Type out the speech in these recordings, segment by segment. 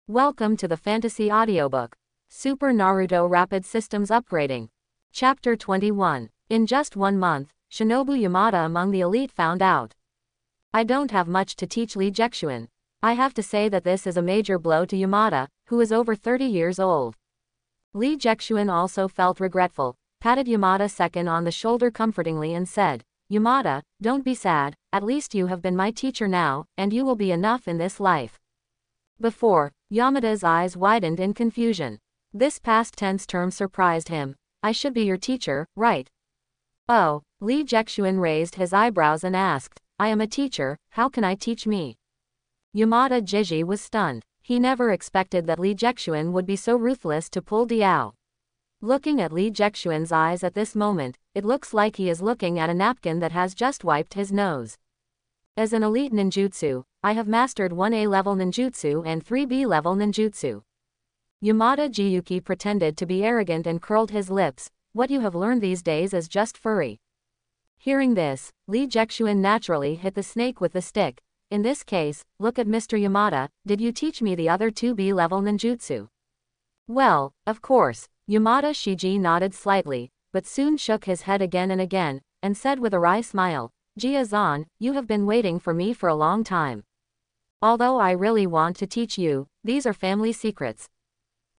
Welcome to the Fantasy Audiobook. Super Naruto Rapid Systems Upgrading. Chapter 21. In just 1 month, Shinobu Yamada among the elite found out. I don't have much to teach Lee Jexuan. I have to say that this is a major blow to Yamada, who is over 30 years old. Lee Jexuan also felt regretful, patted Yamada second on the shoulder comfortingly and said, "Yamada, don't be sad, at least you have been my teacher now, and you will be enough in this life." Before, Yamada's eyes widened in confusion. This past tense term surprised him. I should be your teacher, right? Oh, Lee Jexuan raised his eyebrows and asked, I am a teacher, how can I teach me? Yamada Jiji was stunned. He never expected that Lee Jexuan would be so ruthless to pull Diao. Looking at Lee Jexuan's eyes at this moment, it looks like he is looking at a napkin that has just wiped his nose. As an elite ninjutsu, I have mastered 1A level ninjutsu and 3B level ninjutsu. Yamada Jiyuki pretended to be arrogant and curled his lips. What you have learned these days is just furry. Hearing this, Lee Jexuan naturally hit the snake with the stick. In this case, look at Mr. Yamada, did you teach me the other 2B level ninjutsu? Well, of course, Yamada Shiji nodded slightly, but soon shook his head again and said with a wry smile, Jia-zan, you have been waiting for me for a long time. Although I really want to teach you, these are family secrets.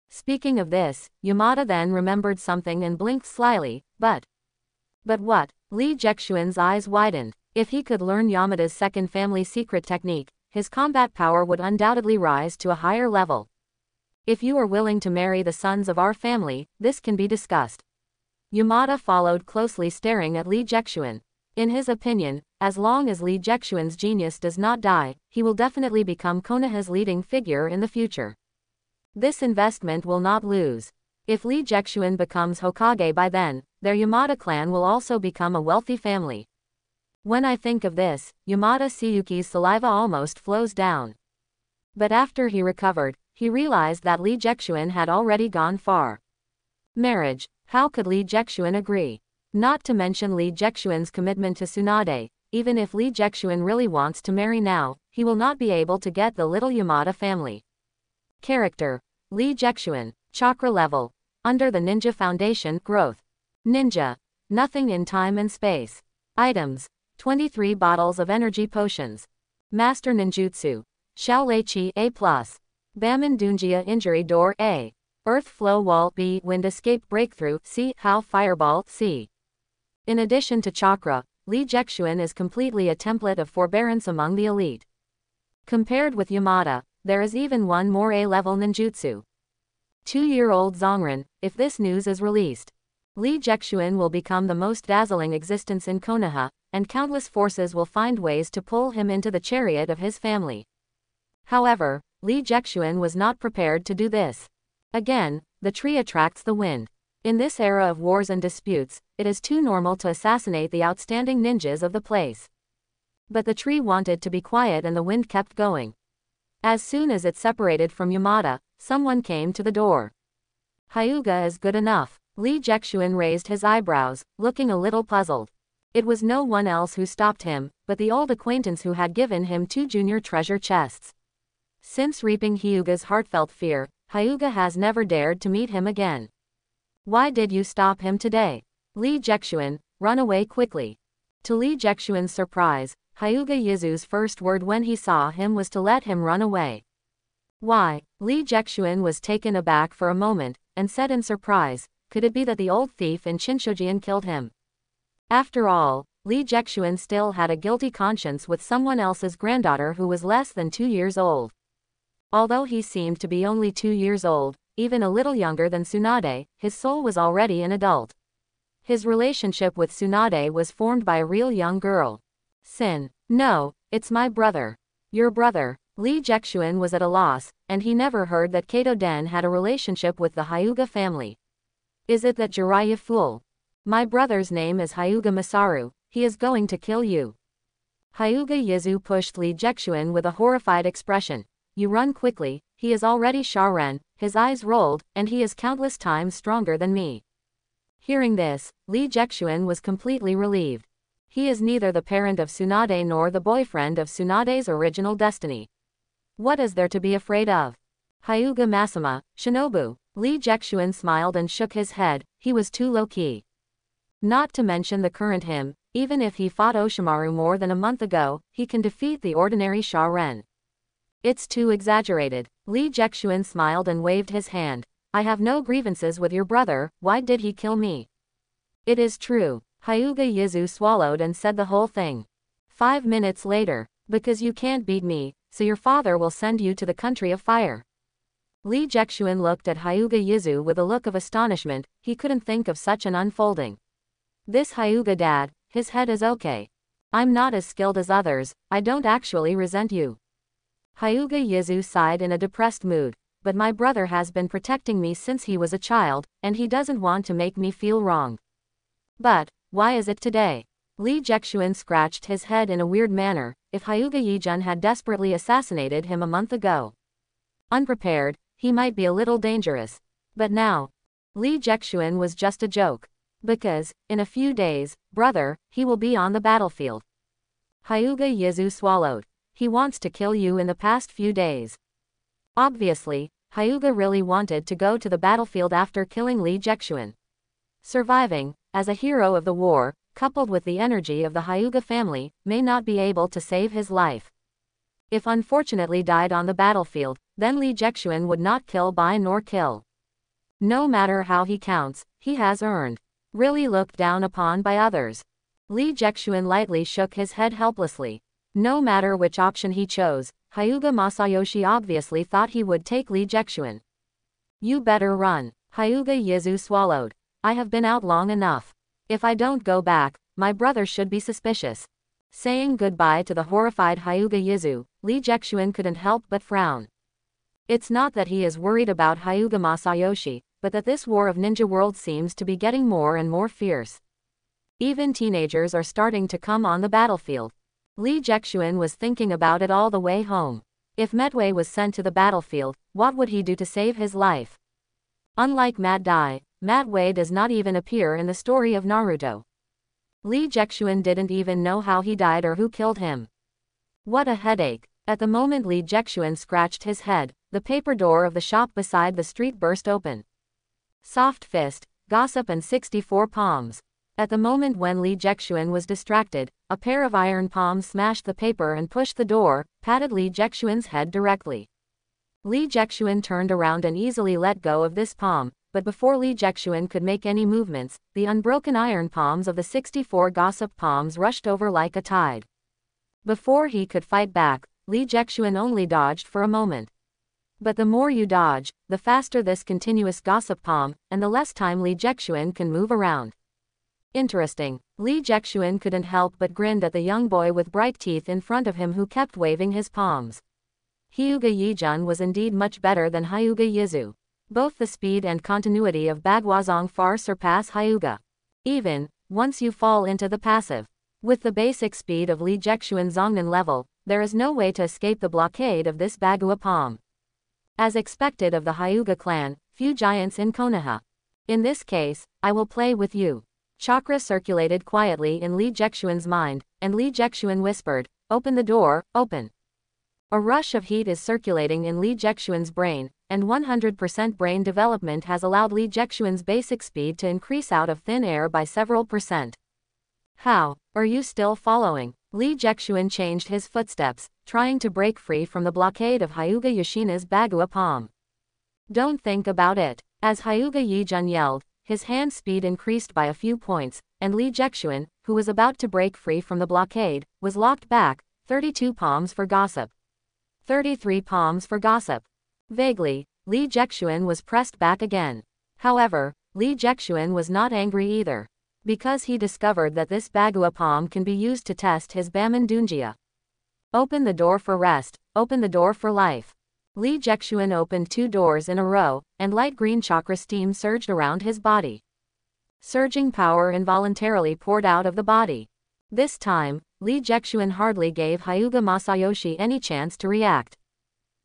Speaking of this, Yamada then remembered something and blinked slyly, but what? Lee Jexuan's eyes widened. If he could learn Yamada's second family secret technique, his combat power would undoubtedly rise to a higher level. If you are willing to marry the sons of our family, this can be discussed. Yamada followed closely staring at Lee Jexuan. In his opinion, as long as Lee Jexuan's genius does not die, he will definitely become Konoha's leading figure in the future. This investment will not lose. If Lee Jexuan becomes Hokage by then, their Yamada clan will also become a wealthy family. When I think of this, Yamada Siyuki's saliva almost flows down. But after he recovered, he realized that Lee Jexuan had already gone far. Marriage, how could Lee Jexuan agree? Not to mention Lee Jexuan's commitment to Tsunade. Even if Lee Jexuan really wants to marry now, he will not be able to get the little Yamada family. Character: Lee Jexuan. Chakra level: under the Ninja Foundation. Growth: Ninja. Nothing in time and space. Items: 23 bottles of energy potions. Master Ninjutsu: Shaolei Chi A+. Baman Dunjia Injury Door A. Earth Flow Wall B. Wind Escape Breakthrough C. How Fireball C. In addition to chakra, Lee Jexuan is completely a template of forbearance among the elite. Compared with Yamada, there is even one more A-level ninjutsu. 2-year-old Zongren. If this news is released, Lee Jexuan will become the most dazzling existence in Konoha, and countless forces will find ways to pull him into the chariot of his family. However, Lee Jexuan was not prepared to do this. Again, the tree attracts the wind. In this era of wars and disputes, it is too normal to assassinate the outstanding ninjas of the place. But the tree wanted to be quiet and the wind kept going. As soon as it separated from Yamada, someone came to the door. Hyuga is good enough. Lee Jexuan raised his eyebrows, looking a little puzzled. It was no one else who stopped him, but the old acquaintance who had given him 2 junior treasure chests. Since reaping Hyuga's heartfelt fear, Hyuga has never dared to meet him again. Why did you stop him today? Lee Jexuan, run away quickly. To Lee Jexuan's surprise, Hyuga Yizu's first word when he saw him was to let him run away. Why? Lee Jexuan was taken aback for a moment, and said in surprise, could it be that the old thief in Shinshojian killed him? After all, Lee Jexuan still had a guilty conscience with someone else's granddaughter who was less than 2 years old. Although he seemed to be only 2 years old, even a little younger than Tsunade, his soul was already an adult. His relationship with Tsunade was formed by a real young girl. Sin. No, it's my brother. Your brother. Lee Jexuan was at a loss, and he never heard that Kato Den had a relationship with the Hyuga family. Is it that Jiraiya fool? My brother's name is Hyuga Masaru, he is going to kill you. Hyuga Yizu pushed Lee Jexuan with a horrified expression. You run quickly, he is already Shaoran, his eyes rolled, and he is countless times stronger than me. Hearing this, Lee Jexuan was completely relieved. He is neither the parent of Tsunade nor the boyfriend of Tsunade's original destiny. What is there to be afraid of? Hyuga Masama, Shinobu. Lee Jexuan smiled and shook his head, he was too low-key. Not to mention the current him, even if he fought Oshimaru more than a month ago, he can defeat the ordinary Sha Ren. It's too exaggerated. Lee Jexuan smiled and waved his hand. I have no grievances with your brother, why did he kill me? It is true. Hyuga Yizu swallowed and said the whole thing. 5 minutes later. Because you can't beat me, so your father will send you to the country of fire. Lee Jexuan looked at Hyuga Yizu with a look of astonishment, he couldn't think of such an unfolding. This Hyuga dad, his head is okay. I'm not as skilled as others, I don't actually resent you. Hyuga Yizu sighed in a depressed mood, but my brother has been protecting me since he was a child, and he doesn't want to make me feel wrong. But, why is it today? Lee Jexuan scratched his head in a weird manner, if Hyuga Yijun had desperately assassinated him a month ago. Unprepared, he might be a little dangerous. But now, Lee Jexuan was just a joke. Because, in a few days, brother, he will be on the battlefield. Hyuga Yizu swallowed. He wants to kill you in the past few days. Obviously, Hyuga really wanted to go to the battlefield after killing Lee Jexuan. Surviving, as a hero of the war, coupled with the energy of the Hyuga family, may not be able to save his life. If unfortunately died on the battlefield, then Lee Jexuan would not kill by nor kill. No matter how he counts, he has earned. Really looked down upon by others. Lee Jexuan lightly shook his head helplessly. No matter which option he chose, Hyuga Masayoshi obviously thought he would take Lee Jexuan. You better run. Hyuga Yizu swallowed. I have been out long enough. If I don't go back, my brother should be suspicious. Saying goodbye to the horrified Hyuga Yizu, Lee Jexuan couldn't help but frown. It's not that he is worried about Hyuga Masayoshi, but that this war of Ninja World seems to be getting more and more fierce. Even teenagers are starting to come on the battlefield. Lee Jexuan was thinking about it all the way home. If Medway was sent to the battlefield, what would he do to save his life? Unlike Mad Dai, Medway does not even appear in the story of Naruto. Lee Jexuan didn't even know how he died or who killed him. What a headache. At the moment Lee Jexuan scratched his head, the paper door of the shop beside the street burst open. Soft fist, gossip and 64 palms. At the moment when Lee Jexuan was distracted, a pair of iron palms smashed the paper and pushed the door, patted Lee Jexuan's head directly. Lee Jexuan turned around and easily let go of this palm, but before Lee Jexuan could make any movements, the unbroken iron palms of the 64 gossip palms rushed over like a tide. Before he could fight back, Lee Jexuan only dodged for a moment. But the more you dodge, the faster this continuous gossip palm, and the less time Lee Jexuan can move around. Interesting. Lee Jexuan couldn't help but grin at the young boy with bright teeth in front of him who kept waving his palms. Hyuga Yijun was indeed much better than Hyuga Yizu. Both the speed and continuity of Bagwazong far surpass Hyuga. Even, once you fall into the passive. With the basic speed of Lee Jexuan's Zongnan level, there is no way to escape the blockade of this Bagua palm. As expected of the Hyuga clan, few giants in Konoha. In this case, I will play with you. Chakra circulated quietly in Lee Jexuan's mind, and Lee Jexuan whispered, open the door, open. A rush of heat is circulating in Lee Jexuan's brain, and 100% brain development has allowed Lee Jexuan's basic speed to increase out of thin air by several percent. How? Are you still following? Lee Jexuan changed his footsteps, trying to break free from the blockade of Hyuga Yoshina's Bagua palm. Don't think about it. As Hyuga Yijun yelled, his hand speed increased by a few points, and Lee Jexuan, who was about to break free from the blockade, was locked back, 32 palms for gossip. 33 palms for gossip. Vaguely, Lee Jexuan was pressed back again. However, Lee Jexuan was not angry either. Because he discovered that this Bagua palm can be used to test his Baman Dunjia. Open the door for rest, open the door for life. Lee Jexuan opened 2 doors in a row, and light green chakra steam surged around his body. Surging power involuntarily poured out of the body. This time, Lee Jexuan hardly gave Hyuga Masayoshi any chance to react.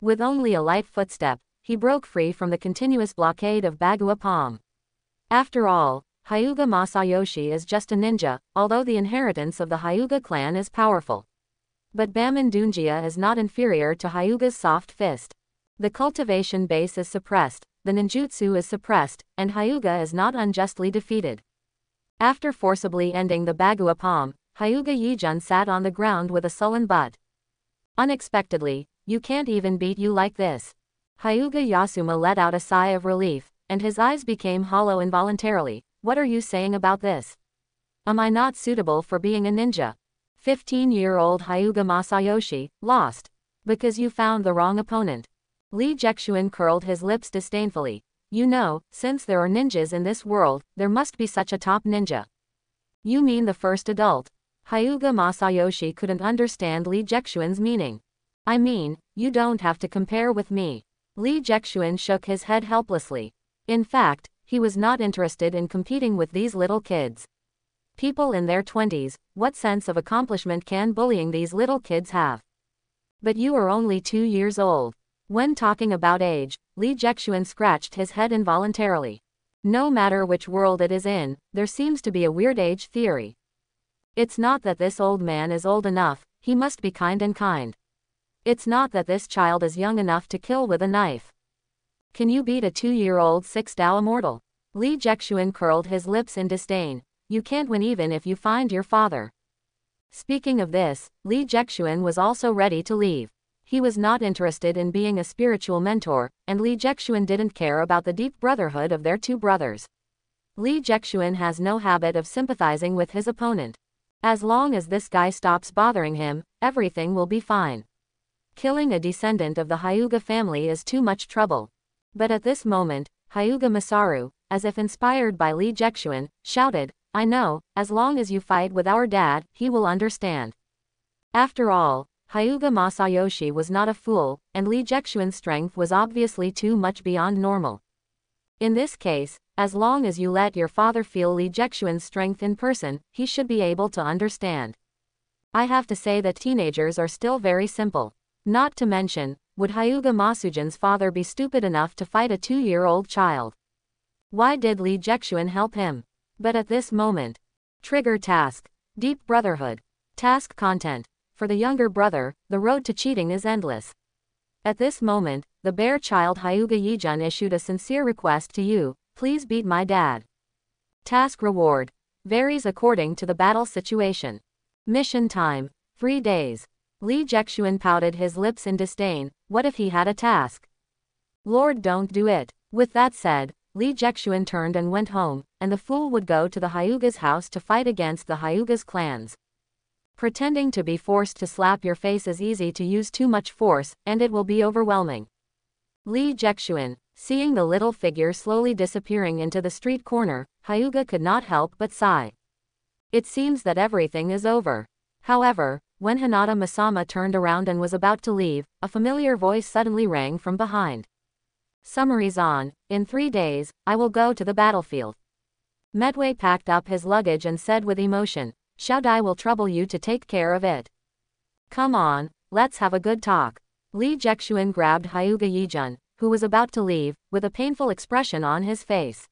With only a light footstep, he broke free from the continuous blockade of Bagua palm. After all, Hyuga Masayoshi is just a ninja, although the inheritance of the Hyuga clan is powerful. But Baman Dunjia is not inferior to Hyuga's soft fist. The cultivation base is suppressed, the ninjutsu is suppressed, and Hyuga is not unjustly defeated. After forcibly ending the Bagua palm, Hyuga Yijun sat on the ground with a sullen butt. Unexpectedly, you can't even beat you like this. Hyuga Yasuma let out a sigh of relief, and his eyes became hollow involuntarily. What are you saying about this? Am I not suitable for being a ninja? 15-year-old Hyuga Masayoshi, lost. Because you found the wrong opponent. Li Jexuan curled his lips disdainfully. You know, since there are ninjas in this world, there must be such a top ninja. You mean the first adult? Hyuga Masayoshi couldn't understand Li Jexuan's meaning. I mean, you don't have to compare with me. Li Jexuan shook his head helplessly. In fact, he was not interested in competing with these little kids. People in their 20s, what sense of accomplishment can bullying these little kids have? But you are only 2 years old. When talking about age, Li Jexuan scratched his head involuntarily. No matter which world it is in, there seems to be a weird age theory. It's not that this old man is old enough, he must be kind and kind. It's not that this child is young enough to kill with a knife. Can you beat a 2-year-old 6-Dao immortal? Li Jexuan curled his lips in disdain. You can't win even if you find your father. Speaking of this, Li Jexuan was also ready to leave. He was not interested in being a spiritual mentor, and Li Jexuan didn't care about the deep brotherhood of their two brothers. Li Jexuan has no habit of sympathizing with his opponent. As long as this guy stops bothering him, everything will be fine. Killing a descendant of the Hyuga family is too much trouble. But at this moment, Hyuga Masaru, as if inspired by Li Jexuan, shouted, I know, as long as you fight with our dad, he will understand. After all, Hyuga Masayoshi was not a fool, and Li Jexuan's strength was obviously too much beyond normal. In this case, as long as you let your father feel Li Jexuan's strength in person, he should be able to understand. I have to say that teenagers are still very simple. Not to mention, would Hyuga Masujin's father be stupid enough to fight a 2-year-old child? Why did Li Jexuan help him? But at this moment, trigger task, Deep Brotherhood, task content. For the younger brother, the road to cheating is endless. At this moment, the bear child Hyuga Yijun issued a sincere request to you, please beat my dad. Task reward varies according to the battle situation. Mission time, 3 days. Li Jexuan pouted his lips in disdain. What if he had a task? Lord, don't do it. With that said, Li Jexuan turned and went home, and the fool would go to the Hyuga's house to fight against the Hyuga's clans. Pretending to be forced to slap your face is easy to use too much force, and it will be overwhelming. Li Jexuan, seeing the little figure slowly disappearing into the street corner, Hyuga could not help but sigh. It seems that everything is over. However, when Hinata Masama turned around and was about to leave, a familiar voice suddenly rang from behind. Summaries on, in 3 days, I will go to the battlefield. Medway packed up his luggage and said with emotion, Xiao Dai will trouble you to take care of it. Come on, let's have a good talk. Li Jexuan grabbed Hyuga Yijun, who was about to leave, with a painful expression on his face.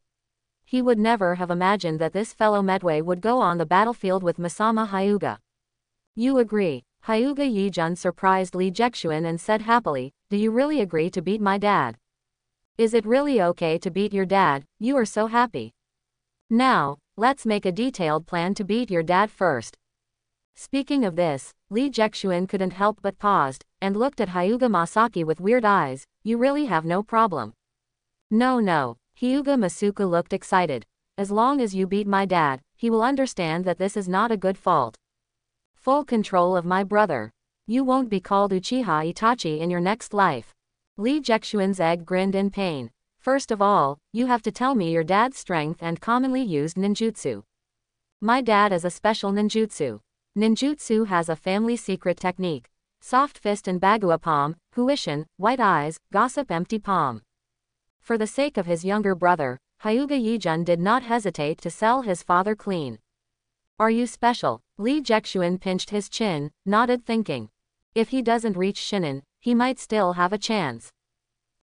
He would never have imagined that this fellow Medway would go on the battlefield with Masama Hyuga. You agree? Hyuga Yijun surprised Li Jexuan and said happily, do you really agree to beat my dad? Is it really okay to beat your dad? You are so happy. Now, let's make a detailed plan to beat your dad first. Speaking of this, Li Jexuan couldn't help but paused, and looked at Hyuga Masaki with weird eyes. You really have no problem? No. Hyuga Masuka looked excited. As long as you beat my dad, he will understand that this is not a good fault. Full control of my brother. You won't be called Uchiha Itachi in your next life. Li Jexuan's egg grinned in pain. First of all, you have to tell me your dad's strength and commonly used ninjutsu. My dad is a special ninjutsu. Ninjutsu has a family secret technique. Soft fist and Bagua palm, Huishin, white eyes, gossip empty palm. For the sake of his younger brother, Hyuga Yijun did not hesitate to sell his father clean. Are you special? Li Jexuan pinched his chin, nodded thinking. If he doesn't reach Shinin, he might still have a chance.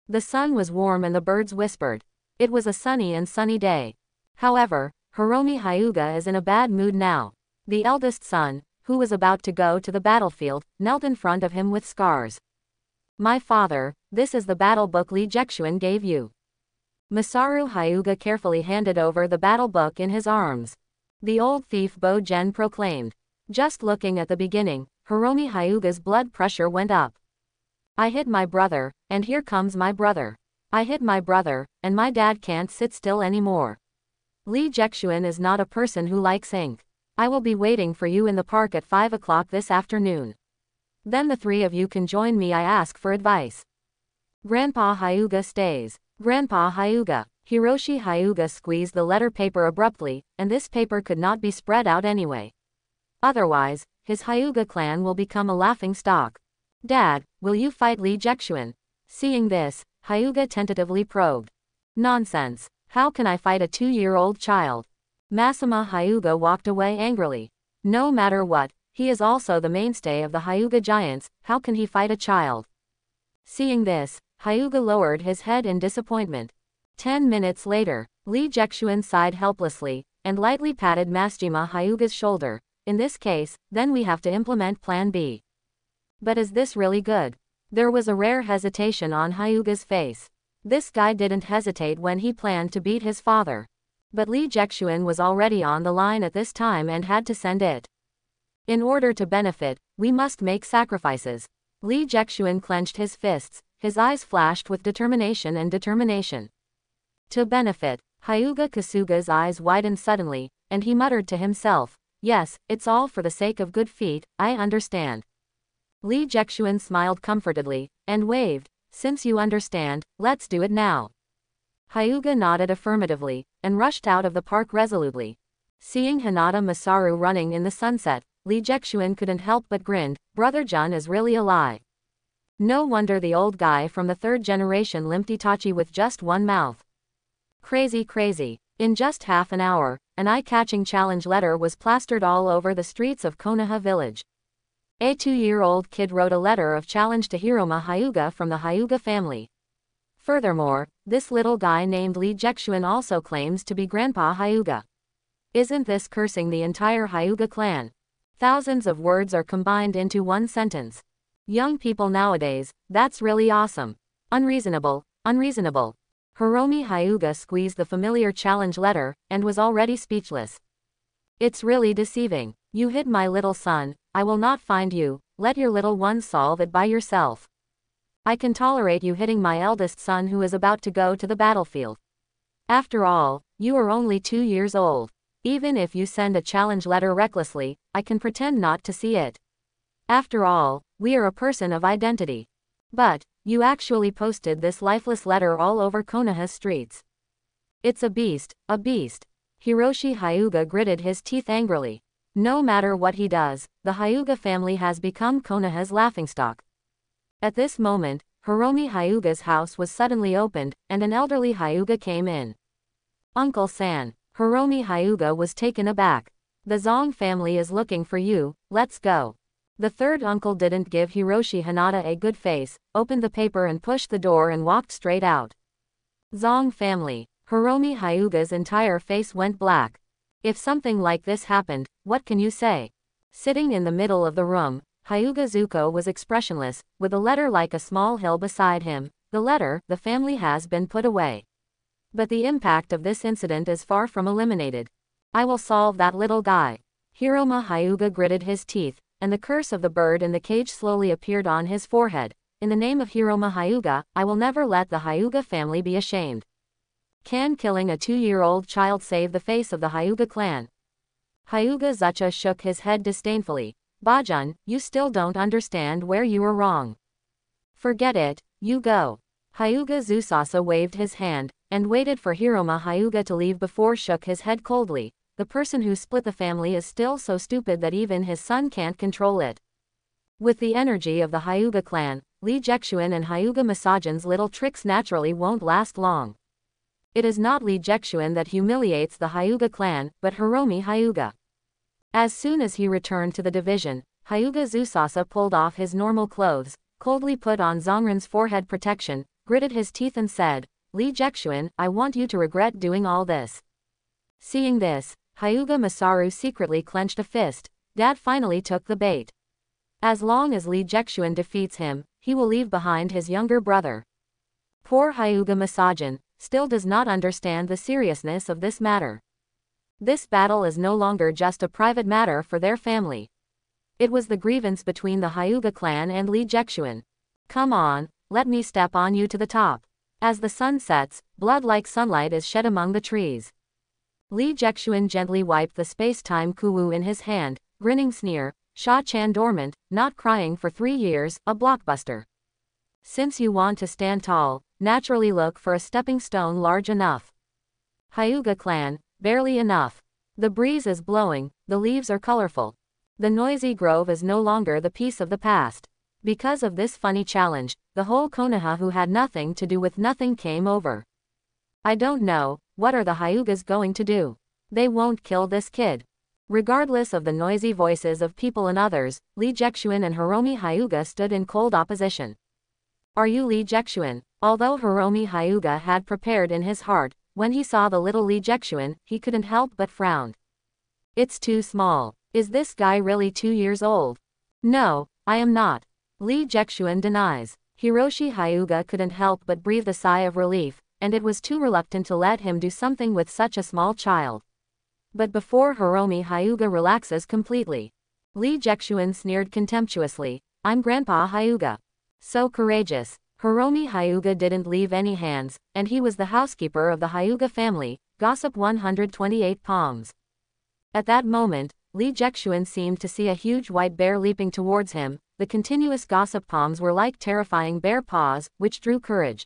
The sun was warm and the birds whispered. It was a sunny day. However, Hiromi Hyuga is in a bad mood now. The eldest son, who was about to go to the battlefield, knelt in front of him with scars. My father, this is the battle book Lee Jexuan gave you. Masaru Hyuga carefully handed over the battle book in his arms. The old thief Bo-Gen proclaimed. Just looking at the beginning, Hiromi Hyuga's blood pressure went up. I hit my brother, and here comes my brother. I hit my brother, and my dad can't sit still anymore. Lee Jexuan is not a person who likes ink. I will be waiting for you in the park at 5 o'clock this afternoon. Then the three of you can join me. I ask for advice. Grandpa Hyuga stays. Grandpa Hyuga. Hiroshi Hyuga squeezed the letter paper abruptly, and this paper could not be spread out anyway. Otherwise, his Hyuga clan will become a laughing stock. Dad, will you fight Lee Jexuan? Seeing this, Hyuga tentatively probed. Nonsense. How can I fight a 2-year-old child? Masama Hyuga walked away angrily. No matter what, he is also the mainstay of the Hyuga giants. How can he fight a child? Seeing this, Hyuga lowered his head in disappointment. 10 minutes later, Lee Jexuan sighed helplessly, and lightly patted Masjima Hyuga's shoulder. In this case, then we have to implement Plan B. But is this really good? There was a rare hesitation on Hyuga's face. This guy didn't hesitate when he planned to beat his father. But Lee Jexuan was already on the line at this time and had to send it. In order to benefit, we must make sacrifices. Lee Jexuan clenched his fists, his eyes flashed with determination and determination. To benefit, Hyuga Kasuga's eyes widened suddenly, and he muttered to himself, yes, it's all for the sake of good feet, I understand. Lee Jexuan smiled comfortedly, and waved, since you understand, let's do it now. Hyuga nodded affirmatively, and rushed out of the park resolutely. Seeing Hinata Masaru running in the sunset, Lee Jexuan couldn't help but grin. Brother Jun is really a lie. No wonder the old guy from the 3rd generation limped Itachi with just one mouth. Crazy. In just half an hour, an eye-catching challenge letter was plastered all over the streets of Konoha village. A 2-year-old kid wrote a letter of challenge to Hiroma Hyuga from the Hyuga family. Furthermore, this little guy named Lee Jexuan also claims to be Grandpa Hyuga. Isn't this cursing the entire Hyuga clan? Thousands of words are combined into one sentence. Young people nowadays, that's really awesome. Unreasonable. Hiromi Hyuga squeezed the familiar challenge letter, and was already speechless. It's really deceiving. You hit my little son, I will not find you, let your little one solve it by yourself. I can tolerate you hitting my eldest son who is about to go to the battlefield. After all, you are only 2 years old. Even if you send a challenge letter recklessly, I can pretend not to see it. After all, we are a person of identity. But, you actually posted this lifeless letter all over Konoha streets. It's a beast. Hiroshi Hyuga gritted his teeth angrily. No matter what he does, the Hyuga family has become Konoha's laughingstock. At this moment, Hiromi Hyuga's house was suddenly opened, and an elderly Hyuga came in. Uncle San. Hiromi Hyuga was taken aback. The Zong family is looking for you, let's go. The third uncle didn't give Hiroshi Hinata a good face, opened the paper and pushed the door and walked straight out. Zong family. Hiromi Hyuga's entire face went black. If something like this happened, what can you say? Sitting in the middle of the room, Hyuga Zuko was expressionless, with a letter like a small hill beside him. The letter, the family has been put away. But the impact of this incident is far from eliminated. I will solve that little guy. Hiroma Hyuga gritted his teeth, and the curse of the bird in the cage slowly appeared on his forehead. In the name of Hiroma Hyuga, I will never let the Hyuga family be ashamed. Can killing a 2-year-old child save the face of the Hyuga clan? Hyuga Zucha shook his head disdainfully. Bajun, you still don't understand where you were wrong. Forget it, you go. Hyuga Zusasa waved his hand, and waited for Hiroma Hyuga to leave before shook his head coldly. The person who split the family is still so stupid that even his son can't control it. With the energy of the Hyuga clan, Lee Jexuan and Hyuga Masajin's little tricks naturally won't last long. It is not Lee Jexuan that humiliates the Hyuga clan, but Hiromi Hyuga. As soon as he returned to the division, Hyuga Zusasa pulled off his normal clothes, coldly put on Zongren's forehead protection, gritted his teeth and said, Lee Jexuan, I want you to regret doing all this. Seeing this, Hyuga Masaru secretly clenched a fist. Dad finally took the bait. As long as Lee Jexuan defeats him, he will leave behind his younger brother. Poor Hyuga Masajan still does not understand the seriousness of this matter. This battle is no longer just a private matter for their family. It was the grievance between the Hyuga clan and Lee Jexuan. Come on, let me step on you to the top. As the sun sets, blood like sunlight is shed among the trees. Lee Jexuan gently wiped the space-time kuwu in his hand, grinning sneer, Sha-chan dormant, not crying for 3 years, a blockbuster. Since you want to stand tall, naturally look for a stepping stone large enough. Hyuga clan, barely enough. The breeze is blowing, the leaves are colorful. The noisy grove is no longer the piece of the past. Because of this funny challenge, the whole Konoha who had nothing to do with nothing came over. I don't know, what are the Hyugas going to do? They won't kill this kid. Regardless of the noisy voices of people and others, Lee Jexuan and Hiromi Hyuga stood in cold opposition. Are you Lee Jexuan? Although Hiromi Hyuga had prepared in his heart, when he saw the little Lee Jexuan, he couldn't help but frown. It's too small. Is this guy really 2 years old? No, I am not. Lee Jexuan denies. Hiroshi Hyuga couldn't help but breathe a sigh of relief, and it was too reluctant to let him do something with such a small child. But before Hiromi Hyuga relaxes completely, Lee Jexuan sneered contemptuously, I'm Grandpa Hyuga. So courageous. Hiromi Hyuga didn't leave any hands, and he was the housekeeper of the Hyuga family, gossip 128 palms. At that moment, Lee Jexuan seemed to see a huge white bear leaping towards him. The continuous gossip palms were like terrifying bear paws, which drew courage.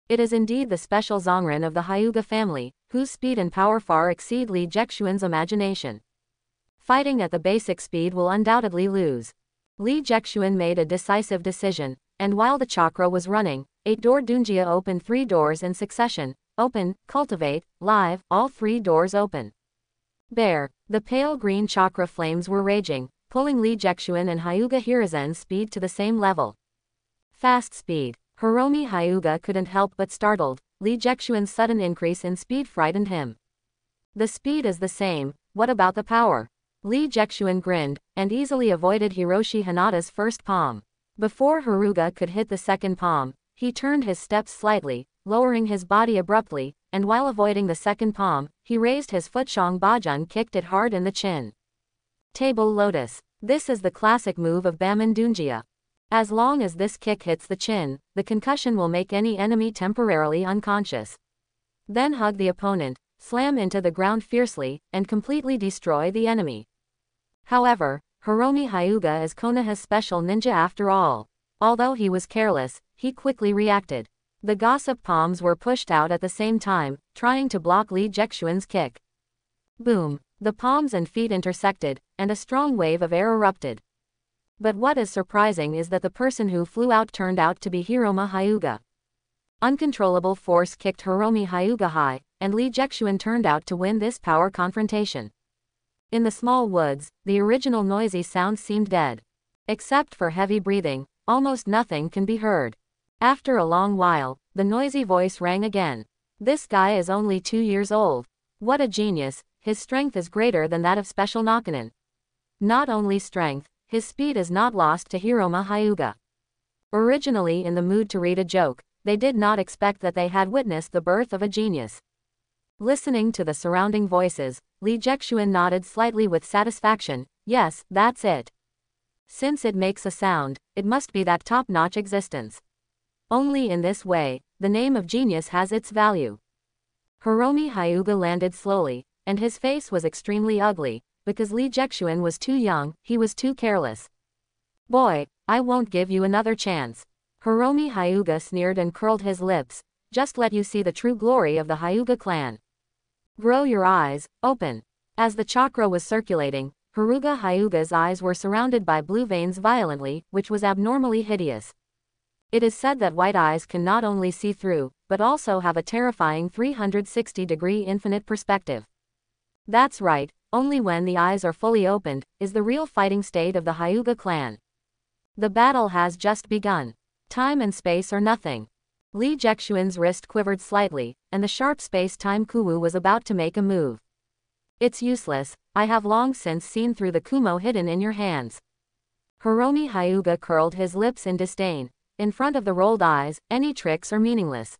It is indeed the special Zongren of the Hyuga family, whose speed and power far exceed Lee Jexuan's imagination. Fighting at the basic speed will undoubtedly lose. Lee Jexuan made a decisive decision, and while the chakra was running, 8-door Dunjia opened 3 doors in succession. Open, cultivate, live, all 3 doors open. Bear. The pale green chakra flames were raging, pulling Lee Jexuan and Hyuga Hirazen's speed to the same level. Fast speed. Hiromi Hyuga couldn't help but startled. Lee Jexuan's sudden increase in speed frightened him. The speed is the same, what about the power? Lee Jexuan grinned, and easily avoided Hiroshi Hinata's first palm. Before Hyuga could hit the second palm, he turned his steps slightly, lowering his body abruptly, and while avoiding the second palm, he raised his foot. Shong Bajun kicked it hard in the chin. Table Lotus. This is the classic move of Baman Dunjia. As long as this kick hits the chin, the concussion will make any enemy temporarily unconscious. Then hug the opponent, slam into the ground fiercely, and completely destroy the enemy. However, Hiromi Hyuga is Konoha's special ninja after all. Although he was careless, he quickly reacted. The gossip palms were pushed out at the same time, trying to block Lee Jexuan's kick. Boom! The palms and feet intersected, and a strong wave of air erupted. But what is surprising is that the person who flew out turned out to be Hiromi Hyuga. Uncontrollable force kicked Hiromi Hyuga high, and Lee Jexuan turned out to win this power confrontation. In the small woods, the original noisy sound seemed dead. Except for heavy breathing, almost nothing can be heard. After a long while, the noisy voice rang again. This guy is only 2 years old. What a genius, his strength is greater than that of Special Nakanin. Not only strength, his speed is not lost to Hiromi Hyuga. Originally in the mood to read a joke, they did not expect that they had witnessed the birth of a genius. Listening to the surrounding voices, Lee Jexuan nodded slightly with satisfaction. Yes, that's it. Since it makes a sound, it must be that top-notch existence. Only in this way, the name of genius has its value. Hiromi Hyuga landed slowly, and his face was extremely ugly. Because Lee Jexuan was too young, he was too careless. Boy, I won't give you another chance. Hiromi Hyuga sneered and curled his lips. Just let you see the true glory of the Hyuga clan. Grow your eyes, open. As the chakra was circulating, Hiruga Hyuga's eyes were surrounded by blue veins violently, which was abnormally hideous. It is said that white eyes can not only see through, but also have a terrifying 360-degree infinite perspective. That's right. Only when the eyes are fully opened, is the real fighting state of the Hyuga clan. The battle has just begun. Time and space are nothing. Lee Jexuan's wrist quivered slightly, and the sharp space-time kuwu was about to make a move. It's useless, I have long since seen through the kumo hidden in your hands. Hiromi Hyuga curled his lips in disdain, in front of the rolled eyes, any tricks are meaningless.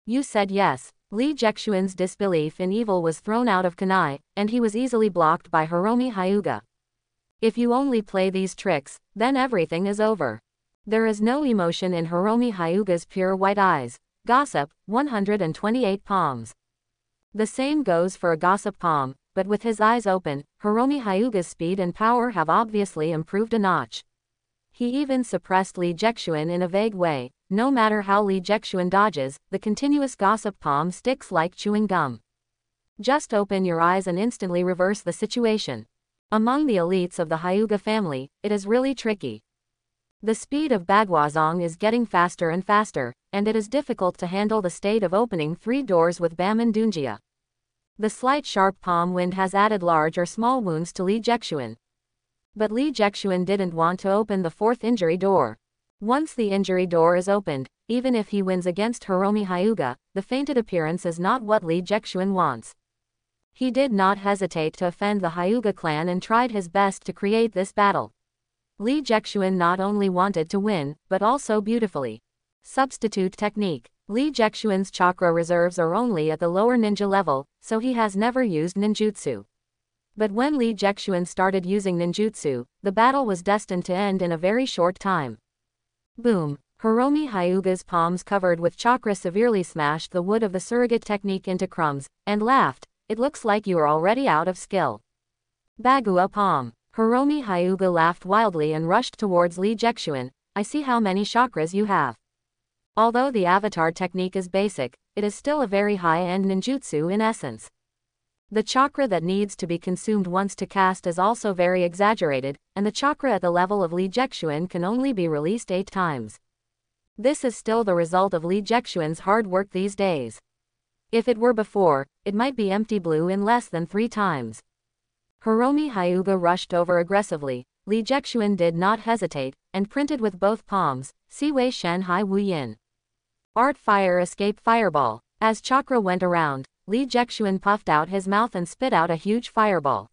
You said yes. Lee Jexuan's disbelief in evil was thrown out of kunai, and he was easily blocked by Hiromi Hyuga. If you only play these tricks, then everything is over. There is no emotion in Hiromi Hyuga's pure white eyes. Gossip, 128 palms. The same goes for a gossip palm, but with his eyes open, Hiromi Hyuga's speed and power have obviously improved a notch. He even suppressed Lee Jexuan in a vague way. No matter how Lee Jexuan dodges, the continuous gossip palm sticks like chewing gum. Just open your eyes and instantly reverse the situation. Among the elites of the Hyuga family, it is really tricky. The speed of Bagwazong is getting faster and faster, and it is difficult to handle the state of opening 3 doors with Baman Dunjia. The slight sharp palm wind has added large or small wounds to Lee Jexuan. But Lee Jexuan didn't want to open the 4th injury door. Once the injury door is opened, even if he wins against Hiromi Hyuga, the fainted appearance is not what Lee Jexuan wants. He did not hesitate to offend the Hyuga clan and tried his best to create this battle. Lee Jexuan not only wanted to win, but also beautifully. Substitute technique. Lee Jexuan's chakra reserves are only at the lower ninja level, so he has never used ninjutsu. But when Lee Jexuan started using ninjutsu, the battle was destined to end in a very short time. Boom. Hiromi Hyuga's palms covered with chakra severely smashed the wood of the surrogate technique into crumbs, and laughed. It looks like you are already out of skill. Bagua palm. Hiromi Hyuga laughed wildly and rushed towards Lee Jexuan. I see how many chakras you have. Although the avatar technique is basic, it is still a very high-end ninjutsu in essence. The chakra that needs to be consumed once to cast is also very exaggerated, and the chakra at the level of Lee Jexuan can only be released 8 times. This is still the result of Lee Jexuan's hard work these days. If it were before, it might be empty blue in less than 3 times. Hiromi Hyuga rushed over aggressively. Lee Jexuan did not hesitate, and printed with both palms, Siwei Shen Hai Wu Yin. Art Fire Escape Fireball. As chakra went around, Lee Jexuan puffed out his mouth and spit out a huge fireball.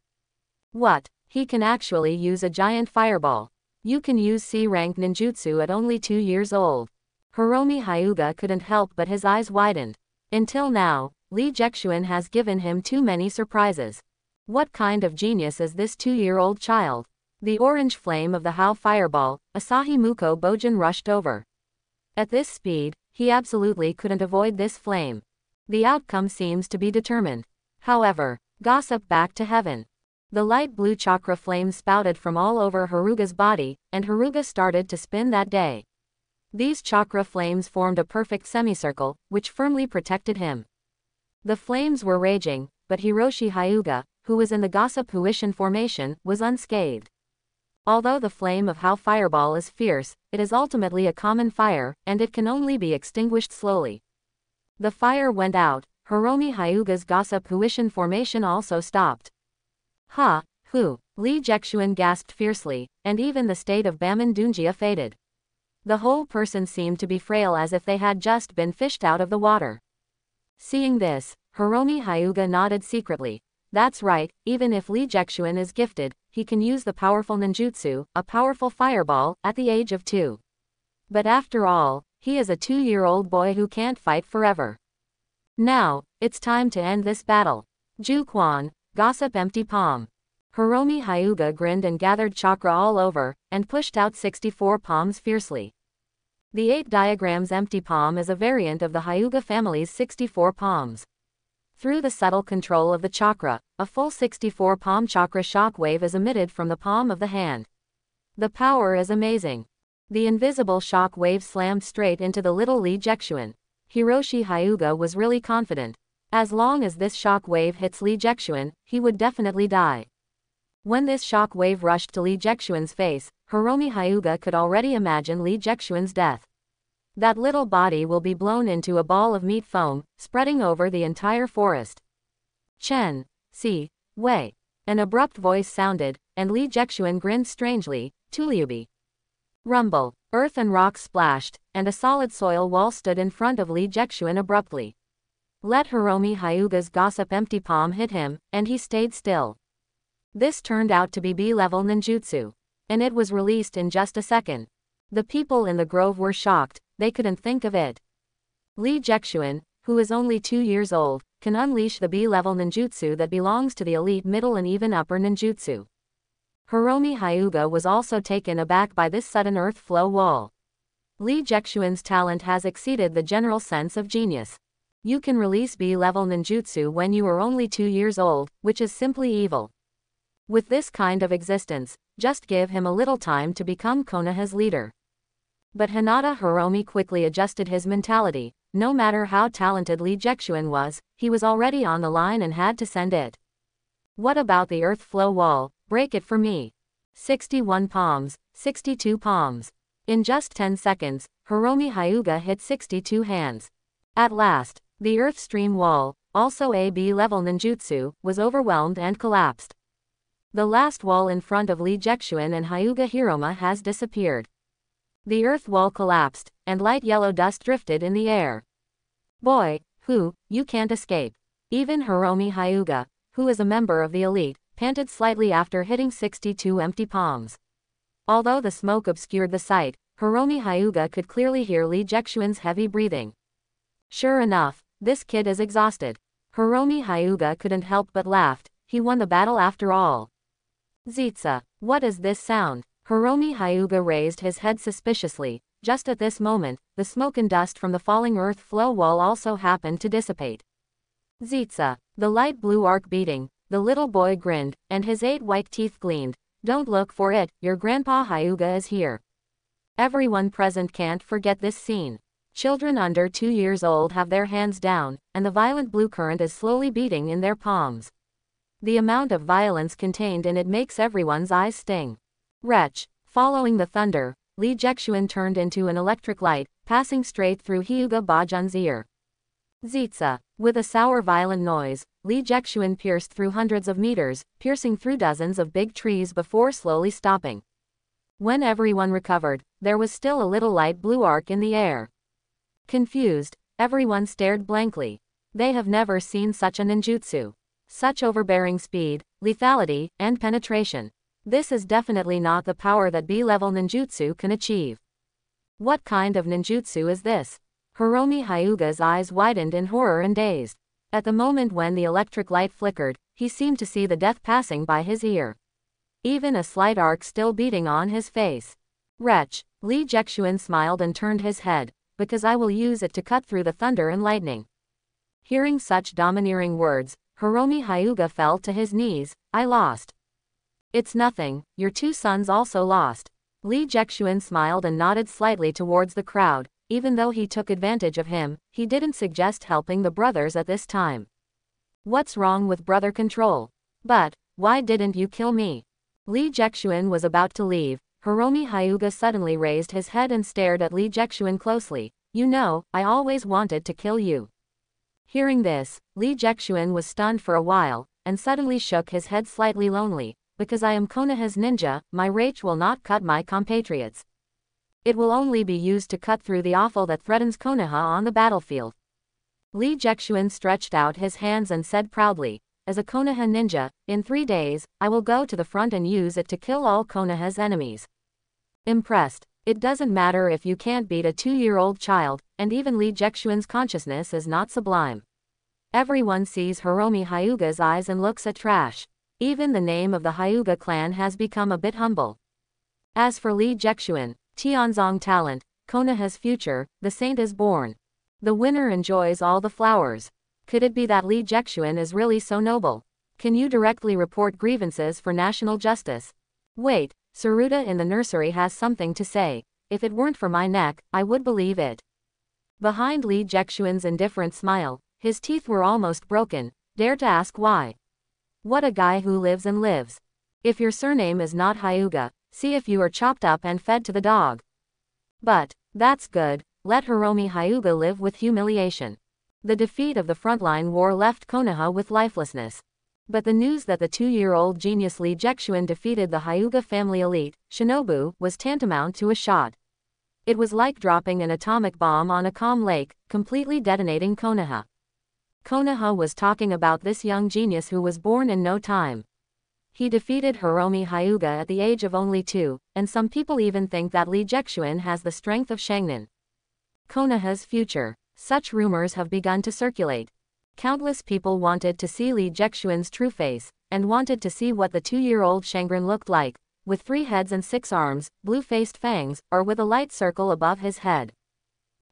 What? He can actually use a giant fireball. You can use C-rank ninjutsu at only 2 years old. Hiromi Hyuga couldn't help but his eyes widened. Until now, Lee Jexuan has given him too many surprises. What kind of genius is this 2-year-old child? The orange flame of the Hao fireball, Asahi Muko Bojin rushed over. At this speed, he absolutely couldn't avoid this flame. The outcome seems to be determined. However, gossip back to heaven. The light blue chakra flames spouted from all over Haruga's body, and Haruga started to spin that day. These chakra flames formed a perfect semicircle, which firmly protected him. The flames were raging, but Hiroshi Hyuga, who was in the gossip Huishin formation, was unscathed. Although the flame of Hao fireball is fierce, it is ultimately a common fire, and it can only be extinguished slowly. The fire went out. Hiromi Hyuga's gossip Huishin formation also stopped. Ha! Hu! Lee Jexuan gasped fiercely, and even the state of Baman Dunjia faded. The whole person seemed to be frail as if they had just been fished out of the water. Seeing this, Hiromi Hyuga nodded secretly. That's right, even if Lee Jexuan is gifted, he can use the powerful ninjutsu, a powerful fireball, at the age of 2. But after all, he is a 2-year-old boy who can't fight forever. Now, it's time to end this battle. Ju Quan, gossip empty palm. Hiromi Hyuga grinned and gathered chakra all over, and pushed out 64 palms fiercely. The 8 diagrams empty palm is a variant of the Hyuga family's 64 palms. Through the subtle control of the chakra, a full 64 palm chakra shock wave is emitted from the palm of the hand. The power is amazing. The invisible shock wave slammed straight into the little Lee Jexuan. Hiroshi Hyuga was really confident. As long as this shock wave hits Lee Jexuan, he would definitely die. When this shock wave rushed to Lee Jexuan's face, Hiromi Hyuga could already imagine Lee Jexuan's death. That little body will be blown into a ball of meat foam, spreading over the entire forest. Chen, Si, Wei. An abrupt voice sounded, and Lee Jexuan grinned strangely. Tuliubi. Rumble. Earth and rocks splashed, and a solid soil wall stood in front of Lee Jexuan abruptly. Let Hiromi Hyuga's gossip empty palm hit him, and he stayed still. This turned out to be B-level ninjutsu. And it was released in just a second. The people in the grove were shocked, they couldn't think of it. Lee Jexuan, who is only 2 years old, can unleash the B-level ninjutsu that belongs to the elite middle and even upper ninjutsu. Hiromi Hyuga was also taken aback by this sudden earth flow wall. Lee Jexuan's talent has exceeded the general sense of genius. You can release B-level ninjutsu when you are only 2 years old, which is simply evil. With this kind of existence, just give him a little time to become Konoha's leader. But Hinata Hiromi quickly adjusted his mentality. No matter how talented Lee Jexuan was, he was already on the line and had to send it. What about the earth flow wall? Break it for me. 61 palms, 62 palms. In just 10 seconds, Hiromi Hyuga hit 62 hands. At last, the earth stream wall, also a B-level ninjutsu, was overwhelmed and collapsed. The last wall in front of Lee Jexuan and Hyuga Hiroma has disappeared. The earth wall collapsed, and light yellow dust drifted in the air. Boy, you can't escape. Even Hiromi Hyuga, who is a member of the elite, panted slightly after hitting 62 empty palms. Although the smoke obscured the sight, Hiromi Hyuga could clearly hear Lee Jexuan's heavy breathing. Sure enough, this kid is exhausted. Hiromi Hyuga couldn't help but laughed. He won the battle after all. Zitsa, what is this sound? Hiromi Hyuga raised his head suspiciously. Just at this moment, the smoke and dust from the falling earth flow wall also happened to dissipate. Zitsa, the light blue arc beating, the little boy grinned, and his 8 white teeth gleamed. Don't look for it, your grandpa Hyuga is here. Everyone present can't forget this scene. Children under 2 years old have their hands down, and the violent blue current is slowly beating in their palms. The amount of violence contained in it makes everyone's eyes sting. Wretch, following the thunder, Lee Jexuan turned into an electric light, passing straight through Hyuga Bajan's ear. Zitsa, with a sour violent noise, Lee Jexuan pierced through hundreds of meters, piercing through dozens of big trees before slowly stopping. When everyone recovered, there was still a little light blue arc in the air. Confused, everyone stared blankly. They have never seen such a ninjutsu. Such overbearing speed, lethality, and penetration. This is definitely not the power that B-level ninjutsu can achieve. What kind of ninjutsu is this? Hiromi Hyuga's eyes widened in horror and dazed. At the moment when the electric light flickered, he seemed to see the death passing by his ear. Even a slight arc still beating on his face. Wretch, Lee Jexuan smiled and turned his head, because I will use it to cut through the thunder and lightning. Hearing such domineering words, Hiromi Hyuga fell to his knees. I lost. It's nothing, your 2 sons also lost. Lee Jexuan smiled and nodded slightly towards the crowd. Even though he took advantage of him, he didn't suggest helping the brothers at this time. What's wrong with brother control? But, why didn't you kill me? Lee Jexuan was about to leave. Hiromi Hyuga suddenly raised his head and stared at Lee Jexuan closely. You know, I always wanted to kill you. Hearing this, Lee Jexuan was stunned for a while, and suddenly shook his head slightly lonely. Because I am Konoha's ninja, my rage will not cut my compatriots. It will only be used to cut through the offal that threatens Konoha on the battlefield. Lee Jexuan stretched out his hands and said proudly, as a Konoha ninja, in 3 days, I will go to the front and use it to kill all Konoha's enemies. Impressed, it doesn't matter if you can't beat a 2-year-old child, and even Lee Jexuan's consciousness is not sublime. Everyone sees Hiromi Hyuga's eyes and looks at trash. Even the name of the Hyuga clan has become a bit humble. As for Lee Jexuan, Tianzong talent, Konoha's future, the saint is born. The winner enjoys all the flowers. Could it be that Lee Jexuan is really so noble? Can you directly report grievances for national justice? Wait, Saruta in the nursery has something to say. If it weren't for my neck, I would believe it. Behind Lee Jexuan's indifferent smile, his teeth were almost broken. Dare to ask why? What a guy who lives and lives. If your surname is not Hyuga, see if you are chopped up and fed to the dog. But, that's good, let Hiromi Hyuga live with humiliation. The defeat of the frontline war left Konoha with lifelessness. But the news that the 2-year-old genius Lee Jexuan defeated the Hyuga family elite, Shinobu, was tantamount to a shot. It was like dropping an atomic bomb on a calm lake, completely detonating Konoha. Konoha was talking about this young genius who was born in no time. He defeated Hiromi Hyuga at the age of only 2, and some people even think that Lee Jexuan has the strength of Shangnan Konoha's future. Such rumors have begun to circulate. Countless people wanted to see Lee Jexuan's true face, and wanted to see what the 2-year-old Shangren looked like, with 3 heads and 6 arms, blue-faced fangs, or with a light circle above his head.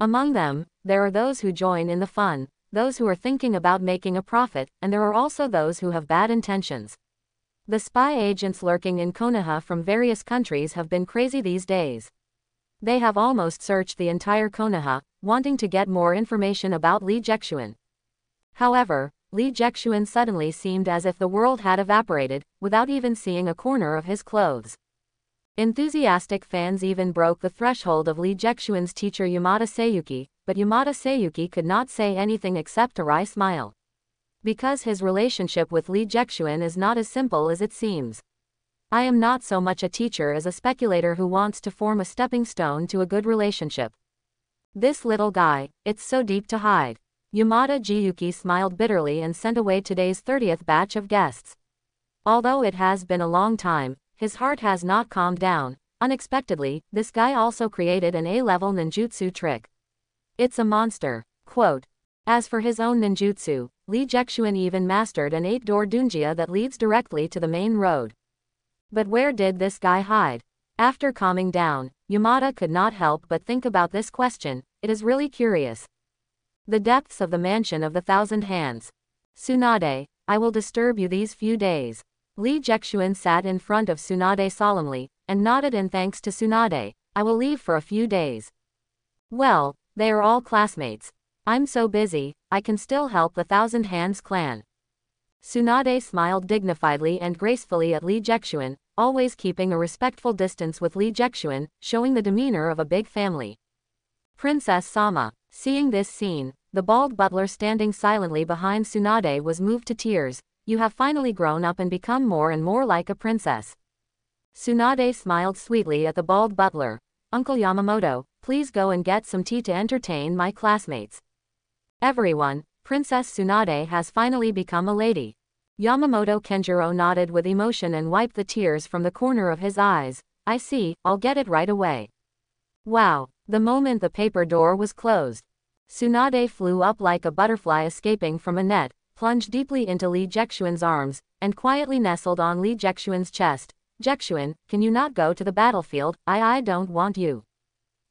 Among them, there are those who join in the fun, those who are thinking about making a profit, and there are also those who have bad intentions. The spy agents lurking in Konoha from various countries have been crazy these days. They have almost searched the entire Konoha, wanting to get more information about Lee Jexuan. However, Lee Jexuan suddenly seemed as if the world had evaporated, without even seeing a corner of his clothes. Enthusiastic fans even broke the threshold of Lee Jexuan's teacher Yamada Seiyuki, but Yamada Seiyuki could not say anything except a wry smile. Because his relationship with Lee Jexuan is not as simple as it seems. I am not so much a teacher as a speculator who wants to form a stepping stone to a good relationship. This little guy, it's so deep to hide. Yamada Jiyuki smiled bitterly and sent away today's 30th batch of guests. Although it has been a long time, his heart has not calmed down. Unexpectedly, this guy also created an A-level ninjutsu trick. It's a monster. Quote. As for his own ninjutsu, Lee Jexuan even mastered an 8-door dunjia that leads directly to the main road. But where did this guy hide? After calming down, Yamada could not help but think about this question. It is really curious. The depths of the mansion of the 1,000 hands. Tsunade, I will disturb you these few days. Lee Jexuan sat in front of Tsunade solemnly, and nodded in thanks to Tsunade. I will leave for a few days. Well, they are all classmates. I'm so busy, I can still help the 1,000 Hands clan. Tsunade smiled dignifiedly and gracefully at Lee Jexuan, always keeping a respectful distance with Lee Jexuan, showing the demeanor of a big family. Princess Sama. Seeing this scene, the bald butler standing silently behind Tsunade was moved to tears. You have finally grown up and become more and more like a princess. Tsunade smiled sweetly at the bald butler. Uncle Yamamoto, please go and get some tea to entertain my classmates. Everyone, Princess Tsunade has finally become a lady. Yamamoto Kenjiro nodded with emotion and wiped the tears from the corner of his eyes. I see, I'll get it right away. Wow, the moment the paper door was closed, Tsunade flew up like a butterfly escaping from a net, plunged deeply into Lee Jexuan's arms, and quietly nestled on Lee Jexuan's chest. Jexuan, can you not go to the battlefield? I don't want you.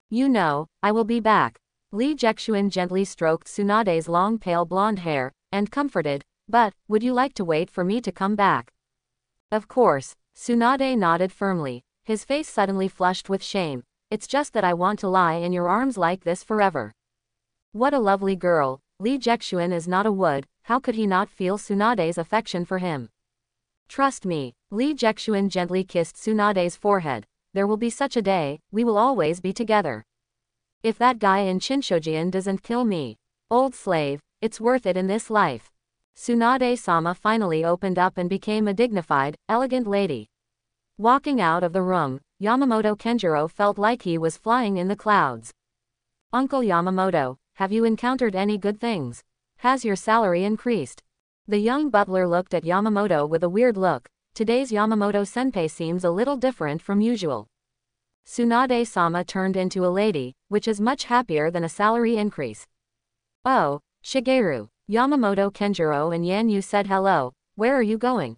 You know, I will be back. Lee Jexuan gently stroked Tsunade's long pale blonde hair, and comforted, but, would you like to wait for me to come back? Of course. Tsunade nodded firmly, his face suddenly flushed with shame. It's just that I want to lie in your arms like this forever. What a lovely girl. Lee Jexuan is not a wood, how could he not feel Tsunade's affection for him? Trust me. Lee Jexuan gently kissed Tsunade's forehead. There will be such a day, we will always be together. If that guy in Shinshojian doesn't kill me, old slave, it's worth it in this life. Tsunade-sama finally opened up and became a dignified, elegant lady. Walking out of the room, Yamamoto Kenjiro felt like he was flying in the clouds. Uncle Yamamoto, have you encountered any good things? Has your salary increased? The young butler looked at Yamamoto with a weird look. Today's Yamamoto-senpai seems a little different from usual. Tsunade-sama turned into a lady, which is much happier than a salary increase. Oh, Shigeru. Yamamoto Kenjiro and Yanyu said hello. Where are you going?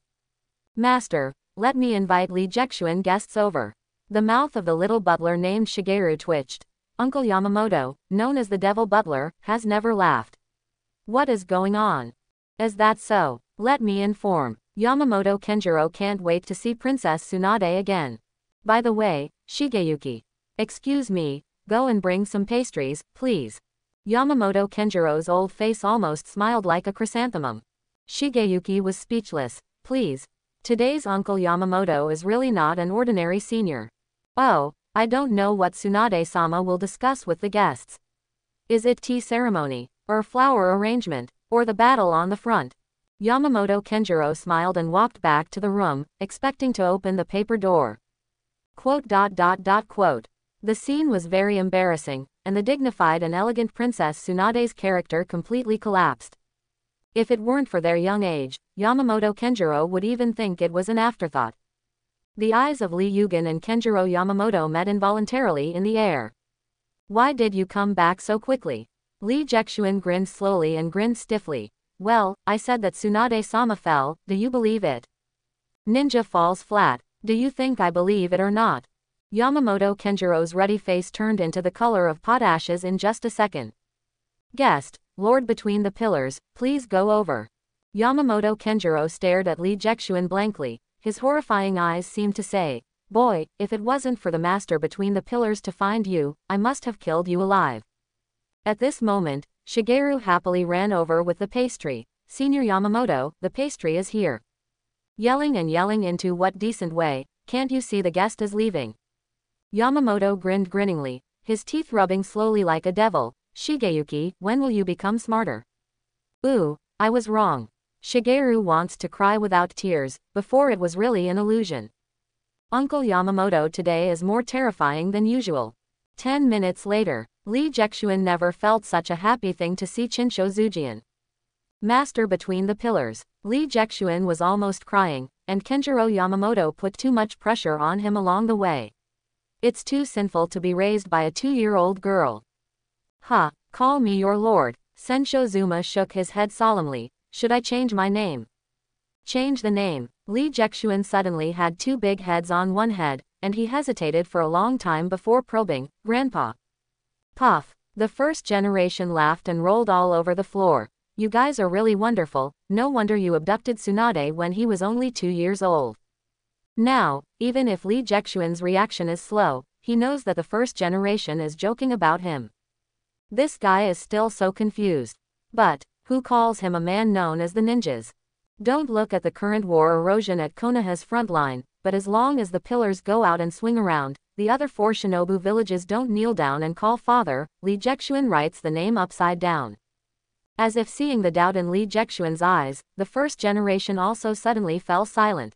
Master, let me invite Lee Jexuan guests over. The mouth of the little butler named Shigeru twitched. Uncle Yamamoto, known as the Devil Butler, has never laughed. What is going on? Is that so? Let me inform. Yamamoto Kenjiro can't wait to see Princess Tsunade again. By the way, Shigeyuki. Excuse me, go and bring some pastries, please. Yamamoto Kenjiro's old face almost smiled like a chrysanthemum. Shigeyuki was speechless. Please. Today's Uncle Yamamoto is really not an ordinary senior. Oh, I don't know what Tsunade-sama will discuss with the guests. Is it tea ceremony, or flower arrangement, or the battle on the front? Yamamoto Kenjiro smiled and walked back to the room, expecting to open the paper door. Quote. The scene was very embarrassing, and the dignified and elegant Princess Tsunade's character completely collapsed. If it weren't for their young age, Yamamoto Kenjiro would even think it was an afterthought. The eyes of Lee Yugen and Kenjiro Yamamoto met involuntarily in the air. Why did you come back so quickly? Lee Jexuan grinned slowly and grinned stiffly. Well, I said that Tsunade-sama fell, do you believe it? Ninja falls flat, do you think I believe it or not? Yamamoto Kenjiro's ruddy face turned into the color of pot ashes in just a second. Guest, Lord between the pillars, please go over. Yamamoto Kenjiro stared at Lee Jexuan blankly. His horrifying eyes seemed to say, boy, if it wasn't for the master between the pillars to find you, I must have killed you alive. At this moment, Shigeru happily ran over with the pastry. Senior Yamamoto, the pastry is here. Yelling and yelling into what decent way, can't you see the guest is leaving? Yamamoto grinned grinningly, his teeth rubbing slowly like a devil. Shigeyuki, when will you become smarter? Ooh, I was wrong. Shigeru wants to cry without tears, before it was really an illusion. Uncle Yamamoto today is more terrifying than usual. 10 minutes later, Lee Jexuan never felt such a happy thing to see Chinsho Zujian. Master between the pillars, Lee Jexuan was almost crying, and Kenjiro Yamamoto put too much pressure on him along the way. It's too sinful to be raised by a 2-year-old girl. Ha, call me your lord. Sensho Zuma shook his head solemnly. Should I change my name? Change the name. Lee Jexuan suddenly had 2 big heads on one head, and he hesitated for a long time before probing, Grandpa. Puff. The first generation laughed and rolled all over the floor. You guys are really wonderful, no wonder you abducted Tsunade when he was only 2 years old. Now, even if Lee Jexuan's reaction is slow, he knows that the first generation is joking about him. This guy is still so confused. But, who calls him a man known as the ninjas? Don't look at the current war erosion at Konoha's front line, but as long as the pillars go out and swing around, the other 4 shinobu villages don't kneel down and call father. Lee Jexuan writes the name upside down. As if seeing the doubt in Lee Jexuan's eyes, the first generation also suddenly fell silent.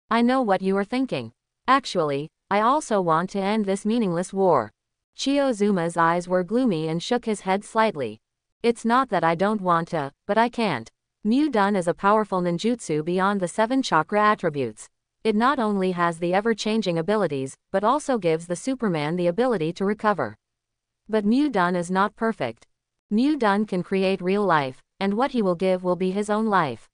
I know what you are thinking. Actually, I also want to end this meaningless war. Chiozuma's eyes were gloomy and shook his head slightly. It's not that I don't want to, but I can't. Mu-dun is a powerful ninjutsu beyond the 7 chakra attributes. It not only has the ever-changing abilities, but also gives the Superman the ability to recover. But Mu-dun is not perfect. Mu-dun can create real life, and what he will give will be his own life.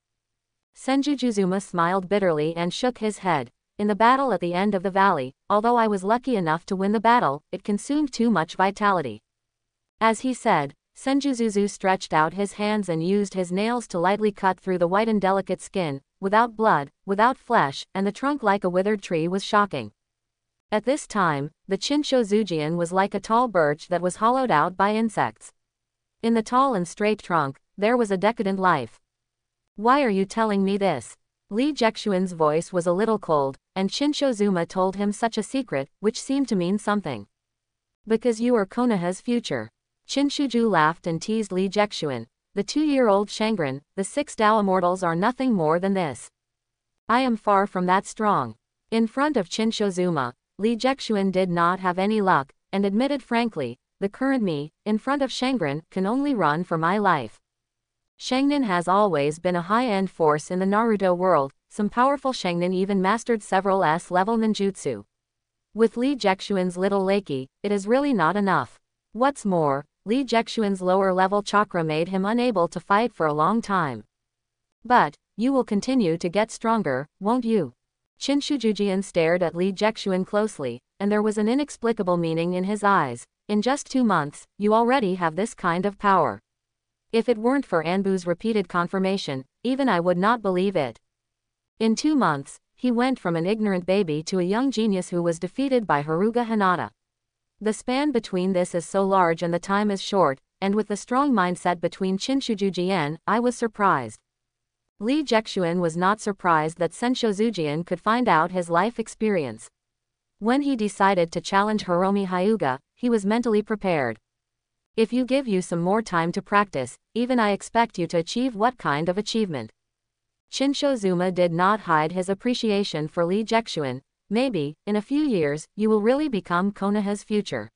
Senjujuzuma smiled bitterly and shook his head. In the battle at the end of the valley, although I was lucky enough to win the battle, it consumed too much vitality. As he said, Senjuzuzu stretched out his hands and used his nails to lightly cut through the white and delicate skin, without blood, without flesh, and the trunk like a withered tree was shocking. At this time, the Chinsho Zujian was like a tall birch that was hollowed out by insects. In the tall and straight trunk, there was a decadent life. Why are you telling me this? Lee Jexuan's voice was a little cold, and Chinsho Zuma told him such a secret, which seemed to mean something. Because you are Konoha's future. Chinshuju laughed and teased Lee Jexuan. The 2-year-old Shangren, the 6 Tao immortals are nothing more than this. I am far from that strong. In front of Chinsho Zuma, Lee Jexuan did not have any luck, and admitted frankly, the current me, in front of Shangren, can only run for my life. Shangnin has always been a high-end force in the Naruto world, some powerful Shangnin even mastered several S-level ninjutsu. With Lee Jexuan's little Lakey, it is really not enough. What's more, Lee Jexuan's lower-level chakra made him unable to fight for a long time. But, you will continue to get stronger, won't you? Chinshujujian stared at Lee Jexuan closely, and there was an inexplicable meaning in his eyes. In just 2 months, you already have this kind of power. If it weren't for Anbu's repeated confirmation, even I would not believe it. In 2 months, he went from an ignorant baby to a young genius who was defeated by Haruga Hinata. The span between this is so large and the time is short, and with the strong mindset between Chinshujujian, I was surprised. Lee Jexuan was not surprised that Sensho Zujian could find out his life experience. When he decided to challenge Hiromi Hyuga, he was mentally prepared. If you give you some more time to practice, even I expect you to achieve what kind of achievement. Chinsho Zuma did not hide his appreciation for Lee Jexuan. Maybe, in a few years, you will really become Konoha's future.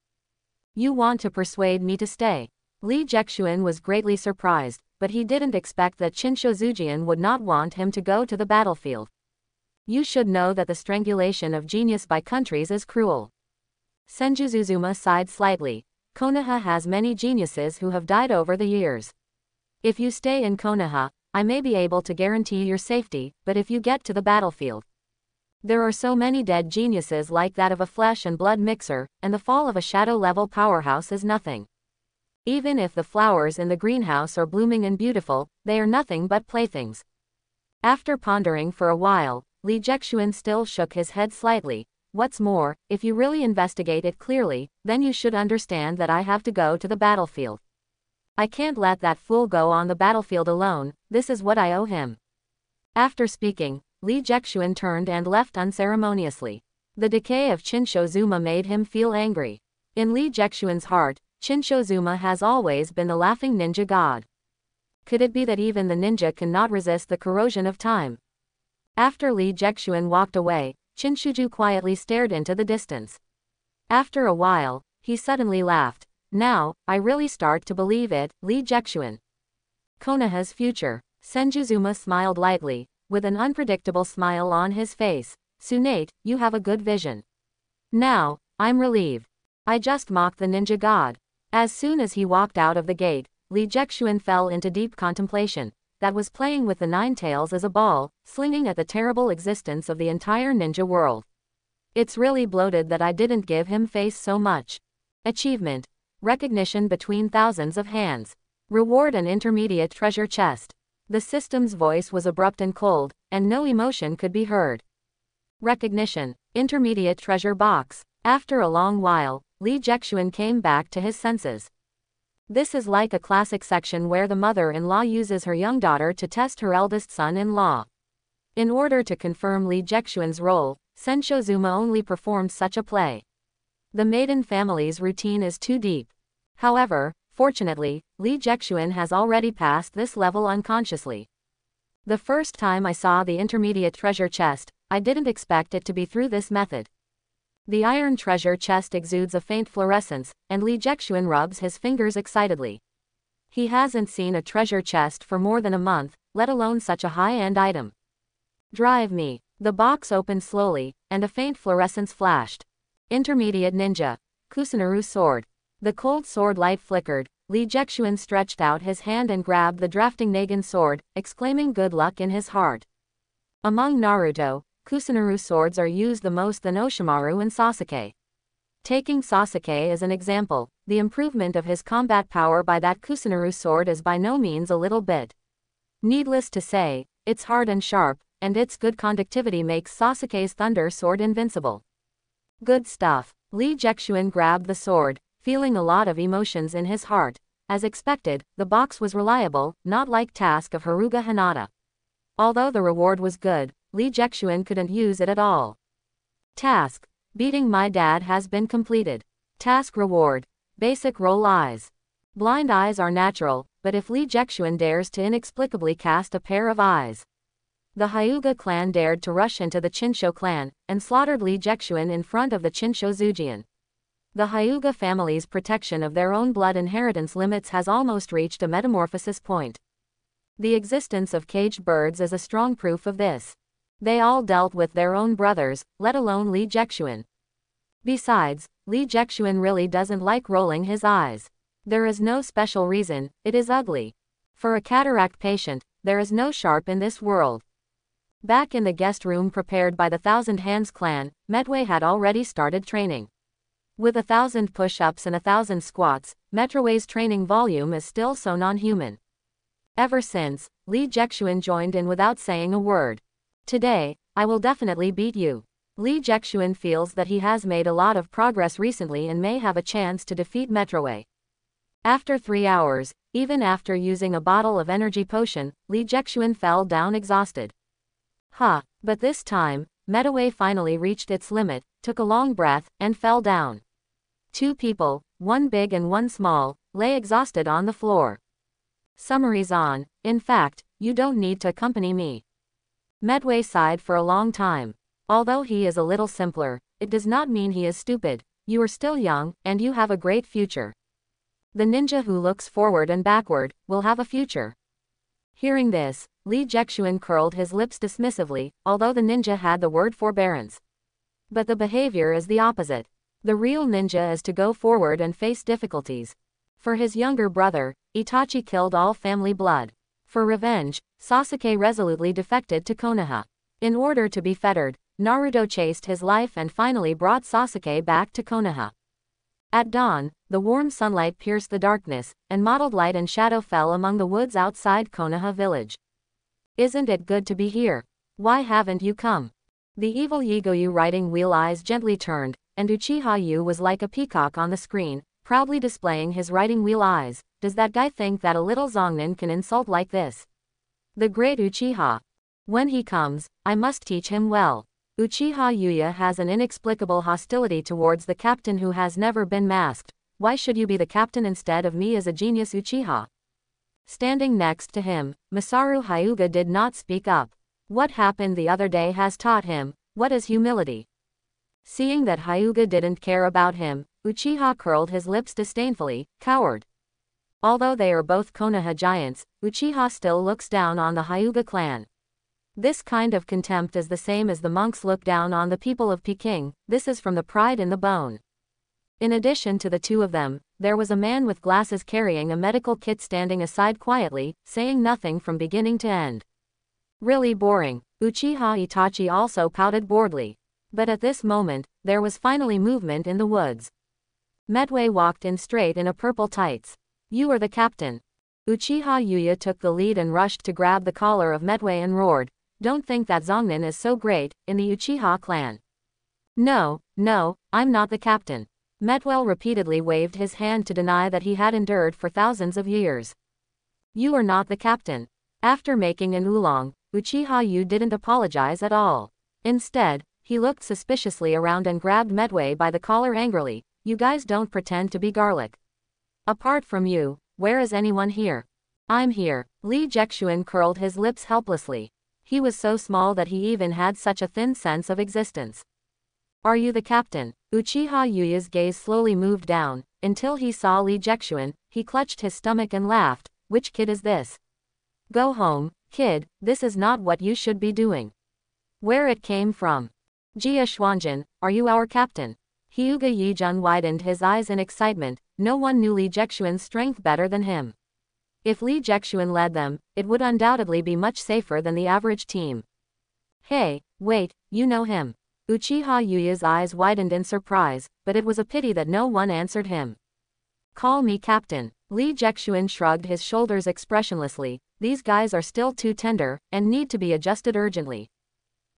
You want to persuade me to stay. Lee Jexuan was greatly surprised. but he didn't expect that Chinshozujian would not want him to go to the battlefield. You should know that the strangulation of genius by countries is cruel. Senjuzuzuma sighed slightly. Konoha has many geniuses who have died over the years. If you stay in Konoha, I may be able to guarantee your safety, but if you get to the battlefield, there are so many dead geniuses like that of a flesh and blood mixer, and the fall of a shadow-level powerhouse is nothing. Even if the flowers in the greenhouse are blooming and beautiful, they are nothing but playthings. After pondering for a while, Li Jexuan still shook his head slightly. What's more, if you really investigate it clearly, then you should understand that I have to go to the battlefield. I can't let that fool go on the battlefield alone, this is what I owe him. After speaking, Li Jexuan turned and left unceremoniously. The decay of Chinshozuma made him feel angry. In Li Jexuan's heart, Chinshozuma has always been the laughing ninja god. Could it be that even the ninja cannot resist the corrosion of time? After Li Jexuan walked away, Chinshuju quietly stared into the distance. After a while, he suddenly laughed. Now, I really start to believe it, Li Jexuan. Konoha's future. Senjuzuma smiled lightly, with an unpredictable smile on his face. Tsunade, you have a good vision. Now, I'm relieved. I just mocked the ninja god. As soon as he walked out of the gate, Li Jexuan fell into deep contemplation. That was playing with the nine tails as a ball, slinging at the terrible existence of the entire ninja world. It's really bloated that I didn't give him face so much. Achievement. Recognition between thousands of hands. Reward an intermediate treasure chest. The system's voice was abrupt and cold, and no emotion could be heard. Recognition. Intermediate treasure box. After a long while, Li Jexuan came back to his senses. This is like a classic section where the mother-in-law uses her young daughter to test her eldest son-in-law. In order to confirm Li Jexuan's role, Senshozuma only performed such a play. The maiden family's routine is too deep. However, fortunately, Li Jexuan has already passed this level unconsciously. The first time I saw the intermediate treasure chest, I didn't expect it to be through this method. The iron treasure chest exudes a faint fluorescence, and Li Jexuan rubs his fingers excitedly. He hasn't seen a treasure chest for more than a month, let alone such a high-end item. Drive me. The box opened slowly, and a faint fluorescence flashed. Intermediate ninja. Kusunaru sword. The cold sword light flickered. Li Jexuan stretched out his hand and grabbed the drafting Nagin sword, exclaiming good luck in his heart. Among Naruto, Kusunaru swords are used the most than Oshimaru and Sasuke. Taking Sasuke as an example, the improvement of his combat power by that Kusunaru sword is by no means a little bit. Needless to say, it's hard and sharp, and its good conductivity makes Sasuke's thunder sword invincible. Good stuff. Li Jexuan grabbed the sword, feeling a lot of emotions in his heart. As expected, the box was reliable, not like task of Haruga Hinata. Although the reward was good, Li Jexuan couldn't use it at all. Task. Beating my dad has been completed. Task reward. Basic roll eyes. Blind eyes are natural, but if Li Jexuan dares to inexplicably cast a pair of eyes. The Hyuga clan dared to rush into the Chinsho clan, and slaughtered Li Jexuan in front of the Chinshozujian. The Hyuga family's protection of their own blood inheritance limits has almost reached a metamorphosis point. The existence of caged birds is a strong proof of this. They all dealt with their own brothers, let alone Li Jexuan. Besides, Li Jexuan really doesn't like rolling his eyes. There is no special reason, it is ugly. For a cataract patient, there is no sharp in this world. Back in the guest room prepared by the Thousand Hands clan, Medway had already started training. With 1,000 push-ups and 1,000 squats, Metroway's training volume is still so non-human. Ever since, Li Jexuan joined in without saying a word. Today, I will definitely beat you. Li Jexuan feels that he has made a lot of progress recently and may have a chance to defeat Metroway. After 3 hours, even after using a bottle of energy potion, Li Jexuan fell down exhausted. But this time, Metroway finally reached its limit, took a long breath, and fell down. 2 people, one big and one small, lay exhausted on the floor. Summary's on. In fact, you don't need to accompany me. Medway sighed for a long time. Although he is a little simpler, it does not mean he is stupid. You are still young, and you have a great future. The ninja who looks forward and backward will have a future. Hearing this, Li Jexuan curled his lips dismissively, although the ninja had the word forbearance. But the behavior is the opposite. The real ninja is to go forward and face difficulties. For his younger brother, Itachi killed all family blood. For revenge, Sasuke resolutely defected to Konoha. In order to be fettered, Naruto chased his life and finally brought Sasuke back to Konoha. At dawn, the warm sunlight pierced the darkness, and mottled light and shadow fell among the woods outside Konoha village. Isn't it good to be here? Why haven't you come? The evil Yigoyu riding wheel eyes gently turned, and Uchiha Yu was like a peacock on the screen, proudly displaying his riding wheel eyes. Does that guy think that a little Zongnin can insult like this? The great Uchiha. When he comes, I must teach him well. Uchiha Yuya has an inexplicable hostility towards the captain who has never been masked. Why should you be the captain instead of me as a genius Uchiha? Standing next to him, Masaru Hyuga did not speak up. What happened the other day has taught him, what is humility. Seeing that Hyuga didn't care about him, Uchiha curled his lips disdainfully, coward. Although they are both Konoha giants, Uchiha still looks down on the Hyuga clan. This kind of contempt is the same as the monks look down on the people of Peking. This is from the pride in the bone. In addition to the two of them, there was a man with glasses carrying a medical kit standing aside quietly, saying nothing from beginning to end. Really boring. Uchiha Itachi also pouted boredly. But at this moment, there was finally movement in the woods. Medway walked in straight in a purple tights. You are the captain. Uchiha Yuya took the lead and rushed to grab the collar of Medway and roared, don't think that Zongnin is so great, in the Uchiha clan. No, I'm not the captain. Medway repeatedly waved his hand to deny that he had endured for thousands of years. You are not the captain. After making an oolong, Uchiha Yu didn't apologize at all. Instead, he looked suspiciously around and grabbed Medway by the collar angrily. You guys don't pretend to be garlic. Apart from you, where is anyone here? I'm here. Li Jexuan curled his lips helplessly. He was so small that he even had such a thin sense of existence. Are you the captain? Uchiha Yuya's gaze slowly moved down, until he saw Li Jexuan. He clutched his stomach and laughed. Which kid is this? Go home, kid, this is not what you should be doing. Where it came from? Jia Xuanjin, are you our captain? Hyuga Yijun widened his eyes in excitement. No one knew Li Jexuan's strength better than him. If Li Jexuan led them, it would undoubtedly be much safer than the average team. Hey, wait, you know him. Uchiha Yuya's eyes widened in surprise, but it was a pity that no one answered him. Call me captain. Li Jexuan shrugged his shoulders expressionlessly. These guys are still too tender, and need to be adjusted urgently.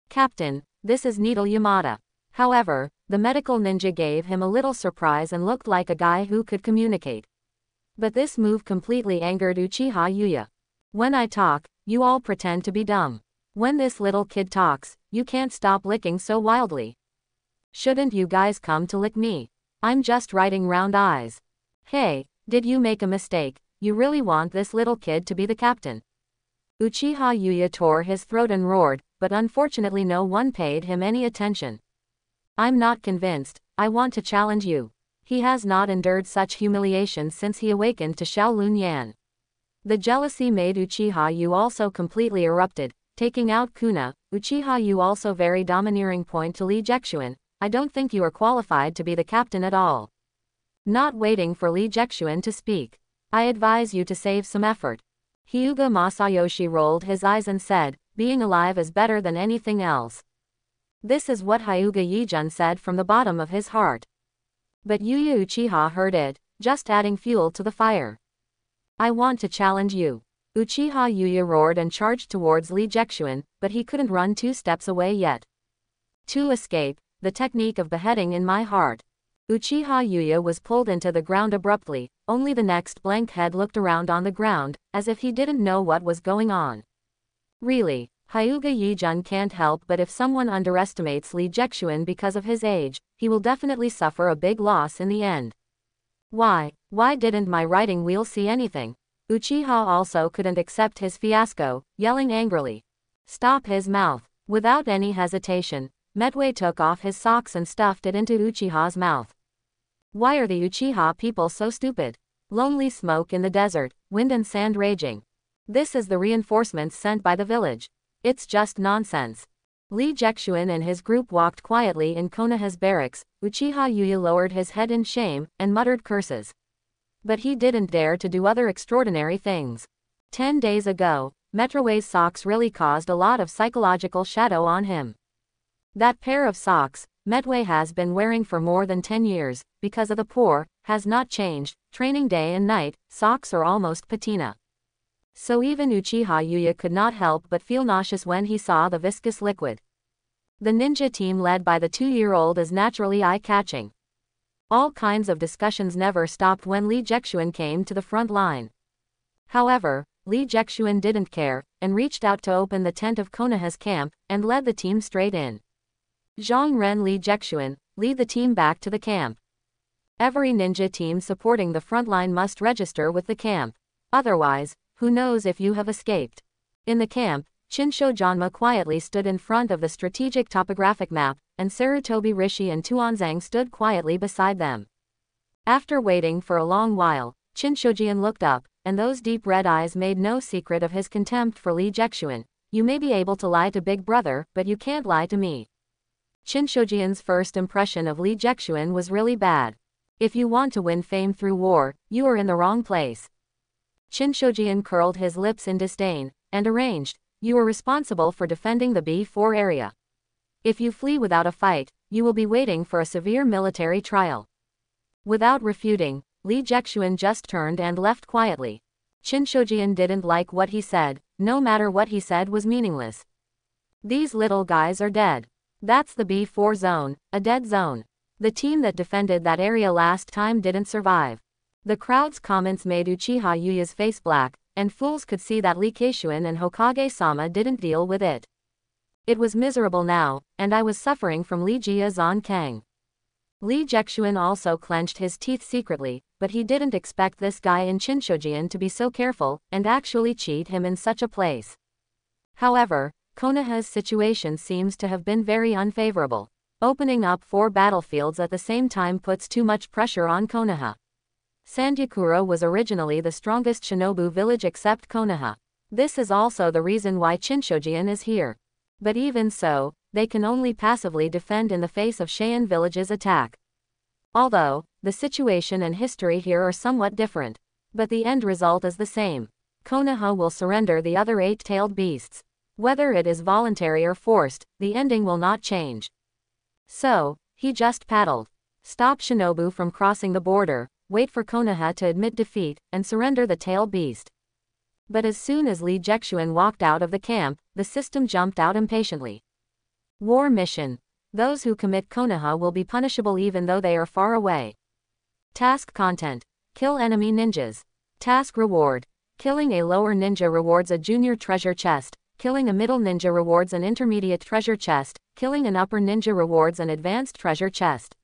Captain, this is Needle Yamada. However, the medical ninja gave him a little surprise and looked like a guy who could communicate. But this move completely angered Uchiha Yuya. When I talk, you all pretend to be dumb. When this little kid talks, you can't stop licking so wildly. Shouldn't you guys come to lick me? I'm just writing round eyes. Hey, did you make a mistake? You really want this little kid to be the captain? Uchiha Yuya tore his throat and roared, but unfortunately no one paid him any attention. I'm not convinced. I want to challenge you. He has not endured such humiliation since he awakened to Shaolin Yan. The jealousy made Uchiha Yu also completely erupted, taking out Kuna. Uchiha Yu also very domineering point to Li Jexuan. I don't think you are qualified to be the captain at all. Not waiting for Li Jexuan to speak. I advise you to save some effort. Hyuga Masayoshi rolled his eyes and said, being alive is better than anything else. This is what Hyuga Yijun said from the bottom of his heart. But Yuya Uchiha heard it, just adding fuel to the fire. I want to challenge you. Uchiha Yuya roared and charged towards Li Jexuan, but he couldn't run 2 steps away yet. To escape, the technique of beheading in my heart. Uchiha Yuya was pulled into the ground abruptly. Only the next blank head looked around on the ground, as if he didn't know what was going on. Really, Hyuga Yijun can't help but if someone underestimates Li Jexuan because of his age, he will definitely suffer a big loss in the end. Why didn't my writing wheel see anything? Uchiha also couldn't accept his fiasco, yelling angrily. Stop his mouth. Without any hesitation, Medway took off his socks and stuffed it into Uchiha's mouth. Why are the Uchiha people so stupid? Lonely smoke in the desert, wind and sand raging. This is the reinforcements sent by the village. It's just nonsense. Lee Jexuan and his group walked quietly in Konoha's barracks. Uchiha Yuya lowered his head in shame, and muttered curses. But he didn't dare to do other extraordinary things. 10 days ago, Metroways socks really caused a lot of psychological shadow on him. That pair of socks, Medway has been wearing for more than 10 years, because of the poor, has not changed, training day and night, socks are almost patina. So even Uchiha Yuya could not help but feel nauseous when he saw the viscous liquid. The ninja team led by the 2-year-old is naturally eye-catching. All kinds of discussions never stopped when Lee Jexuan came to the front line. However, Lee Jexuan didn't care, and reached out to open the tent of Konoha's camp, and led the team straight in. Zhang Ren Lee Jexuan, lead the team back to the camp. Every ninja team supporting the front line must register with the camp. Otherwise, who knows if you have escaped. In the camp, Chinsho Janma quietly stood in front of the strategic topographic map, and Sarutobi Rishi and Tuanzang stood quietly beside them. After waiting for a long while, Chinshojian looked up, and those deep red eyes made no secret of his contempt for Lee Jexuan. You may be able to lie to Big Brother, but you can't lie to me. Chinshojian's first impression of Lee Jexuan was really bad. If you want to win fame through war, you are in the wrong place. Chinshojian curled his lips in disdain, and arranged, you are responsible for defending the B4 area. If you flee without a fight, you will be waiting for a severe military trial. Without refuting, Lee Jexuan just turned and left quietly. Chinshojian didn't like what he said. No matter what he said was meaningless. These little guys are dead. That's the B4 zone, a dead zone. The team that defended that area last time didn't survive. The crowd's comments made Uchiha Yuya's face black, and fools could see that Lee Keishuin and Hokage-sama didn't deal with it. It was miserable now, and I was suffering from Lee Jia Zan Kang. Lee Jexuan also clenched his teeth secretly, but he didn't expect this guy in Chinshojian to be so careful, and actually cheat him in such a place. However, Konoha's situation seems to have been very unfavorable. Opening up 4 battlefields at the same time puts too much pressure on Konoha. Sandyakura was originally the strongest shinobu village except Konoha. This is also the reason why Chinshojian is here. But even so, they can only passively defend in the face of Cheyenne Village's attack. Although, the situation and history here are somewhat different. But the end result is the same. Konoha will surrender the other 8-tailed beasts. Whether it is voluntary or forced, the ending will not change. So, he just paddled. Stop shinobu from crossing the border, wait for Konoha to admit defeat, and surrender the tail beast. But as soon as Lee Jexuan walked out of the camp, the system jumped out impatiently. War mission. Those who commit Konoha will be punishable even though they are far away. Task content. Kill enemy ninjas. Task reward. Killing a lower ninja rewards a junior treasure chest. Killing a middle ninja rewards an intermediate treasure chest. Killing an upper ninja rewards an advanced treasure chest.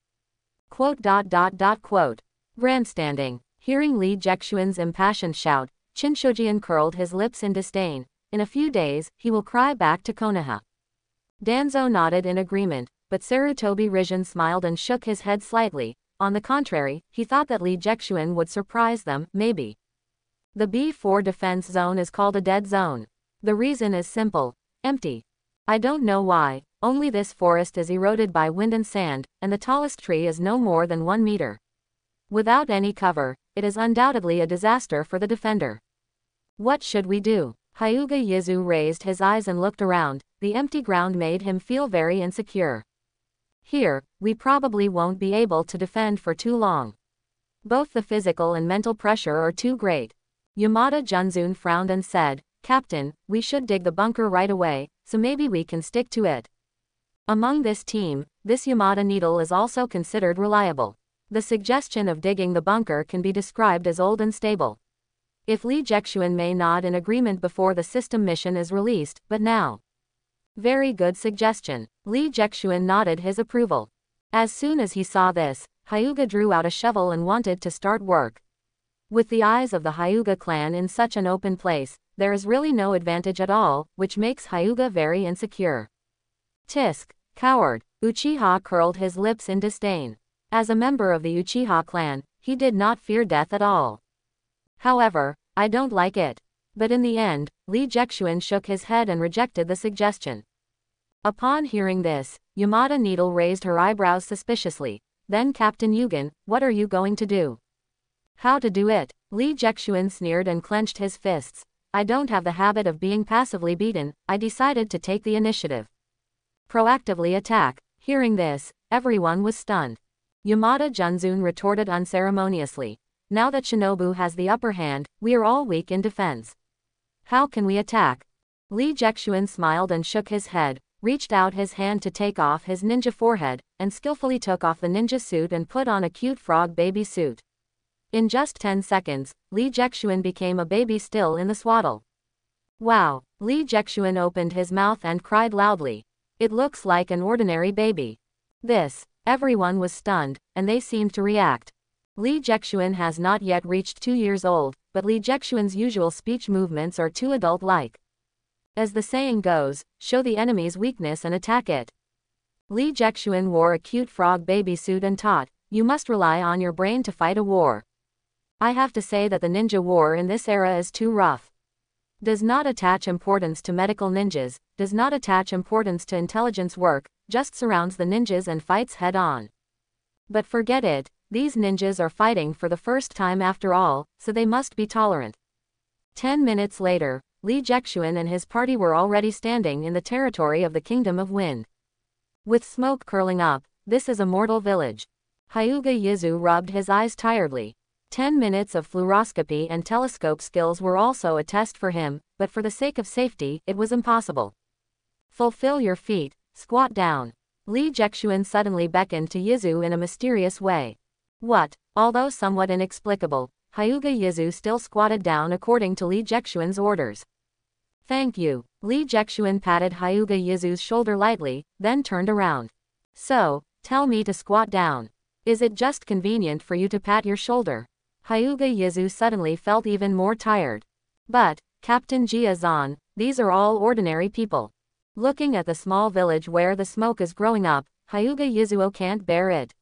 Quote. Grandstanding. Hearing Lee Jexuan's impassioned shout, Chinshojian curled his lips in disdain. In a few days, he will cry back to Konoha. Danzo nodded in agreement, but Sarutobi Rijin smiled and shook his head slightly. On the contrary, he thought that Lee Jexuan would surprise them, maybe. The B4 defense zone is called a dead zone. The reason is simple. Empty. I don't know why, only this forest is eroded by wind and sand, and the tallest tree is no more than 1 meter. Without any cover, it is undoubtedly a disaster for the defender. What should we do? Hyuga Yizu raised his eyes and looked around. The empty ground made him feel very insecure. Here, we probably won't be able to defend for too long. Both the physical and mental pressure are too great. Yamada Junzun frowned and said, Captain, we should dig the bunker right away, so maybe we can stick to it. Among this team, this Yamada needle is also considered reliable. The suggestion of digging the bunker can be described as old and stable. If Lee Jexuan may nod in agreement before the system mission is released, but now. Very good suggestion. Lee Jexuan nodded his approval. As soon as he saw this, Hyuga drew out a shovel and wanted to start work. With the eyes of the Hyuga clan in such an open place, there is really no advantage at all, which makes Hyuga very insecure. Tisk, coward. Uchiha curled his lips in disdain. As a member of the Uchiha clan, he did not fear death at all. However, I don't like it. But in the end, Li Jexuan shook his head and rejected the suggestion. Upon hearing this, Yamada Needle raised her eyebrows suspiciously. Then Captain Yugen, what are you going to do? How to do it? Li Jexuan sneered and clenched his fists. I don't have the habit of being passively beaten, I decided to take the initiative. Proactively attack. Hearing this, everyone was stunned. Yamada Junzun retorted unceremoniously. Now that Shinobu has the upper hand, we are all weak in defense. How can we attack? Li Jexuan smiled and shook his head, reached out his hand to take off his ninja forehead, and skillfully took off the ninja suit and put on a cute frog baby suit. In just 10 seconds, Li Jexuan became a baby still in the swaddle. Wow! Li Jexuan opened his mouth and cried loudly. It looks like an ordinary baby. Everyone was stunned, and they seemed to react. Li Jexuan has not yet reached 2 years old, but Li Jexuan's usual speech movements are too adult-like. As the saying goes, show the enemy's weakness and attack it. Li Jexuan wore a cute frog baby suit and taught, you must rely on your brain to fight a war. I have to say that the ninja war in this era is too rough. Does not attach importance to medical ninjas, does not attach importance to intelligence work, just surrounds the ninjas and fights head-on. But forget it, these ninjas are fighting for the first time after all, so they must be tolerant. 10 minutes later, Li Jexuan and his party were already standing in the territory of the Kingdom of Wind. With smoke curling up, this is a mortal village. Hyuga Yizu rubbed his eyes tiredly. 10 minutes of fluoroscopy and telescope skills were also a test for him, but for the sake of safety, it was impossible. Fulfill your feat, squat down. Li Jexuan suddenly beckoned to Yizu in a mysterious way. What? Although somewhat inexplicable, Hyuga Yizu still squatted down according to Li Jexuan's orders. Thank you. Li Jexuan patted Hyuga Yizu's shoulder lightly, then turned around. So, tell me to squat down. Is it just convenient for you to pat your shoulder? Hyuga Yizu suddenly felt even more tired. But, Captain Jia-zan, these are all ordinary people. Looking at the small village where the smoke is growing up, Hyuga Yizuo can't bear it.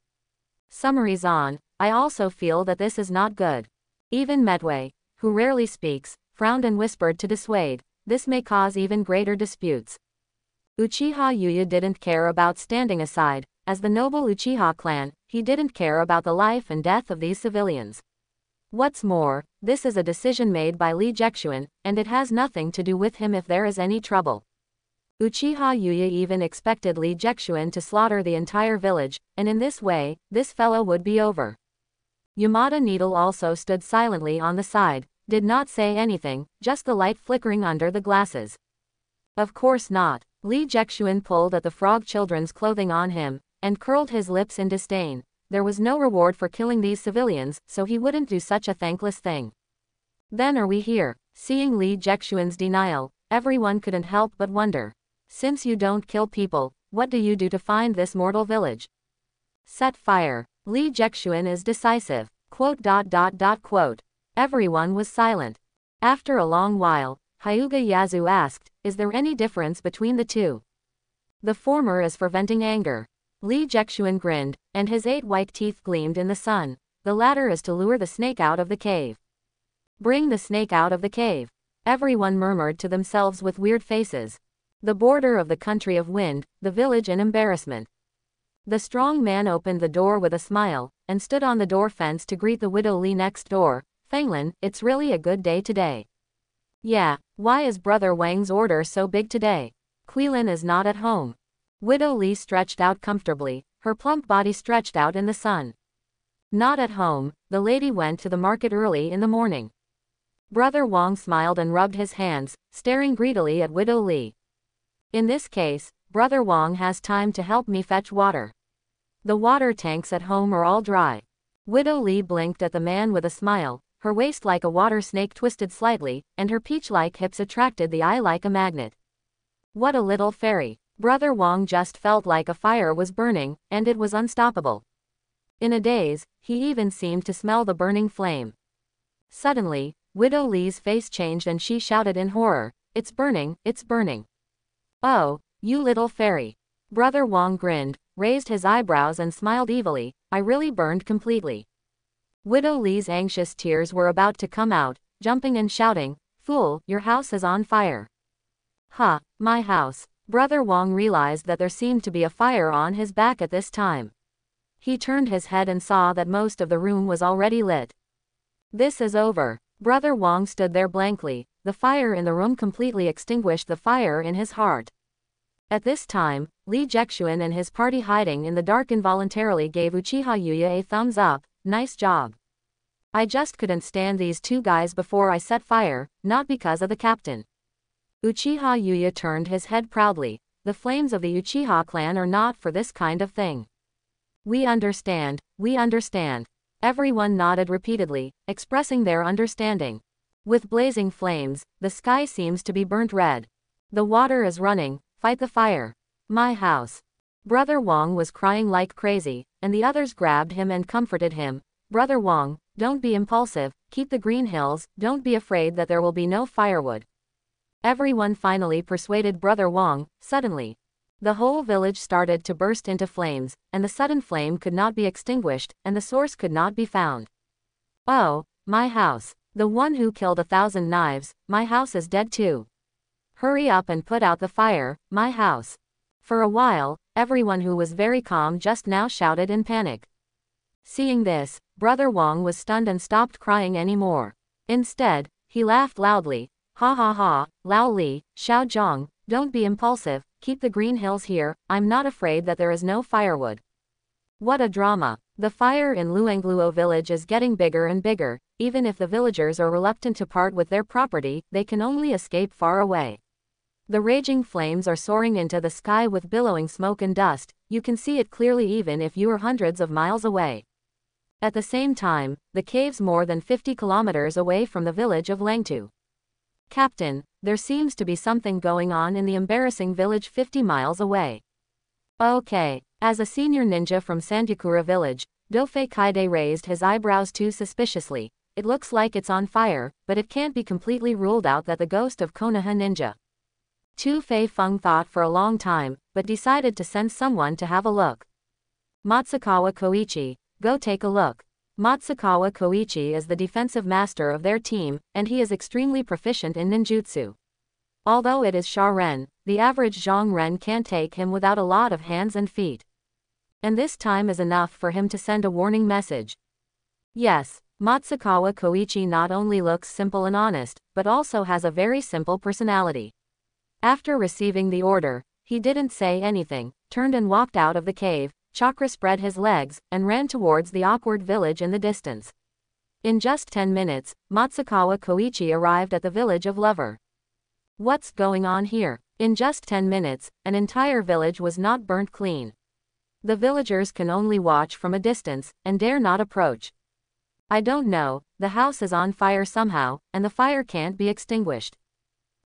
Summary-zan, I also feel that this is not good. Even Medway, who rarely speaks, frowned and whispered to dissuade, this may cause even greater disputes. Uchiha Yuya didn't care about standing aside, as the noble Uchiha clan, he didn't care about the life and death of these civilians. What's more, this is a decision made by Li Jexuan, and it has nothing to do with him if there is any trouble. Uchiha Yuya even expected Li Jexuan to slaughter the entire village, and in this way, this fellow would be over. Yamada Needle also stood silently on the side, did not say anything, just the light flickering under the glasses. Of course not. Li Jexuan pulled at the frog children's clothing on him, and curled his lips in disdain. There was no reward for killing these civilians, so he wouldn't do such a thankless thing. Then are we here? Seeing Li Jexuan's denial, everyone couldn't help but wonder. Since you don't kill people, what do you do to find this mortal village? Set fire. Li Jexuan is decisive. ... Everyone was silent. After a long while, Hyuga Yazu asked, is there any difference between the two? The former is for venting anger. Li Jexuan grinned, and his 8 white teeth gleamed in the sun. The latter is to lure the snake out of the cave. Bring the snake out of the cave. Everyone murmured to themselves with weird faces. The border of the country of wind, the village in embarrassment. The strong man opened the door with a smile, and stood on the door fence to greet the widow Li next door. Fanglin, it's really a good day today. Yeah, why is Brother Wang's order so big today? Quilin is not at home. Widow Li stretched out comfortably, her plump body stretched out in the sun. Not at home, the lady went to the market early in the morning. Brother Wang smiled and rubbed his hands, staring greedily at Widow Li. In this case, Brother Wang has time to help me fetch water. The water tanks at home are all dry. Widow Li blinked at the man with a smile. Her waist like a water snake twisted slightly, and her peach-like hips attracted the eye like a magnet. What a little fairy. Brother Wang just felt like a fire was burning, and it was unstoppable. In a daze, he even seemed to smell the burning flame. Suddenly, Widow Li's face changed and she shouted in horror, it's burning, it's burning. Oh, you little fairy. Brother Wang grinned, raised his eyebrows and smiled evilly, I really burned completely. Widow Li's anxious tears were about to come out, jumping and shouting, Fool, your house is on fire. Huh, my house. Brother Wong realized that there seemed to be a fire on his back at this time. He turned his head and saw that most of the room was already lit. This is over. Brother Wong stood there blankly. The fire in the room completely extinguished the fire in his heart. At this time, Li Jexuan and his party hiding in the dark involuntarily gave Uchiha Yuya a thumbs up. Nice job. I just couldn't stand these two guys before I set fire, not because of the captain. Uchiha Yuya turned his head proudly. The flames of the Uchiha clan are not for this kind of thing. We understand, we understand. Everyone nodded repeatedly, expressing their understanding. With blazing flames, the sky seems to be burnt red. The water is running, fight the fire. My house. Brother Wong was crying like crazy, and the others grabbed him and comforted him. Brother Wong, don't be impulsive, keep the green hills, don't be afraid that there will be no firewood. Everyone finally persuaded Brother Wong. Suddenly, the whole village started to burst into flames, and the sudden flame could not be extinguished, and the source could not be found. Oh, my house. The one who killed 1,000 knives, my house is dead too. Hurry up and put out the fire, my house. For a while, everyone who was very calm just now shouted in panic. Seeing this, Brother Wong was stunned and stopped crying anymore. Instead, he laughed loudly. Ha ha ha, Lao Li, Xiao Zhang, don't be impulsive, keep the green hills here, I'm not afraid that there is no firewood. What a drama. The fire in Luangluo village is getting bigger and bigger. Even if the villagers are reluctant to part with their property, they can only escape far away. The raging flames are soaring into the sky with billowing smoke and dust. You can see it clearly even if you are hundreds of miles away. At the same time, the caves more than 50 kilometers away from the village of Langtu. Captain, there seems to be something going on in the embarrassing village 50 miles away. Okay. As a senior ninja from Sandyakura village, Dofei Kaide raised his eyebrows too suspiciously. It looks like it's on fire, but it can't be completely ruled out that the ghost of Konoha ninja. Tu Fei Feng thought for a long time, but decided to send someone to have a look. Matsukawa Koichi, go take a look. Matsukawa Koichi is the defensive master of their team, and he is extremely proficient in ninjutsu. Although it is Sha-Ren, the average Zhang-Ren can't take him without a lot of hands and feet. And this time is enough for him to send a warning message. Yes, Matsukawa Koichi not only looks simple and honest, but also has a very simple personality. After receiving the order, he didn't say anything, turned and walked out of the cave. Chakra spread his legs, and ran towards the awkward village in the distance. In just 10 minutes, Matsukawa Koichi arrived at the village of Lover. What's going on here? In just 10 minutes, an entire village was not burnt clean. The villagers can only watch from a distance, and dare not approach. I don't know, the house is on fire somehow, and the fire can't be extinguished.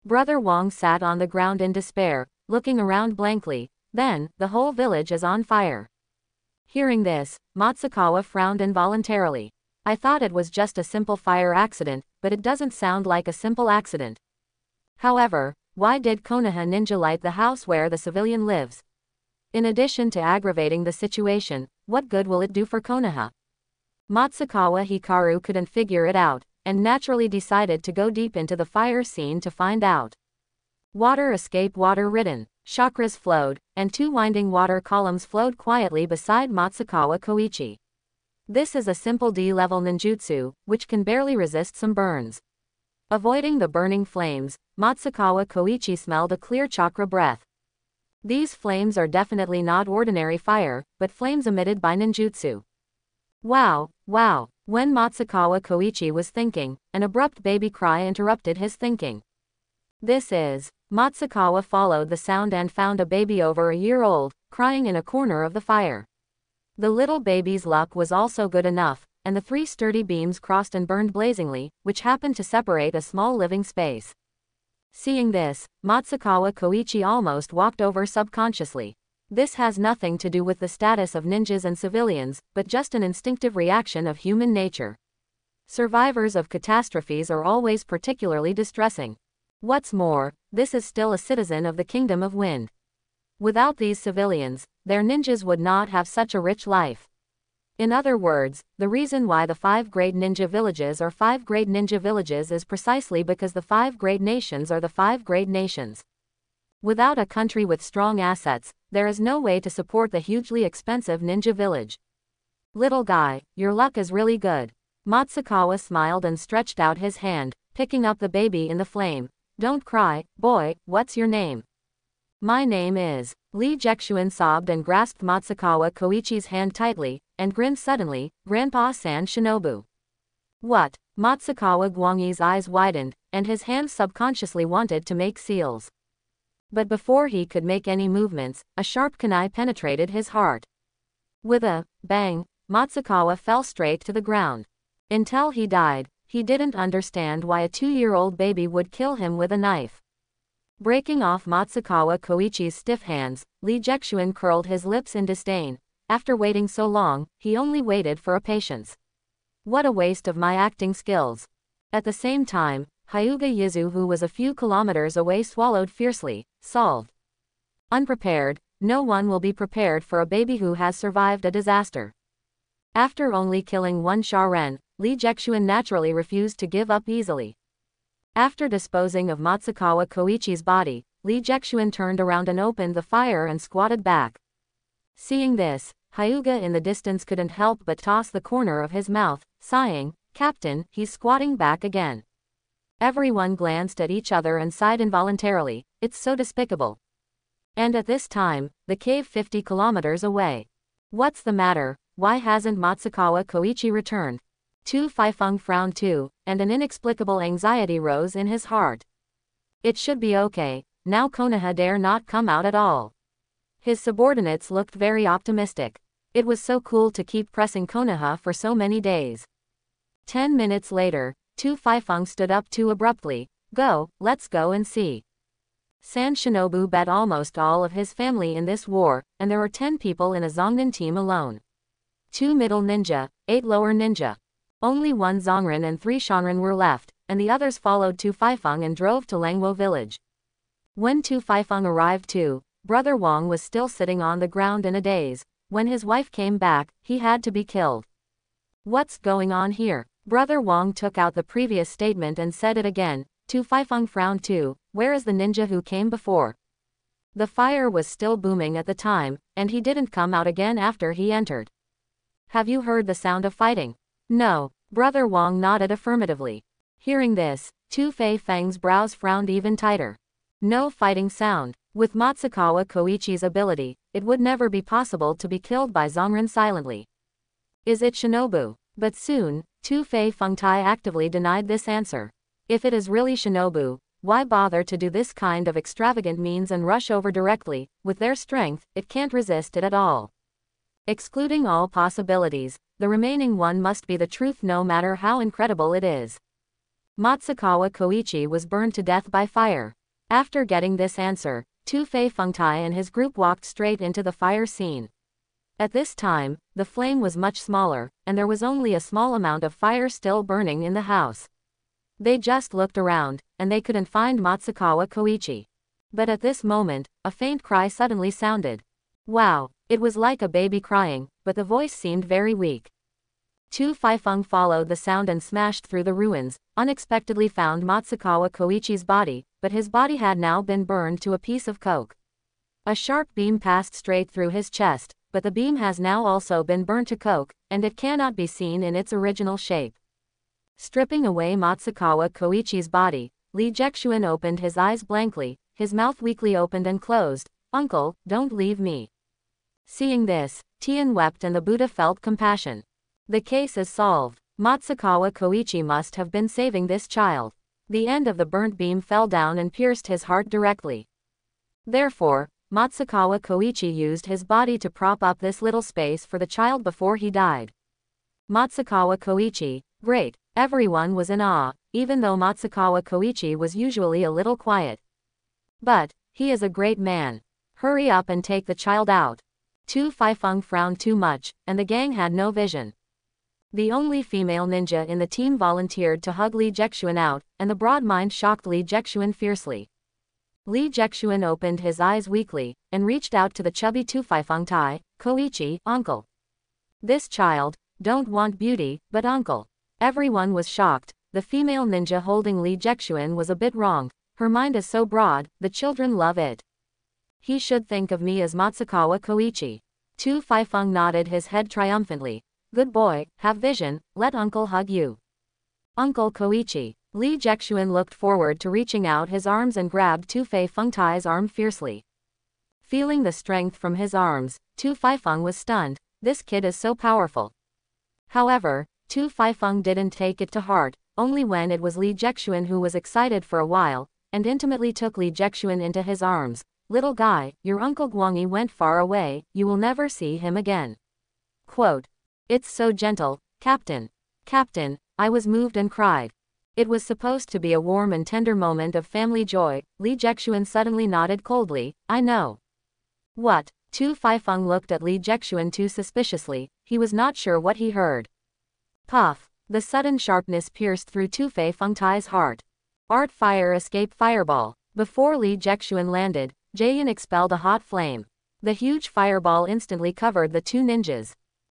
Brother Wong sat on the ground in despair, looking around blankly. Then, the whole village is on fire. Hearing this, Matsukawa frowned involuntarily. I thought it was just a simple fire accident, but it doesn't sound like a simple accident. However, why did Konoha ninja light the house where the civilian lives? In addition to aggravating the situation, what good will it do for Konoha? Matsukawa Hikaru couldn't figure it out, and naturally decided to go deep into the fire scene to find out. Water escape water ridden. Chakras flowed, and 2 winding water columns flowed quietly beside Matsukawa Koichi. This is a simple D-level ninjutsu, which can barely resist some burns. Avoiding the burning flames, Matsukawa Koichi smelled a clear chakra breath. These flames are definitely not ordinary fire, but flames emitted by ninjutsu. Wow, wow. When Matsukawa Koichi was thinking, an abrupt baby cry interrupted his thinking. This is. Matsukawa followed the sound and found a baby over a year old, crying in a corner of the fire. The little baby's luck was also good enough, and the 3 sturdy beams crossed and burned blazingly, which happened to separate a small living space. Seeing this, Matsukawa Koichi almost walked over subconsciously. This has nothing to do with the status of ninjas and civilians, but just an instinctive reaction of human nature. Survivors of catastrophes are always particularly distressing. What's more, this is still a citizen of the Kingdom of Wind. Without these civilians, their ninjas would not have such a rich life. In other words, the reason why the 5 great ninja villages are 5 great ninja villages is precisely because the 5 great nations are the 5 great nations. Without a country with strong assets, there is no way to support the hugely expensive ninja village. Little guy, your luck is really good. Matsukawa smiled and stretched out his hand, picking up the baby in the flame. Don't cry, boy, what's your name? My name is. Lee Jexuan sobbed and grasped Matsukawa Koichi's hand tightly, and grinned suddenly. Grandpa-san Shinobu. What? Matsukawa Guangyi's eyes widened, and his hands subconsciously wanted to make seals. But before he could make any movements, a sharp kunai penetrated his heart. With a bang, Matsukawa fell straight to the ground. Until he died, he didn't understand why a 2-year-old baby would kill him with a knife. Breaking off Matsukawa Koichi's stiff hands, Lee Jexuan curled his lips in disdain. After waiting so long, he only waited for a patience. What a waste of my acting skills. At the same time, Hyuga Yizu, who was a few kilometers away, swallowed fiercely. Solved. Unprepared, no one will be prepared for a baby who has survived a disaster. After only killing 1 Sharen, Lee Jexuan naturally refused to give up easily. After disposing of Matsukawa Koichi's body, Lee Jexuan turned around and opened the fire and squatted back. Seeing this, Hyuga in the distance couldn't help but toss the corner of his mouth, sighing, "Captain, he's squatting back again." Everyone glanced at each other and sighed involuntarily. It's so despicable. And at this time, the cave 50 kilometers away. What's the matter? Why hasn't Matsukawa Koichi returned? Tu Faifeng frowned too, and an inexplicable anxiety rose in his heart. It should be okay, now Konoha dare not come out at all. His subordinates looked very optimistic. It was so cool to keep pressing Konoha for so many days. 10 minutes later, Tu Faifeng stood up too abruptly. Go, let's go and see. San Shinobu bet almost all of his family in this war, and there were 10 people in a Zongnin team alone. 2 middle ninja, 8 lower ninja. Only 1 Zongren and 3 Shanren were left, and the others followed Tu Faifeng and drove to Langwo village. When Tu Faifeng arrived too, Brother Wang was still sitting on the ground in a daze. When his wife came back, he had to be killed. What's going on here? Brother Wang took out the previous statement and said it again. Tu Faifeng frowned too. Where is the ninja who came before? The fire was still booming at the time, and he didn't come out again after he entered. Have you heard the sound of fighting? No. Brother Wang nodded affirmatively. Hearing this, Tu Faifeng's brows frowned even tighter. No fighting sound. With Matsukawa Koichi's ability, it would never be possible to be killed by Zongren silently. Is it Shinobu? But soon, Tu Faifeng actively denied this answer. If it is really Shinobu, why bother to do this kind of extravagant means and rush over directly? With their strength, it can't resist it at all. Excluding all possibilities, the remaining one must be the truth no matter how incredible it is. Matsukawa Koichi was burned to death by fire. After getting this answer, Tu Faifeng and his group walked straight into the fire scene. At this time, the flame was much smaller, and there was only a small amount of fire still burning in the house. They just looked around, and they couldn't find Matsukawa Koichi. But at this moment, a faint cry suddenly sounded. Wow, it was like a baby crying, but the voice seemed very weak. Tu Faifeng followed the sound and smashed through the ruins, unexpectedly found Matsukawa Koichi's body, but his body had now been burned to a piece of coke. A sharp beam passed straight through his chest, but the beam has now also been burnt to coke, and it cannot be seen in its original shape. Stripping away Matsukawa Koichi's body, Lee Jexuan opened his eyes blankly, his mouth weakly opened and closed. Uncle, don't leave me. Seeing this, Tian wept and the Buddha felt compassion. The case is solved. Matsukawa Koichi must have been saving this child. The end of the burnt beam fell down and pierced his heart directly. Therefore, Matsukawa Koichi used his body to prop up this little space for the child before he died. Matsukawa Koichi, great. Everyone was in awe, even though Matsukawa Koichi was usually a little quiet. But, he is a great man. Hurry up and take the child out. Tu Faifeng frowned too much, and the gang had no vision. The only female ninja in the team volunteered to hug Lee Jexuan out, and the broad mind shocked Lee Jexuan fiercely. Lee Jexuan opened his eyes weakly, and reached out to the chubby Tu Faifeng. Koichi, uncle. This child, don't want beauty, but uncle. Everyone was shocked. The female ninja holding Lee Jexuan was a bit wrong. Her mind is so broad, the children love it. He should think of me as Matsukawa Koichi. Tu Faifeng nodded his head triumphantly. Good boy, have vision, let uncle hug you. Uncle Koichi. Lee Jexuan looked forward to reaching out his arms and grabbed Tu Faifeng's arm fiercely. Feeling the strength from his arms, Tu Faifeng was stunned. This kid is so powerful. However, Tu Faifeng didn't take it to heart, only when it was Lee Jexuan who was excited for a while, and intimately took Lee Jexuan into his arms. Little guy, your uncle Guangyi went far away, you will never see him again. Quote. It's so gentle, Captain. Captain, I was moved and cried. It was supposed to be a warm and tender moment of family joy. Lee Jexuan suddenly nodded coldly, I know. What? Tu Faifeng looked at Lee Jexuan too suspiciously, he was not sure what he heard. Puff. The sudden sharpness pierced through Tu Faifeng's heart. Art fire escape fireball. Before Lee Jexuan landed, Jaeyin expelled a hot flame. The huge fireball instantly covered the two ninjas.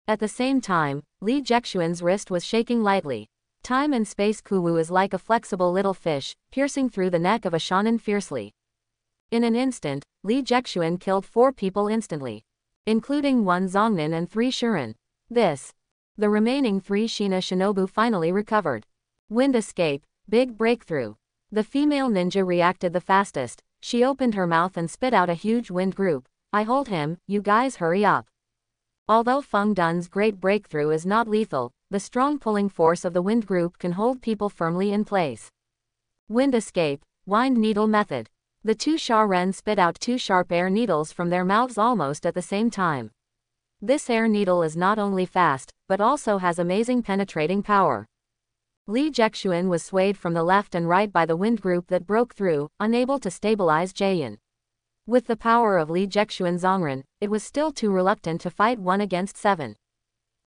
At the same time, Lee Jexuan's wrist was shaking lightly. Time and space Kuwu is like a flexible little fish, piercing through the neck of a shonen fiercely. In an instant, Lee Jexuan killed 4 people instantly, including 1 Zongnin and 3 Shuren. The remaining 3 Shina Shinobu finally recovered. Wind escape, big breakthrough. The female ninja reacted the fastest. She opened her mouth and spit out a huge wind group. I hold him, you guys hurry up. Although Feng Dun's great breakthrough is not lethal, the strong pulling force of the wind group can hold people firmly in place. Wind escape, wind needle method. The 2 Sha Ren spit out 2 sharp air needles from their mouths almost at the same time. This air needle is not only fast, but also has amazing penetrating power. Lee Jexuan was swayed from the left and right by the wind group that broke through, unable to stabilize Jaeyin. With the power of Lee Jexuan's Zongren, it was still too reluctant to fight 1 against 7.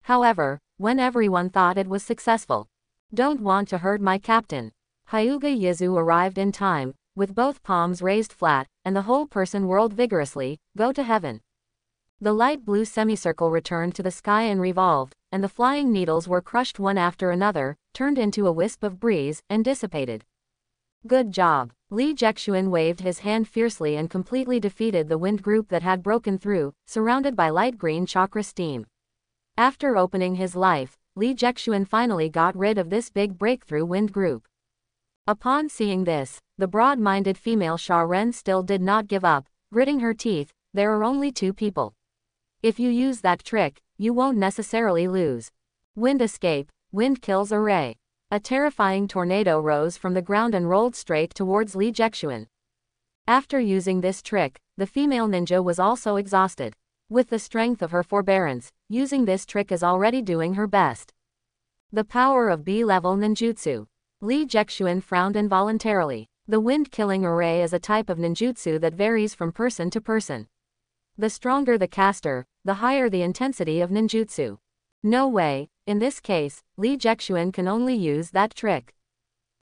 However, when everyone thought it was successful. Don't want to hurt my captain. Hyuga Yizu arrived in time, with both palms raised flat, and the whole person whirled vigorously, go to heaven. The light blue semicircle returned to the sky and revolved, and the flying needles were crushed one after another, turned into a wisp of breeze, and dissipated. Good job. Lee Jexuan waved his hand fiercely and completely defeated the wind group that had broken through, surrounded by light green chakra steam. After opening his life, Lee Jexuan finally got rid of this big breakthrough wind group. Upon seeing this, the broad-minded female Sha Ren still did not give up, gritting her teeth. There are only 2 people. If you use that trick, you won't necessarily lose. Wind escape, wind kills array. A terrifying tornado rose from the ground and rolled straight towards Lee Jexuan. After using this trick, the female ninja was also exhausted. With the strength of her forbearance, using this trick is already doing her best. The power of B-level ninjutsu. Lee Jexuan frowned involuntarily. The wind-killing array is a type of ninjutsu that varies from person to person. The stronger the caster, the higher the intensity of ninjutsu. No way, in this case, Lee Jexuan can only use that trick.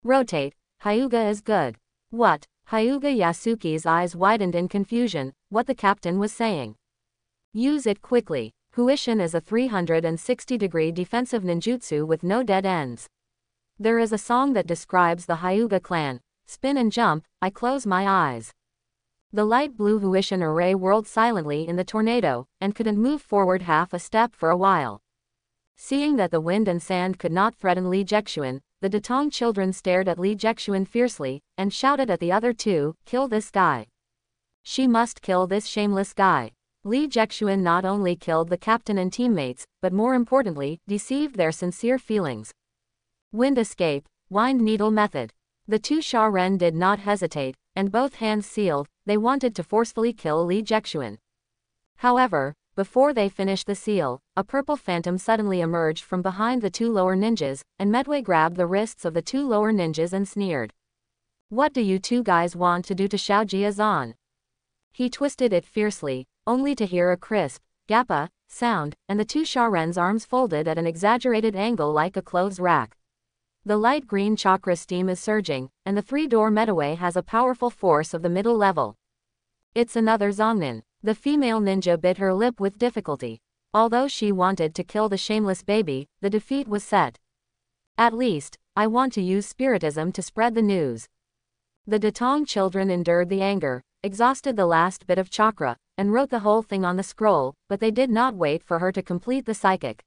Rotate, Hyuga is good. What? Hyuga Yasuki's eyes widened in confusion, what the captain was saying. Use it quickly. Huishin is a 360-degree defensive ninjutsu with no dead ends. There is a song that describes the Hyuga clan. Spin and jump, I close my eyes. The light blue Huishin array whirled silently in the tornado, and couldn't move forward half a step for a while. Seeing that the wind and sand could not threaten Lee Jexuan, the Datong children stared at Lee Jexuan fiercely, and shouted at the other 2, kill this guy. She must kill this shameless guy. Lee Jexuan not only killed the captain and teammates, but more importantly, deceived their sincere feelings. Wind escape, wind needle method. The 2 Sha Ren did not hesitate, and both hands sealed, they wanted to forcefully kill Lee Jexuan. However, before they finished the seal, a purple phantom suddenly emerged from behind the 2 lower ninjas, and midway grabbed the wrists of the 2 lower ninjas and sneered. What do you 2 guys want to do to Xiaojia-zan? He twisted it fiercely, only to hear a crisp, gappa, sound, and the 2 Sha Ren's arms folded at an exaggerated angle like a clothes rack. The light green chakra steam is surging, and the 3-door metaway has a powerful force of the middle level. It's another Zongnin. The female ninja bit her lip with difficulty. Although she wanted to kill the shameless baby, the defeat was set. At least, I want to use spiritism to spread the news. The Datong children endured the anger, exhausted the last bit of chakra, and wrote the whole thing on the scroll, but they did not wait for her to complete the psychic.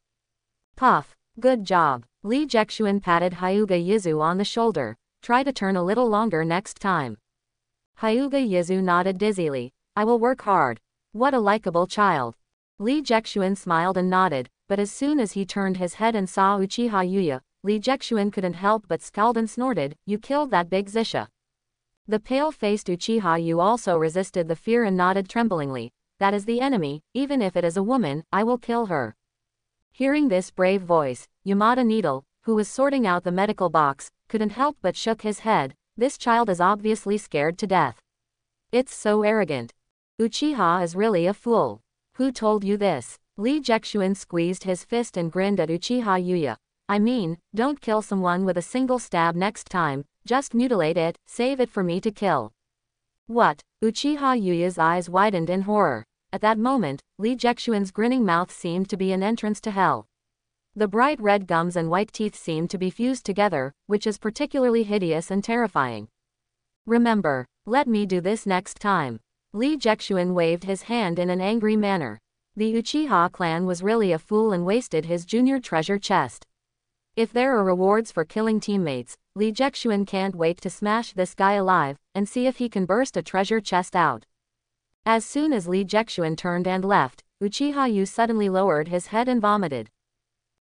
Puff. Good job. Li Jexuan patted Hyuga Yizu on the shoulder. Try to turn a little longer next time. Hyuga Yizu nodded dizzily. I will work hard. What a likable child. Li Jexuan smiled and nodded, but as soon as he turned his head and saw Uchiha Yuya, Li Jexuan couldn't help but scowled and snorted, you killed that big Zisha. The pale-faced Uchiha Yu also resisted the fear and nodded tremblingly. That is the enemy, even if it is a woman, I will kill her. Hearing this brave voice, Yamada Needle, who was sorting out the medical box, couldn't help but shook his head. This child is obviously scared to death. It's so arrogant. Uchiha is really a fool. Who told you this? Li Jexuan squeezed his fist and grinned at Uchiha Yuya. I mean, don't kill someone with a single stab next time, just mutilate it, save it for me to kill. What? Uchiha Yuya's eyes widened in horror. At that moment, Li Jexuan's grinning mouth seemed to be an entrance to hell. The bright red gums and white teeth seemed to be fused together, which is particularly hideous and terrifying. Remember, let me do this next time. Li Jexuan waved his hand in an angry manner. The Uchiha clan was really a fool and wasted his junior treasure chest. If there are rewards for killing teammates, Li Jexuan can't wait to smash this guy alive, and see if he can burst a treasure chest out. As soon as Li Jexuan turned and left, Uchiha Yu suddenly lowered his head and vomited.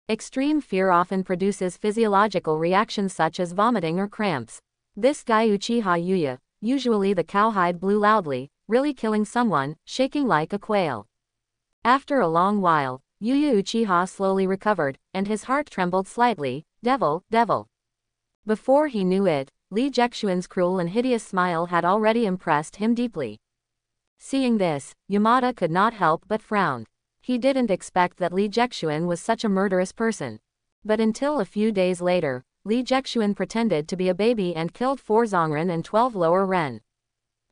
Extreme fear often produces physiological reactions such as vomiting or cramps. This guy Uchiha Yuya, usually the cowhide, blew loudly, really killing someone, shaking like a quail. After a long while, Yuya Uchiha slowly recovered, and his heart trembled slightly. Devil, devil. Before he knew it, Li Jexuan's cruel and hideous smile had already impressed him deeply. Seeing this, Yamada could not help but frown. He didn't expect that Li Jexuan was such a murderous person. But until a few days later, Li Jexuan pretended to be a baby and killed 4 Zongren and 12 lower Ren.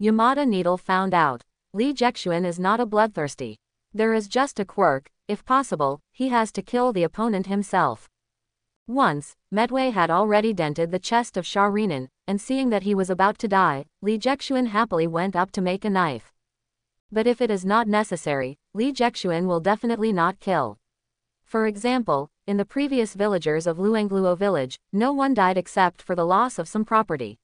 Yamada Needle found out. Li Jexuan is not a bloodthirsty. There is just a quirk. If possible, he has to kill the opponent himself. Once, Medway had already dented the chest of Sha Renan, and seeing that he was about to die, Li Jexuan happily went up to make a knife. But if it is not necessary, Li Jexuan will definitely not kill. For example, in the previous villagers of Luangluo village, no one died except for the loss of some property.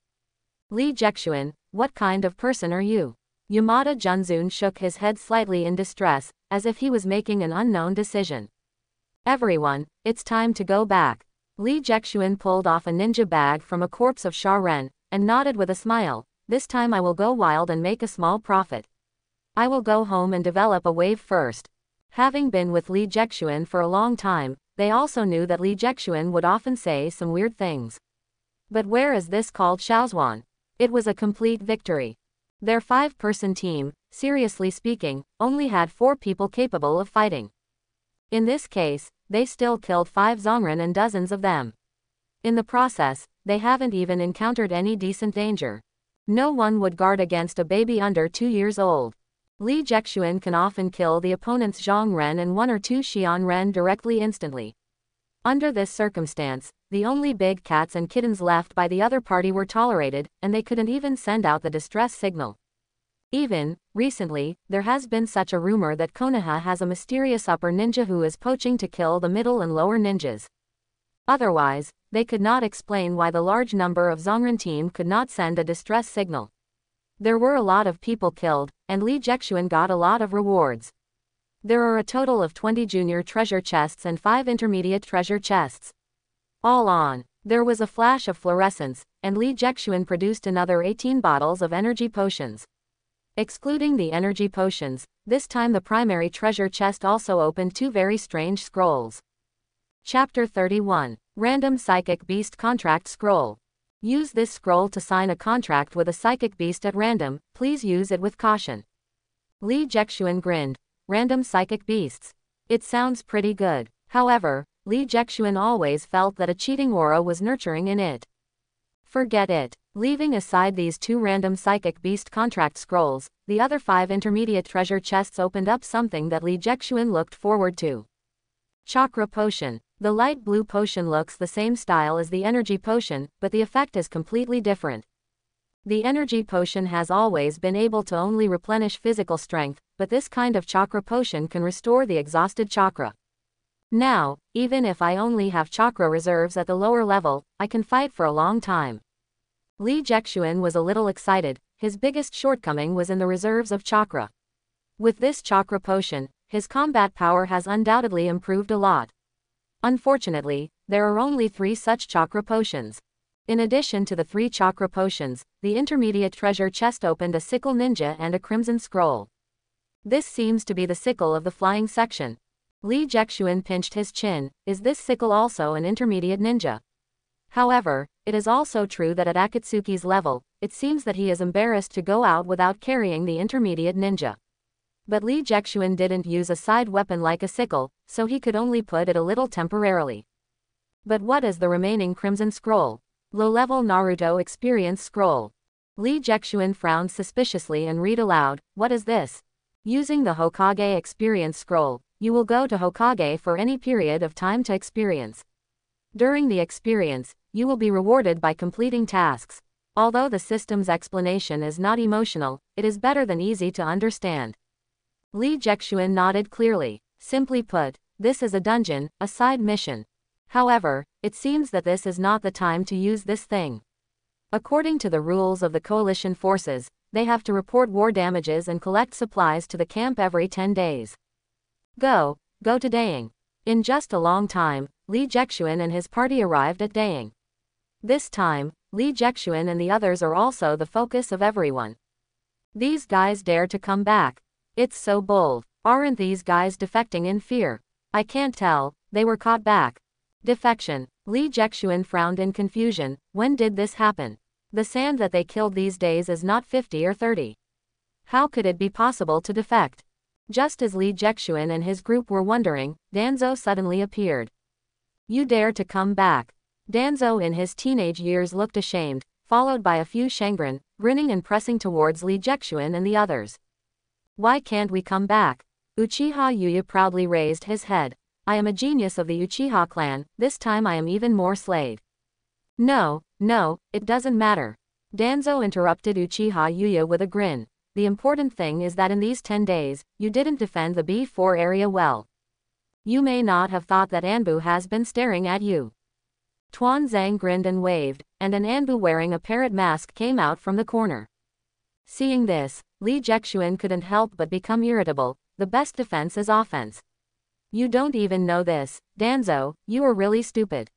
Li Jexuan, what kind of person are you? Yamada Junzun shook his head slightly in distress, as if he was making an unknown decision. Everyone, it's time to go back. Li Jexuan pulled off a ninja bag from a corpse of Sha Ren, and nodded with a smile. This time I will go wild and make a small profit. I will go home and develop a wave first. Having been with Li Jexuan for a long time, they also knew that Li Jexuan would often say some weird things. But where is this called Shaozuan? It was a complete victory. Their 5-person team, seriously speaking, only had 4 people capable of fighting. In this case, they still killed 5 Zongren and dozens of them. In the process, they haven't even encountered any decent danger. No one would guard against a baby under 2 years old. Li Jexuan can often kill the opponent's Zhong Ren and 1 or 2 Xian Ren directly instantly. Under this circumstance, the only big cats and kittens left by the other party were tolerated, and they couldn't even send out the distress signal. Even, recently, there has been such a rumor that Konoha has a mysterious upper ninja who is poaching to kill the middle and lower ninjas. Otherwise, they could not explain why the large number of Zongren team could not send a distress signal. There were a lot of people killed, and Li Jexuan got a lot of rewards. There are a total of 20 junior treasure chests and 5 intermediate treasure chests. All on, there was a flash of fluorescence, and Li Jexuan produced another 18 bottles of energy potions. Excluding the energy potions, this time the primary treasure chest also opened 2 very strange scrolls. Chapter 31. Random Psychic Beast Contract Scroll. Use this scroll to sign a contract with a psychic beast at random, please use it with caution. Li Jexuan grinned. Random psychic beasts. It sounds pretty good. However, Li Jexuan always felt that a cheating aura was nurturing in it. Forget it. Leaving aside these 2 random psychic beast contract scrolls, the other 5 intermediate treasure chests opened up something that Li Jexuan looked forward to. Chakra Potion. The light blue potion looks the same style as the energy potion, but the effect is completely different. The energy potion has always been able to only replenish physical strength, but this kind of chakra potion can restore the exhausted chakra. Now, even if I only have chakra reserves at the lower level, I can fight for a long time. Li Jexuan was a little excited. His biggest shortcoming was in the reserves of chakra. With this chakra potion, his combat power has undoubtedly improved a lot. Unfortunately, there are only 3 such chakra potions. In addition to the 3 chakra potions, the intermediate treasure chest opened a sickle ninja and a crimson scroll. This seems to be the sickle of the flying section. Li Jexuan pinched his chin. Is this sickle also an intermediate ninja? However, it is also true that at Akatsuki's level, it seems that he is embarrassed to go out without carrying the intermediate ninja. But Li Jexuan didn't use a side weapon like a sickle, so he could only put it a little temporarily. But what is the remaining crimson scroll? Low-level Naruto experience scroll. Li Jexuan frowned suspiciously and read aloud, what is this? Using the Hokage experience scroll, you will go to Hokage for any period of time to experience. During the experience, you will be rewarded by completing tasks. Although the system's explanation is not emotional, it is better than easy to understand. Li Jexuan nodded clearly. Simply put, this is a dungeon, a side mission. However, it seems that this is not the time to use this thing. According to the rules of the coalition forces, they have to report war damages and collect supplies to the camp every 10 days. Go to Dayang. In just a long time, Li Jexuan and his party arrived at Dayang. This time, Li Jexuan and the others are also the focus of everyone. These guys dare to come back. It's so bold. Aren't these guys defecting in fear? I can't tell, they were caught back. Defection. Li Jexuan frowned in confusion. When did this happen? The sand that they killed these days is not 50 or 30. How could it be possible to defect? Just as Li Jexuan and his group were wondering, Danzo suddenly appeared. You dare to come back? Danzo in his teenage years looked ashamed, followed by a few Shangren, grinning and pressing towards Li Jexuan and the others. Why can't we come back? Uchiha Yuya proudly raised his head. I am a genius of the Uchiha clan, this time I am even more slayed. No, it doesn't matter. Danzo interrupted Uchiha Yuya with a grin. The important thing is that in these 10 days, you didn't defend the B4 area well. You may not have thought that Anbu has been staring at you. Tuan Zhang grinned and waved, and an Anbu wearing a parrot mask came out from the corner. Seeing this, Li Jexuan couldn't help but become irritable. The best defense is offense. You don't even know this, Danzo, you are really stupid.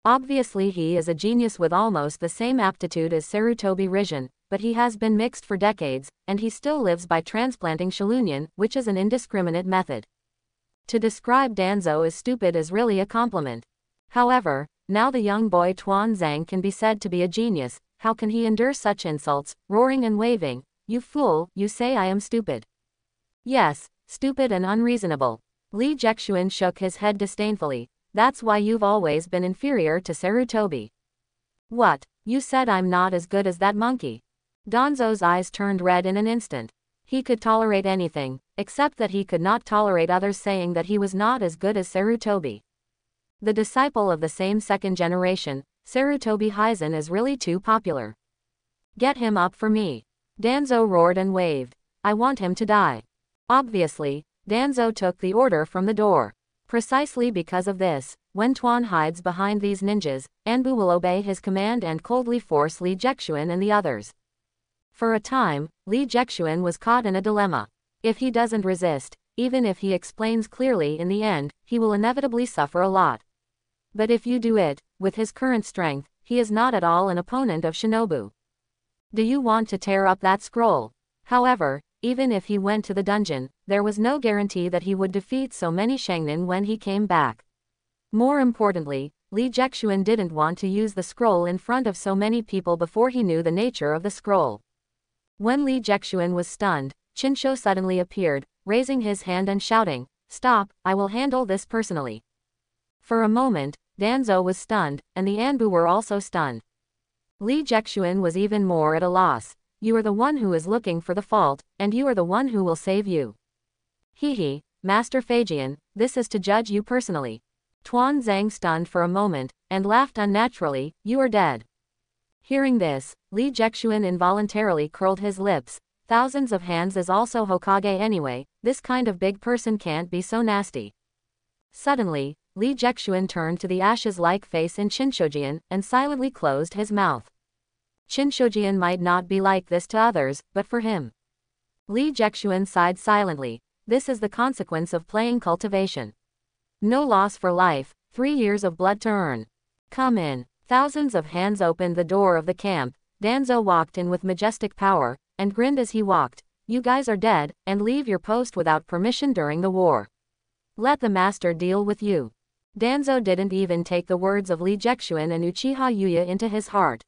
Obviously he is a genius with almost the same aptitude as Sarutobi Rizhin, but he has been mixed for decades, and he still lives by transplanting Shilunian, which is an indiscriminate method. To describe Danzo as stupid is really a compliment. However, now the young boy Tuan Zhang can be said to be a genius. How can he endure such insults, roaring and waving? You fool, you say I am stupid. Yes, stupid and unreasonable. Li Jexuan shook his head disdainfully. That's why you've always been inferior to Sarutobi. What? You said I'm not as good as that monkey. Danzo's eyes turned red in an instant. He could tolerate anything, except that he could not tolerate others saying that he was not as good as Sarutobi. The disciple of the same second generation, Sarutobi Hizen is really too popular. Get him up for me. Danzo roared and waved. I want him to die. Obviously, Danzo took the order from the door. Precisely because of this, when Tuan hides behind these ninjas, Anbu will obey his command and coldly force Li Jexuan and the others. For a time, Li Jexuan was caught in a dilemma. If he doesn't resist, even if he explains clearly in the end, he will inevitably suffer a lot. But if you do it, with his current strength, he is not at all an opponent of Shinobu. Do you want to tear up that scroll? However, even if he went to the dungeon, there was no guarantee that he would defeat so many Shangnin when he came back. More importantly, Li Jexuan didn't want to use the scroll in front of so many people before he knew the nature of the scroll. When Li Jexuan was stunned, Chinsho suddenly appeared, raising his hand and shouting, "Stop, I will handle this personally." For a moment, Danzo was stunned, and the Anbu were also stunned. Li Jexuan was even more at a loss. You are the one who is looking for the fault, and you are the one who will save you. Hehe, Master Phaegian, this is to judge you personally. Tuan Zhang stunned for a moment, and laughed unnaturally, you are dead. Hearing this, Li Jexuan involuntarily curled his lips. Thousands of hands is also Hokage anyway, this kind of big person can't be so nasty. Suddenly, Li Jexuan turned to the ashes-like face in Chinshojian, and silently closed his mouth. Chinshojian might not be like this to others, but for him. Li Jexuan sighed silently. This is the consequence of playing cultivation. No loss for life, 3 years of blood to earn. Come in. Thousands of hands opened the door of the camp. Danzo walked in with majestic power, and grinned as he walked. You guys are dead, and leave your post without permission during the war. Let the master deal with you. Danzo didn't even take the words of Li Jexuan and Uchiha Yuya into his heart.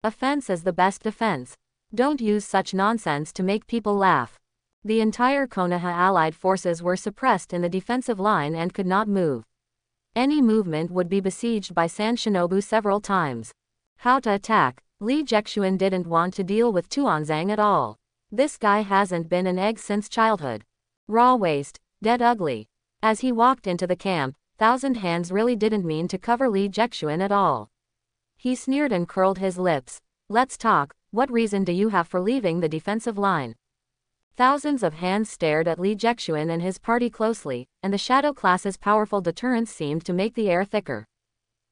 Offense is the best defense. Don't use such nonsense to make people laugh. The entire Konoha allied forces were suppressed in the defensive line and could not move. Any movement would be besieged by Sand Shinobu several times. How to attack? Li Jexuan didn't want to deal with Tuanzang at all. This guy hasn't been an egg since childhood. Raw waste, dead ugly. As he walked into the camp, Thousand Hands really didn't mean to cover Li Jexuan at all. He sneered and curled his lips. Let's talk, what reason do you have for leaving the defensive line? Thousands of hands stared at Li Jexuan and his party closely, and the shadow class's powerful deterrence seemed to make the air thicker.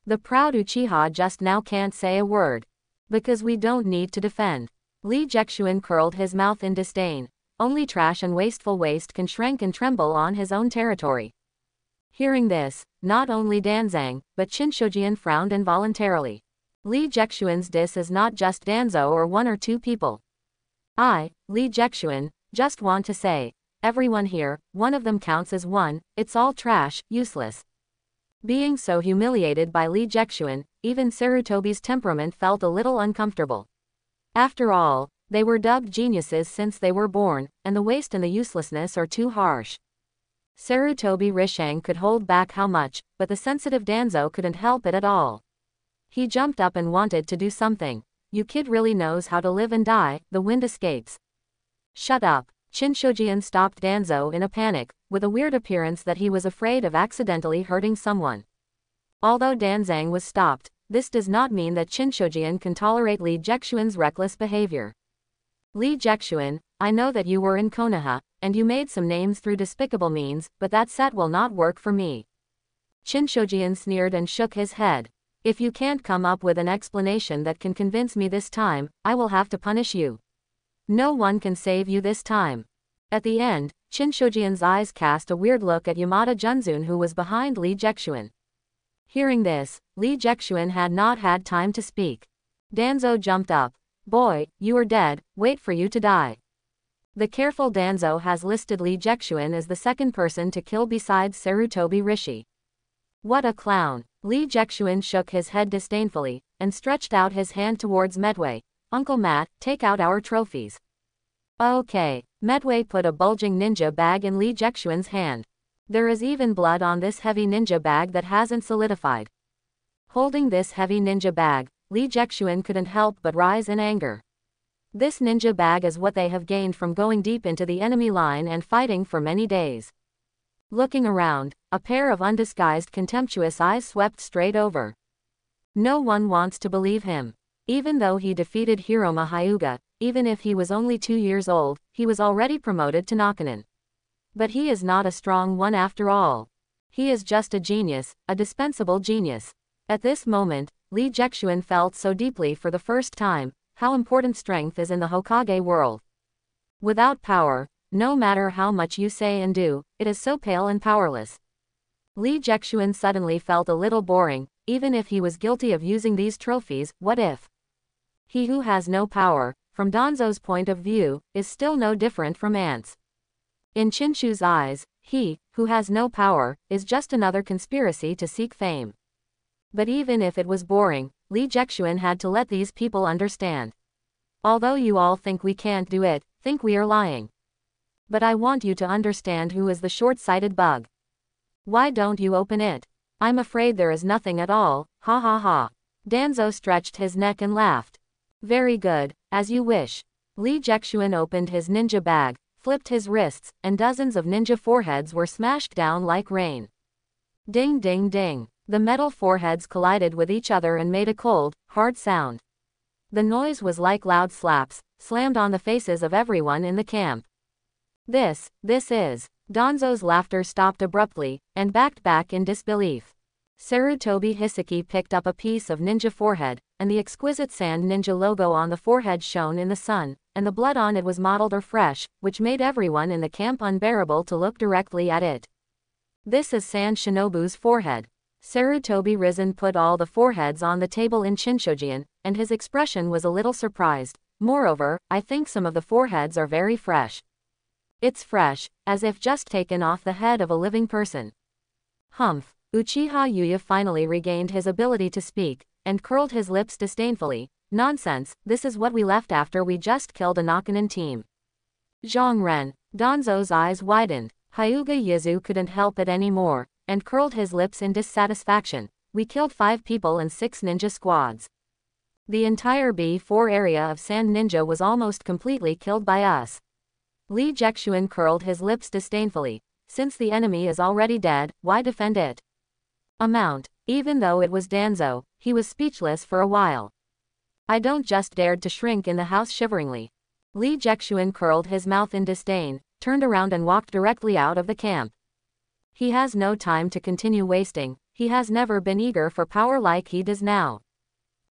The proud Uchiha just now can't say a word. Because we don't need to defend. Li Jexuan curled his mouth in disdain. Only trash and wasteful waste can shrink and tremble on his own territory. Hearing this, not only Danzang, but Chinshojian frowned involuntarily. Li Jexuan's diss is not just Danzo or 1 or 2 people. I, Li Jexuan, just want to say, everyone here, one of them counts as one, it's all trash, useless. Being so humiliated by Li Jexuan, even Sarutobi's temperament felt a little uncomfortable. After all, they were dubbed geniuses since they were born, and the waste and the uselessness are too harsh. Sarutobi Rishang could hold back how much, but the sensitive Danzo couldn't help it at all. He jumped up and wanted to do something. You kid really knows how to live and die, the wind escapes. Shut up. Chinshojian stopped Danzo in a panic, with a weird appearance that he was afraid of accidentally hurting someone. Although Danzang was stopped, this does not mean that Chinshojian can tolerate Li Jexuan's reckless behavior. Li Jexuan, I know that you were in Konoha, and you made some names through despicable means, but that set will not work for me. Chinshojian sneered and shook his head. If you can't come up with an explanation that can convince me this time, I will have to punish you. No one can save you this time. At the end, Chinshojian's eyes cast a weird look at Yamada Junzun who was behind Li Jexuan. Hearing this, Li Jexuan had not had time to speak. Danzo jumped up. Boy, you are dead, wait for you to die. The careful Danzo has listed Li Jexuan as the second person to kill besides Sarutobi Rishi. What a clown. Li Jexuan shook his head disdainfully, and stretched out his hand towards Medway. Uncle Matt, take out our trophies. Okay. Medway put a bulging ninja bag in Li Jexuan's hand. There is even blood on this heavy ninja bag that hasn't solidified. Holding this heavy ninja bag, Li Jexuan couldn't help but rise in anger. This ninja bag is what they have gained from going deep into the enemy line and fighting for many days. Looking around, a pair of undisguised contemptuous eyes swept straight over. No one wants to believe him. Even though he defeated Hiroma Hyuga, even if he was only 2 years old, he was already promoted to Nakanin. But he is not a strong one after all. He is just a genius, a dispensable genius. At this moment, Li Jexuan felt so deeply for the first time, how important strength is in the Hokage world. Without power, no matter how much you say and do, it is so pale and powerless. Li Jexuan suddenly felt a little boring, even if he was guilty of using these trophies, what if? He who has no power, from Danzo's point of view, is still no different from ants. In Chinshu's eyes, he, who has no power, is just another conspiracy to seek fame. But even if it was boring, Li Jexuan had to let these people understand. Although you all think we can't do it, think we are lying. But I want you to understand who is the short-sighted bug. Why don't you open it? I'm afraid there is nothing at all, ha ha ha. Danzo stretched his neck and laughed. Very good, as you wish. Lee Jexuan opened his ninja bag, flipped his wrists, and dozens of ninja foreheads were smashed down like rain. Ding ding ding. The metal foreheads collided with each other and made a cold, hard sound. The noise was like loud slaps, slammed on the faces of everyone in the camp. This is. Danzo's laughter stopped abruptly, and backed back in disbelief. Sarutobi Hisaki picked up a piece of ninja forehead, and the exquisite sand ninja logo on the forehead shone in the sun, and the blood on it was mottled or fresh, which made everyone in the camp unbearable to look directly at it. This is Sand Shinobu's forehead. Sarutobi Risen put all the foreheads on the table in Shinshojian, and his expression was a little surprised. Moreover, I think some of the foreheads are very fresh. It's fresh, as if just taken off the head of a living person. Humph. Uchiha Yuya finally regained his ability to speak, and curled his lips disdainfully. Nonsense, this is what we left after we just killed a Nakanin team. Zhang Ren. Danzo's eyes widened. Hyuga Yizu couldn't help it anymore, and curled his lips in dissatisfaction. We killed 5 people and 6 ninja squads. The entire B4 area of Sand Ninja was almost completely killed by us. Lee Jexuan curled his lips disdainfully. Since the enemy is already dead, why defend it? Even though it was Danzo, he was speechless for a while. I don't just dared to shrink in the house shiveringly. Lee Jexuan curled his mouth in disdain, turned around and walked directly out of the camp. He has no time to continue wasting. He has never been eager for power like he does now.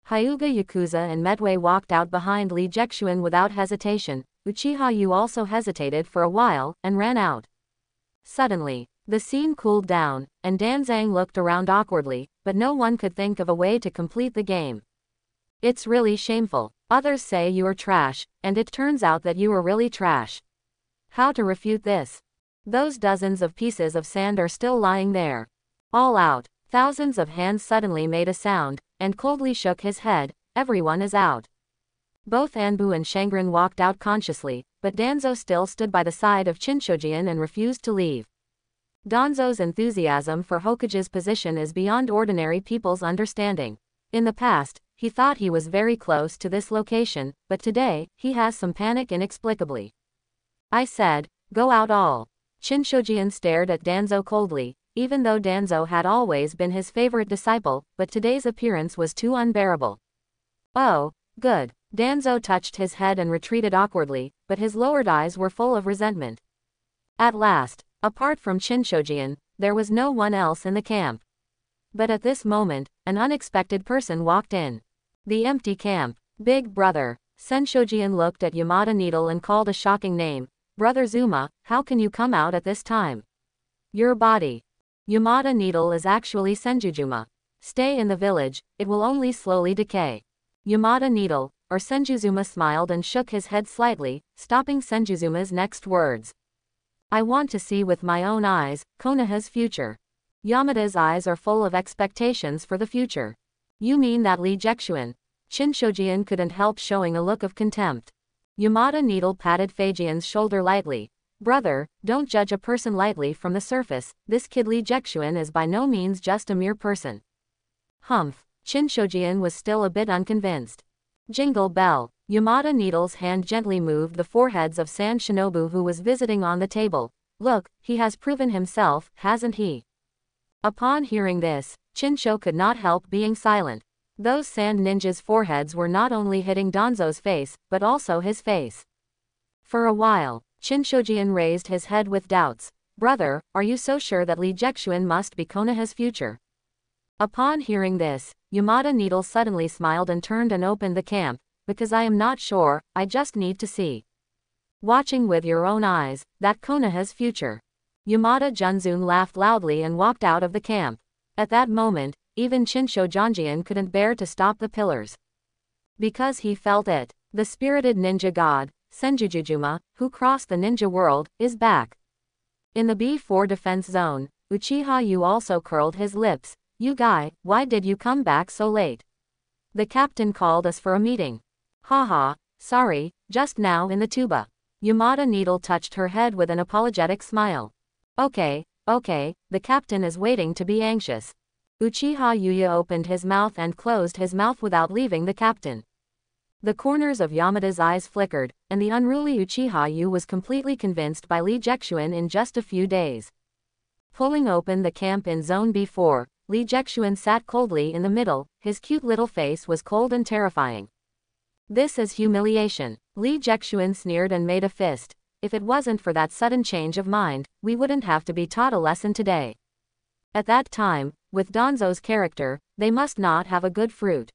Hyuga Yakuza and Medway walked out behind Lee Jexuan without hesitation. Uchiha Yu also hesitated for a while, and ran out. Suddenly, the scene cooled down, and Danzang looked around awkwardly, but no one could think of a way to complete the game. It's really shameful. Others say you are trash, and it turns out that you are really trash. How to refute this? Those dozens of pieces of sand are still lying there. All out. Thousands of hands suddenly made a sound, and coldly shook his head. Everyone is out. Both Anbu and Shangren walked out consciously, but Danzo still stood by the side of Shinshojian and refused to leave. Danzo's enthusiasm for Hokage's position is beyond ordinary people's understanding. In the past, he thought he was very close to this location, but today, he has some panic inexplicably. I said, go out all. Shinshojian stared at Danzo coldly, even though Danzo had always been his favorite disciple, but today's appearance was too unbearable. Oh, good. Danzo touched his head and retreated awkwardly, but his lowered eyes were full of resentment. At last, apart from Shinshojian, there was no one else in the camp. But at this moment, an unexpected person walked in. The empty camp. Big brother. Shinshojian looked at Yamada Needle and called a shocking name. Brother Zuma, how can you come out at this time? Your body. Yamada Needle is actually Senjujuma. Stay in the village, it will only slowly decay. Yamada Needle, or Senjuzuma smiled and shook his head slightly, stopping Senjuzuma's next words. I want to see with my own eyes, Konoha's future. Yamada's eyes are full of expectations for the future. You mean that Lee Jexuan? Shinshojian couldn't help showing a look of contempt. Yamada Needle patted Feijian's shoulder lightly. Brother, don't judge a person lightly from the surface, this kid Lee Jexuan is by no means just a mere person. Humph. Shinshojian was still a bit unconvinced. Jingle bell. Yamada Needle's hand gently moved the foreheads of Sand Shinobu who was visiting on the table. Look, he has proven himself, hasn't he? Upon hearing this, Chinsho could not help being silent. Those sand ninjas' foreheads were not only hitting Danzo's face, but also his face. For a while, Shinshojian raised his head with doubts. Brother, are you so sure that Lee Jexuan must be Konoha's future? Upon hearing this, Yamada Needle suddenly smiled and turned and opened the camp. Because I am not sure, I just need to see. Watching with your own eyes, that Konoha's future. Yamada Junzun laughed loudly and walked out of the camp. At that moment, even Chinsho Janjian couldn't bear to stop the pillars. Because he felt it. The spirited ninja god, Senjujujuma, who crossed the ninja world, is back. In the B4 defense zone, Uchiha Yu also curled his lips. You guy, why did you come back so late? The captain called us for a meeting. Haha, sorry, just now in the tuba. Yamada Needle touched her head with an apologetic smile. Okay, the captain is waiting to be anxious. Uchiha Yuya opened his mouth and closed his mouth without leaving the captain. The corners of Yamada's eyes flickered, and the unruly Uchiha Yu was completely convinced by Li Jexuan in just a few days. Pulling open the camp in Zone B4, Li Jexuan sat coldly in the middle, his cute little face was cold and terrifying. This is humiliation. Li Jexuan sneered and made a fist. If it wasn't for that sudden change of mind, we wouldn't have to be taught a lesson today. At that time, with Danzo's character, they must not have a good fruit.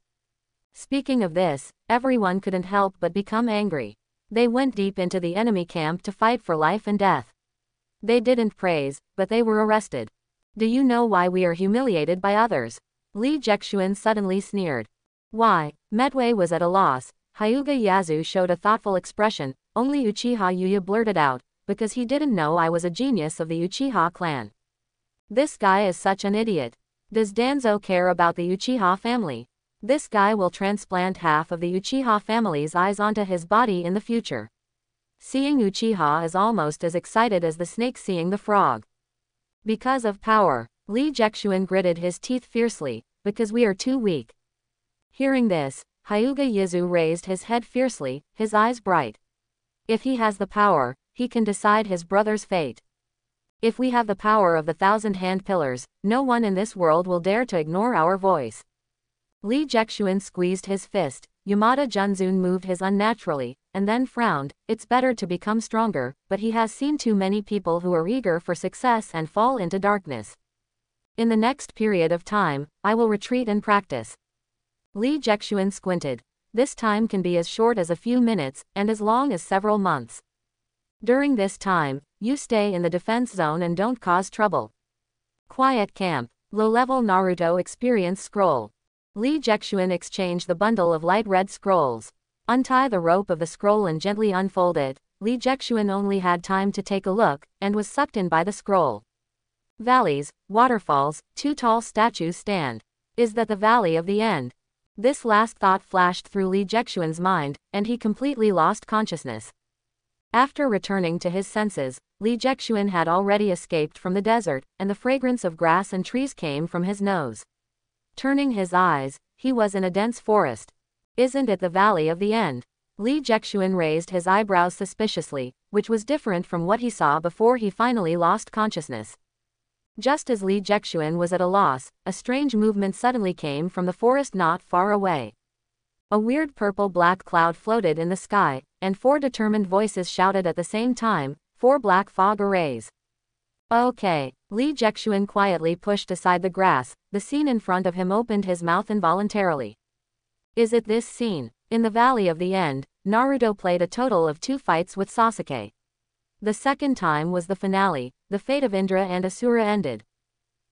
Speaking of this, everyone couldn't help but become angry. They went deep into the enemy camp to fight for life and death. They didn't praise, but they were arrested. Do you know why we are humiliated by others? Li Jexuan suddenly sneered. Why? Medway was at a loss. Hyuga Yazu showed a thoughtful expression. Only Uchiha Yuya blurted out, because he didn't know I was a genius of the Uchiha clan. This guy is such an idiot. Does Danzo care about the Uchiha family? This guy will transplant half of the Uchiha family's eyes onto his body in the future. Seeing Uchiha is almost as excited as the snake seeing the frog. Because of power. Li Jexuan gritted his teeth fiercely, because we are too weak. Hearing this, Hyuga Yazu raised his head fiercely, his eyes bright. If he has the power, he can decide his brother's fate. If we have the power of the 1,000 hand pillars, no one in this world will dare to ignore our voice. Li Jexuan squeezed his fist. Yamada Junzun moved his unnaturally, and then frowned. It's better to become stronger, but he has seen too many people who are eager for success and fall into darkness. In the next period of time, I will retreat and practice. Li Jexuan squinted. This time can be as short as a few minutes, and as long as several months. During this time, you stay in the defense zone and don't cause trouble. Quiet camp. Low-level Naruto experience scroll. Li Jexuan exchanged the bundle of light red scrolls. Untie the rope of the scroll and gently unfold it. Li Jexuan only had time to take a look, and was sucked in by the scroll. Valleys, waterfalls, 2 tall statues stand. Is that the valley of the end? This last thought flashed through Li Jexuan's mind, and he completely lost consciousness. After returning to his senses, Li Jexuan had already escaped from the desert, and the fragrance of grass and trees came from his nose. Turning his eyes, he was in a dense forest. Isn't it the valley of the end? Li Jexuan raised his eyebrows suspiciously, which was different from what he saw before he finally lost consciousness. Just as Li Jexuan was at a loss, a strange movement suddenly came from the forest not far away. A weird purple-black cloud floated in the sky, and 4 determined voices shouted at the same time, 4 black fog arrays. Okay. Li Jexuan quietly pushed aside the grass. The scene in front of him opened his mouth involuntarily. Is it this scene? In the Valley of the End, Naruto played a total of 2 fights with Sasuke. The second time was the finale. The fate of Indra and Asura ended.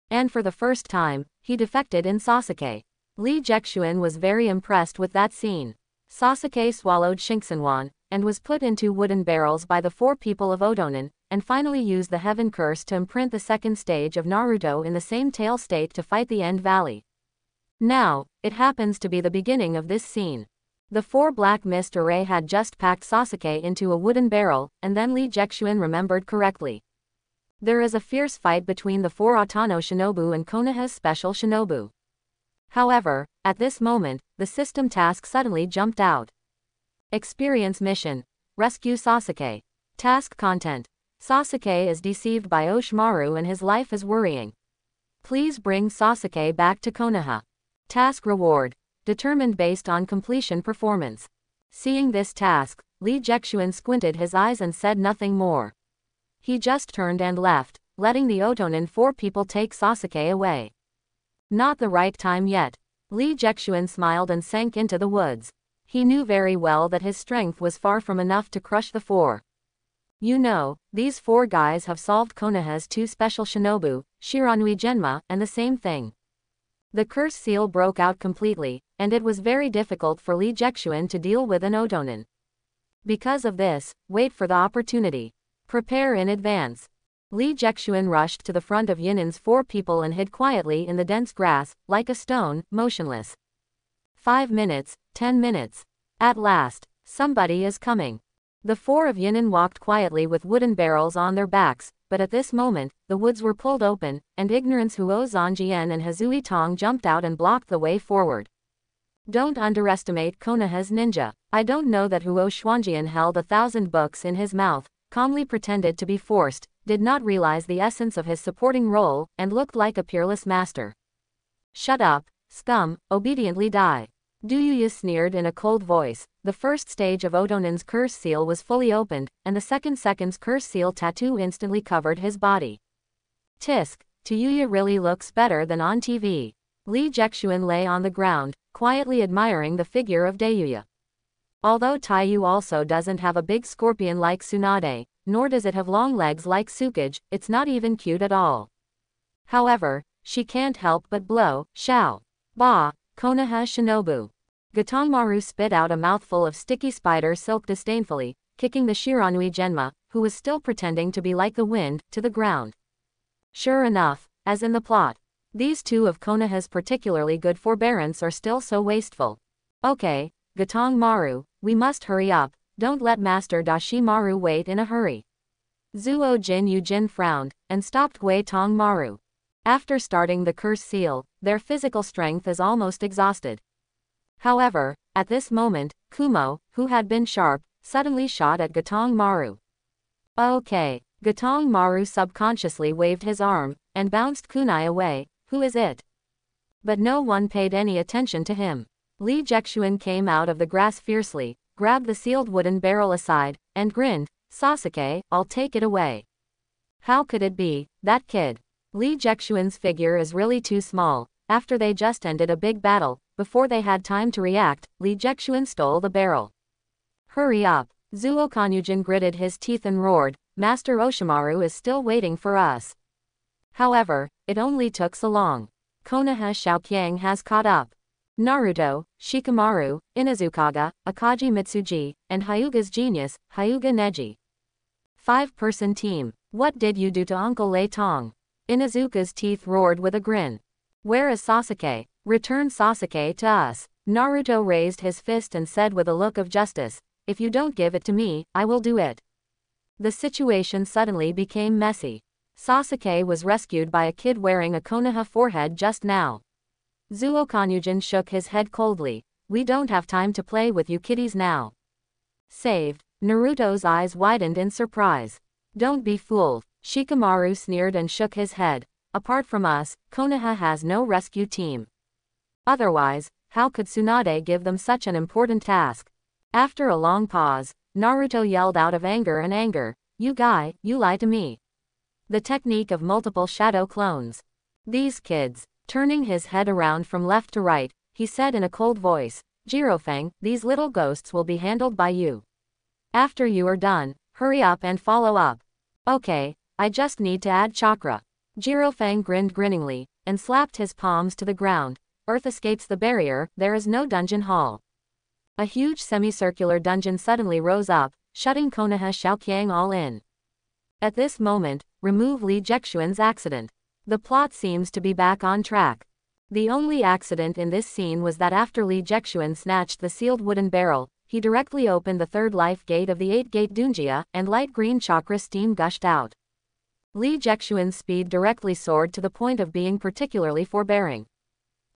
And for the first time, he defected in Sasuke. Li Jexuan was very impressed with that scene. Sasuke swallowed Shinxinwan, and was put into wooden barrels by the 4 people of Odonin, and finally used the Heaven Curse to imprint the second stage of Naruto in the same tail state to fight the End Valley. Now, it happens to be the beginning of this scene. The 4 black mist array had just packed Sasuke into a wooden barrel, and then Li Jexuan remembered correctly. There is a fierce fight between the 4 Atano Shinobu and Konoha's special Shinobu. However, at this moment, the system task suddenly jumped out. Experience mission. Rescue Sasuke. Task content. Sasuke is deceived by Oshimaru and his life is worrying. Please bring Sasuke back to Konoha. Task reward. Determined based on completion performance. Seeing this task, Li Jexuan squinted his eyes and said nothing more. He just turned and left, letting the Otonin 4 people take Sasuke away. Not the right time yet. Li Jexuan smiled and sank into the woods. He knew very well that his strength was far from enough to crush the 4. You know, these 4 guys have solved Konoha's 2 special shinobu, Shiranui Genma, and the same thing. The curse seal broke out completely, and it was very difficult for Li Jexuan to deal with an Otonin. Because of this, wait for the opportunity. Prepare in advance. Li Jexuan rushed to the front of Yinin's 4 people and hid quietly in the dense grass, like a stone, motionless. 5 minutes, 10 minutes. At last, somebody is coming. The four of Yin'an walked quietly with wooden barrels on their backs, but at this moment, the woods were pulled open, and Ignorance Huo Zhangjian and Hazui Tong jumped out and blocked the way forward. Don't underestimate Konoha's ninja. I don't know that Huo Xuanjian held 1,000 books in his mouth, calmly pretended to be forced, did not realize the essence of his supporting role, and looked like a peerless master. Shut up, scum, obediently die. Du Yuya sneered in a cold voice. The first stage of Otonin's curse seal was fully opened, and the second's curse seal tattoo instantly covered his body. Tisk, Tuyuya really looks better than on TV. Li Jexuan lay on the ground, quietly admiring the figure of Daiyuya. Although Taiyu also doesn't have a big scorpion like Tsunade, nor does it have long legs like Tsukage, it's not even cute at all. However, she can't help but blow, shao. Ba, Konoha Shinobu. Gatongmaru spit out a mouthful of sticky spider silk disdainfully, kicking the Shiranui Genma, who was still pretending to be like the wind, to the ground. Sure enough, as in the plot, these two of Konoha's particularly good forbearance are still so wasteful. Okay, Gatongmaru, we must hurry up, don't let Master Dashimaru wait in a hurry. Zuo Jin Yujin frowned, and stopped Gui Tongmaru. After starting the curse seal, their physical strength is almost exhausted. However, at this moment, Kumo, who had been sharp, suddenly shot at Gatongmaru. Okay, Gatongmaru subconsciously waved his arm, and bounced kunai away. Who is it? But no one paid any attention to him. Li Jexuan came out of the grass fiercely, grabbed the sealed wooden barrel aside, and grinned, Sasuke, I'll take it away. How could it be, that kid? Li Jexuan's figure is really too small. After they just ended a big battle, before they had time to react, Li Jexuan stole the barrel. Hurry up. Zuo Kanyujin gritted his teeth and roared, Master Oshimaru is still waiting for us. However, it only took so long. Konoha Xiaoqiang has caught up. Naruto, Shikamaru, Inazukaga, Akagi Mitsuji, and Hyuga's genius, Hyuga Neji. 5-person team. What did you do to Uncle Lei Tong? Inazuka's teeth roared with a grin. Where is Sasuke? Return Sasuke to us. Naruto raised his fist and said with a look of justice, if you don't give it to me, I will do it. The situation suddenly became messy. Sasuke was rescued by a kid wearing a Konoha forehead just now. Zuo Kanyujin shook his head coldly. We don't have time to play with you kiddies now. Saved. Naruto's eyes widened in surprise. Don't be fooled. Shikamaru sneered and shook his head. Apart from us, Konoha has no rescue team. Otherwise, how could Tsunade give them such an important task? After a long pause, Naruto yelled out of anger, you guy, you lie to me. The technique of multiple shadow clones. These kids. Turning his head around from left to right, he said in a cold voice, Jirofeng, these little ghosts will be handled by you. After you are done, hurry up and follow up. Okay, I just need to add chakra. Jirofeng grinned grinningly, and slapped his palms to the ground. Earth escapes the barrier, there is no dungeon hall. A huge semicircular dungeon suddenly rose up, shutting Konoha Xiaoqiang all in. At this moment, remove Li Jexuan's accident. The plot seems to be back on track. The only accident in this scene was that after Li Jexuan snatched the sealed wooden barrel, he directly opened the third life gate of the 8-gate Dunjia, and light green chakra steam gushed out. Li Jexuan's speed directly soared to the point of being particularly forbearing.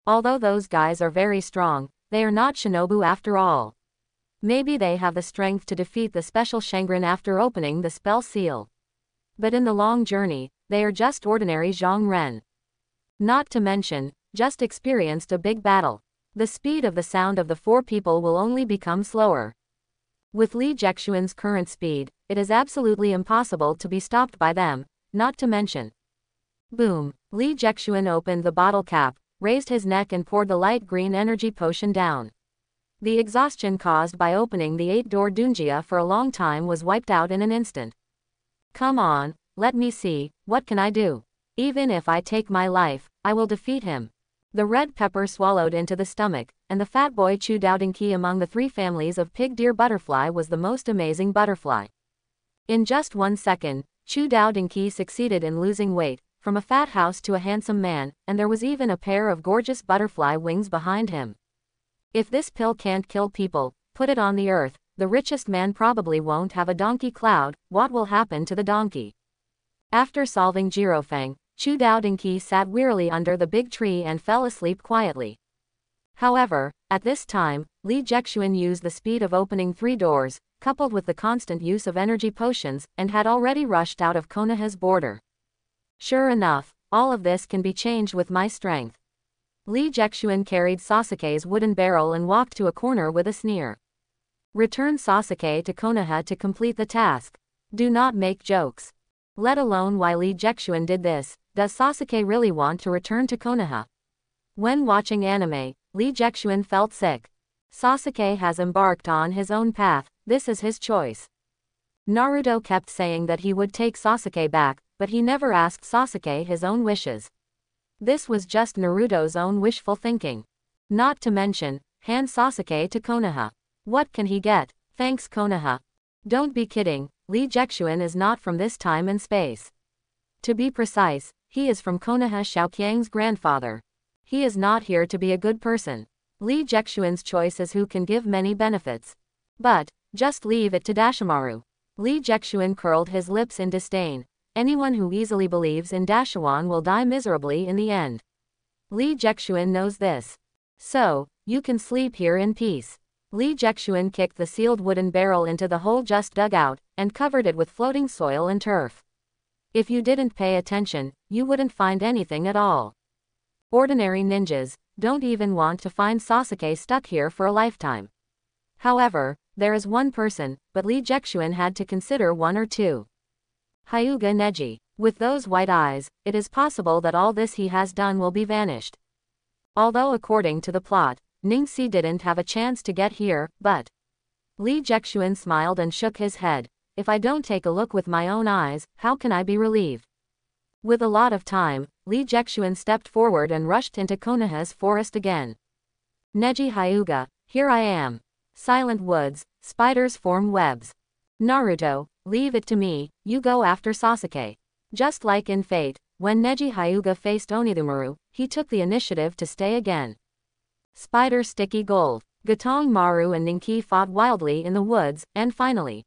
Although those guys are very strong, they are not shinobu after all. Maybe they have the strength to defeat the special Shangren after opening the spell seal. But in the long journey, they are just ordinary Zhongren. Not to mention, just experienced a big battle. The speed of the sound of the four people will only become slower. With Li Jexuan's current speed, it is absolutely impossible to be stopped by them, not to mention. Boom! Li Jexuan opened the bottle cap, raised his neck and poured the light green energy potion down. The exhaustion caused by opening the 8-door Dunjia for a long time was wiped out in an instant. Come on, let me see, what can I do? Even if I take my life, I will defeat him. The red pepper swallowed into the stomach, and the fat boy Chu Daodingki among the 3 families of pig deer butterfly was the most amazing butterfly. In just 1 second, Chu Daodingki succeeded in losing weight, from a fat house to a handsome man, and there was even a pair of gorgeous butterfly wings behind him. If this pill can't kill people, put it on the earth, the richest man probably won't have a donkey cloud. What will happen to the donkey? After solving Jirofeng, Chu Dao Dingqi sat wearily under the big tree and fell asleep quietly. However, at this time, Li Jexuan used the speed of opening 3 doors, coupled with the constant use of energy potions, and had already rushed out of Konoha's border. Sure enough, all of this can be changed with my strength. Li Jexuan carried Sasuke's wooden barrel and walked to a corner with a sneer. Return Sasuke to Konoha to complete the task. Do not make jokes. Let alone why Li Jexuan did this. Does Sasuke really want to return to Konoha? When watching anime, Li Jexuan felt sick. Sasuke has embarked on his own path, this is his choice. Naruto kept saying that he would take Sasuke back, but he never asked Sasuke his own wishes. This was just Naruto's own wishful thinking. Not to mention, hand Sasuke to Konoha. What can he get? Thanks Konoha. Don't be kidding, Li Jexuan is not from this time and space. To be precise, he is from Konoha Xiaoqiang's grandfather. He is not here to be a good person. Li Jexuan's choice is who can give many benefits. But, just leave it to Dashimaru. Li Jexuan curled his lips in disdain. Anyone who easily believes in Dashiwan will die miserably in the end. Li Jexuan knows this. So, you can sleep here in peace. Li Jexuan kicked the sealed wooden barrel into the hole just dug out, and covered it with floating soil and turf. If you didn't pay attention, you wouldn't find anything at all. Ordinary ninjas don't even want to find Sasuke stuck here for a lifetime. However, there is one person, but Li Jexuan had to consider 1 or 2. Hyuga Neji. With those white eyes, it is possible that all this he has done will be vanished. Although according to the plot, Ningxi didn't have a chance to get here, but Li Jexuan smiled and shook his head. If I don't take a look with my own eyes, how can I be relieved? With a lot of time, Li Jexuan stepped forward and rushed into Konoha's forest again. Neji Hyuga, here I am. Silent woods, spiders form webs. Naruto, leave it to me, you go after Sasuke. Just like in Fate, when Neji Hyuga faced Onizumaru, he took the initiative to stay again. Spider Sticky Gold. Gatong Maru and Ninki fought wildly in the woods, and finally,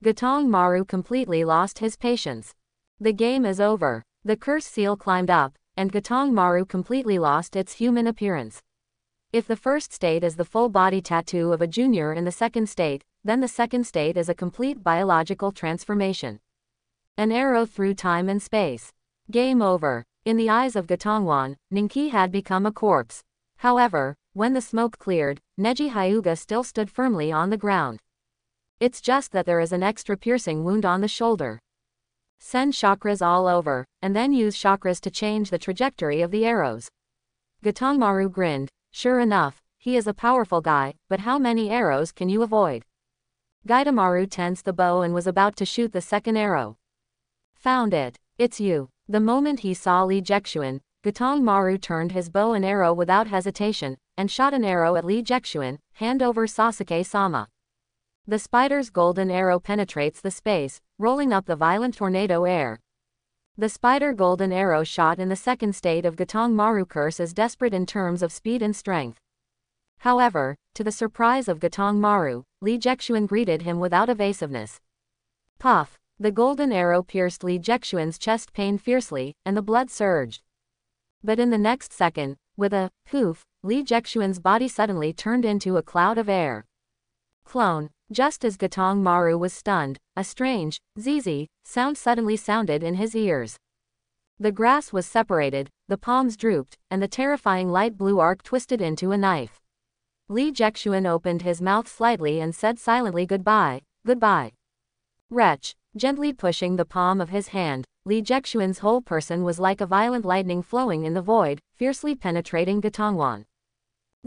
Gatong Maru completely lost his patience. The game is over. The curse seal climbed up, and Gatong Maru completely lost its human appearance. If the first state is the full body tattoo of a junior in the second state, then the second state is a complete biological transformation. An arrow through time and space. Game over. In the eyes of Gatongwan, Ninki had become a corpse. However, when the smoke cleared, Neji Hyuga still stood firmly on the ground. It's just that there is an extra piercing wound on the shoulder. Send chakras all over, and then use chakras to change the trajectory of the arrows. Gatongmaru grinned. Sure enough, he is a powerful guy, but how many arrows can you avoid? Gaidamaru tensed the bow and was about to shoot the second arrow. Found it. It's you. The moment he saw Li Jexuan, Gatongmaru turned his bow and arrow without hesitation, and shot an arrow at Li Jexuan. Hand over Sasuke-sama. The spider's golden arrow penetrates the space, rolling up the violent tornado air. The spider golden arrow shot in the second state of Gatongmaru curse is desperate in terms of speed and strength. However, to the surprise of Gatongmaru, Li Jexuan greeted him without evasiveness. Puff! The golden arrow pierced Li Jexuan's chest pain fiercely, and the blood surged. But in the next second, with a poof, Li Jexuan's body suddenly turned into a cloud of air. Clone. Just as Gatongmaru was stunned, a strange, zizi, sound suddenly sounded in his ears. The grass was separated, the palms drooped, and the terrifying light blue arc twisted into a knife. Li Jexuan opened his mouth slightly and said silently goodbye, goodbye. Wretch. Gently pushing the palm of his hand, Li Jexuan's whole person was like a violent lightning flowing in the void, fiercely penetrating Gatongwan.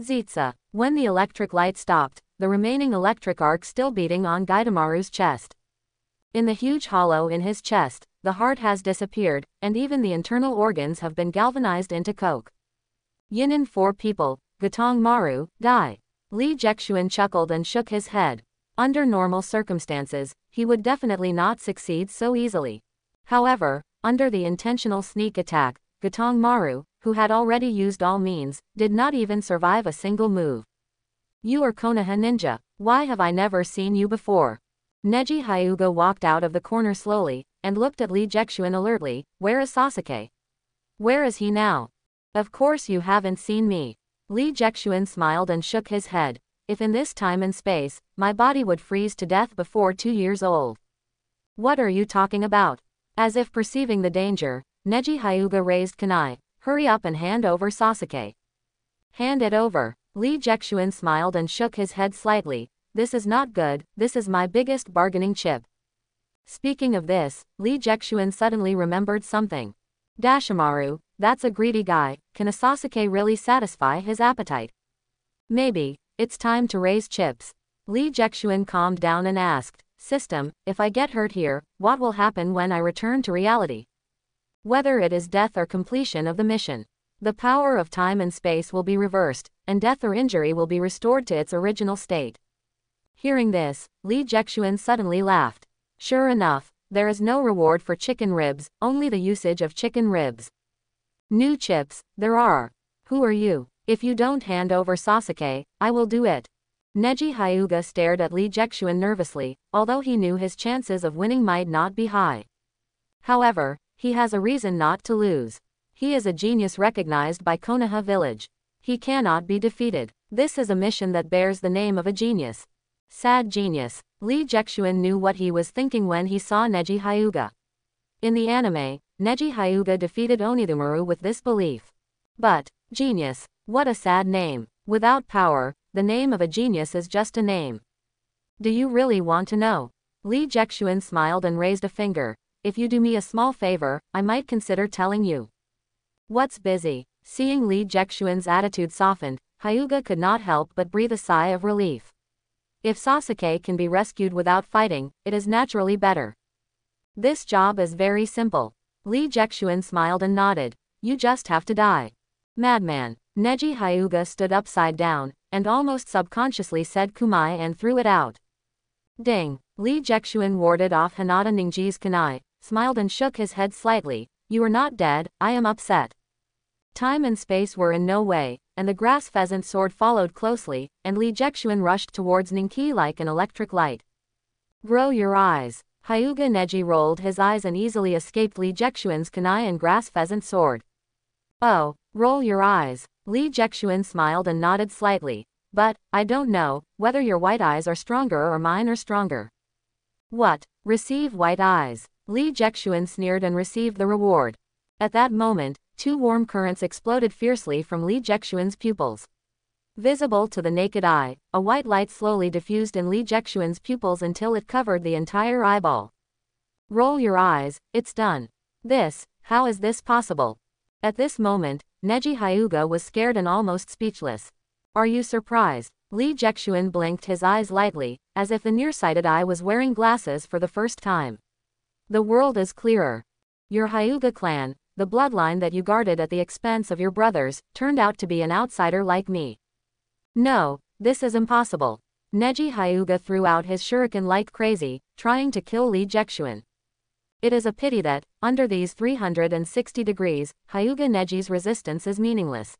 Zitsa. When the electric light stopped, the remaining electric arc still beating on Gaidamaru's chest. In the huge hollow in his chest, the heart has disappeared, and even the internal organs have been galvanized into coke. Yinin 4 people, Gatongmaru, die. Li Jexuan chuckled and shook his head. Under normal circumstances, he would definitely not succeed so easily. However, under the intentional sneak attack, Gatongmaru, who had already used all means, did not even survive a single move. You are Konoha ninja. Why have I never seen you before? Neji Hyuga walked out of the corner slowly, and looked at Lee Jexuan alertly. Where is Sasuke? Where is he now? Of course you haven't seen me. Lee Jexuan smiled and shook his head. If in this time and space, my body would freeze to death before 2 years old. What are you talking about? As if perceiving the danger, Neji Hyuga raised kunai. Hurry up and hand over Sasuke. Hand it over. Lee Jexuan smiled and shook his head slightly. This is not good, this is my biggest bargaining chip. Speaking of this, Lee Jexuan suddenly remembered something. Dashimaru, that's a greedy guy. Can a Sasuke really satisfy his appetite? Maybe, it's time to raise chips. Lee Jexuan calmed down and asked, System, if I get hurt here, what will happen when I return to reality? Whether it is death or completion of the mission, the power of time and space will be reversed, and death or injury will be restored to its original state. Hearing this, Lee Jexuan suddenly laughed. Sure enough, there is no reward for chicken ribs, only the usage of chicken ribs. New chips, there are. Who are you? If you don't hand over Sasuke, I will do it. Neji Hyuga stared at Lee Jexuan nervously, although he knew his chances of winning might not be high. However, he has a reason not to lose. He is a genius recognized by Konoha village. He cannot be defeated. This is a mission that bears the name of a genius. Sad genius. Lee Jexuan knew what he was thinking when he saw Neji Hyuga. In the anime, Neji Hyuga defeated Onizumaru with this belief. But, genius, what a sad name. Without power, the name of a genius is just a name. Do you really want to know? Lee Jexuan smiled and raised a finger. If you do me a small favor, I might consider telling you. What's busy? Seeing Lee Jexuan's attitude softened, Hyuga could not help but breathe a sigh of relief. If Sasuke can be rescued without fighting, it is naturally better. This job is very simple. Lee Jexuan smiled and nodded. You just have to die. Madman. Neji Hyuga stood upside down, and almost subconsciously said Kumai and threw it out. Ding. Lee Jexuan warded off Hinata Ningji's kunai, smiled and shook his head slightly. You are not dead, I am upset. Time and space were in no way, and the grass pheasant sword followed closely, and Lee Jexuan rushed towards Ninki like an electric light. Grow your eyes. Hyuga Neji rolled his eyes and easily escaped Lee Jexuan's kunai and grass pheasant sword. Oh, roll your eyes. Lee Jexuan smiled and nodded slightly. But, I don't know, whether your white eyes are stronger or mine are stronger. What? Receive white eyes. Lee Jexuan sneered and received the reward. At that moment, 2 warm currents exploded fiercely from Lee Jexuan's pupils. Visible to the naked eye, a white light slowly diffused in Lee Jexuan's pupils until it covered the entire eyeball. Roll your eyes, it's done. How is this possible? At this moment, Neji Hyuga was scared and almost speechless. Are you surprised? Lee Jexuan blinked his eyes lightly, as if the nearsighted eye was wearing glasses for the first time. The world is clearer. Your Hyuga clan, the bloodline that you guarded at the expense of your brothers, turned out to be an outsider like me. No, this is impossible. Neji Hyuga threw out his shuriken like crazy, trying to kill Lee Jexuan. It is a pity that, under these 360 degrees, Hyuga Neji's resistance is meaningless.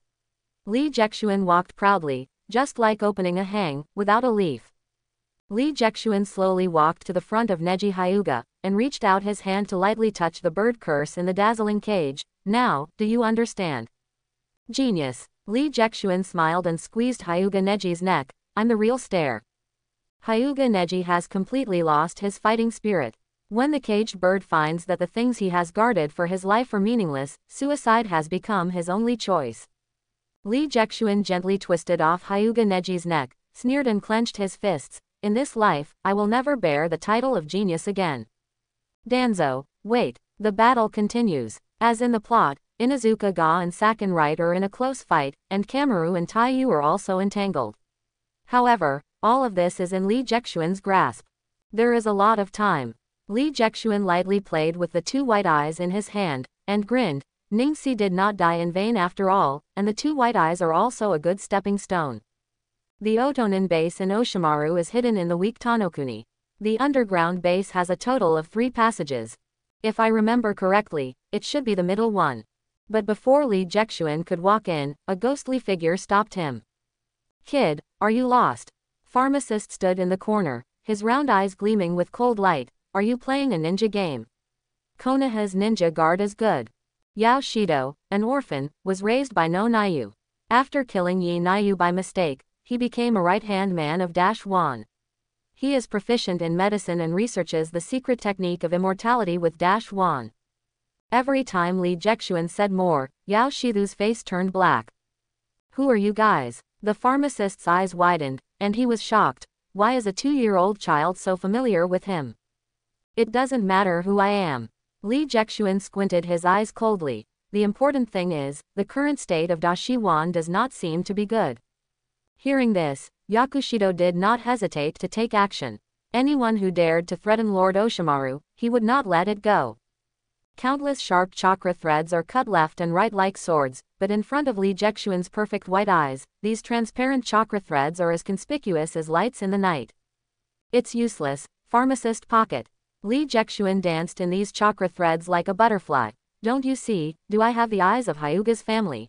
Lee Jexuan walked proudly, just like opening a hang, without a leaf. Lee Jexuan slowly walked to the front of Neji Hyuga, and reached out his hand to lightly touch the bird curse in the dazzling cage. Now, do you understand? Genius. Lee Jexuan smiled and squeezed Hyuga Neji's neck. I'm the real stare. Hyuga Neji has completely lost his fighting spirit. When the caged bird finds that the things he has guarded for his life are meaningless, suicide has become his only choice. Lee Jexuan gently twisted off Hyuga Neji's neck, sneered and clenched his fists. In this life, I will never bear the title of genius again. Danzo, wait, the battle continues. As in the plot, Inuzuka Ga and Sakin Right are in a close fight, and Kamaru and Taiyu are also entangled. However, all of this is in Lee Jexuan's grasp. There is a lot of time. Lee Jexuan lightly played with the 2 white eyes in his hand, and grinned. Ningxi did not die in vain after all, and the 2 white eyes are also a good stepping stone. The Otonin base in Oshimaru is hidden in the weak Tanokuni. The underground base has a total of 3 passages. If I remember correctly, it should be the middle one. But before Lee Jexuan could walk in, a ghostly figure stopped him. Kid, are you lost? Pharmacist stood in the corner, his round eyes gleaming with cold light. Are you playing a ninja game? Konoha's ninja guard is good. Yao Shido, an orphan, was raised by No Nayu. After killing Yi Nayu by mistake, he became a right-hand man of Wan. He is proficient in medicine and researches the secret technique of immortality with Wan. Every time Li Jexuan said more, Yao Shidu's face turned black. Who are you guys? The pharmacist's eyes widened, and he was shocked. Why is a 2-year-old child so familiar with him? It doesn't matter who I am. Li Jexuan squinted his eyes coldly. The important thing is, the current state of Dashiwan does not seem to be good. Hearing this, Yakushido did not hesitate to take action. Anyone who dared to threaten Lord Oshimaru, he would not let it go. Countless sharp chakra threads are cut left and right like swords, but in front of Li Jexuan's perfect white eyes, these transparent chakra threads are as conspicuous as lights in the night. It's useless, pharmacist pocket. Li Jexuan danced in these chakra threads like a butterfly. Don't you see, do I have the eyes of Hyuga's family?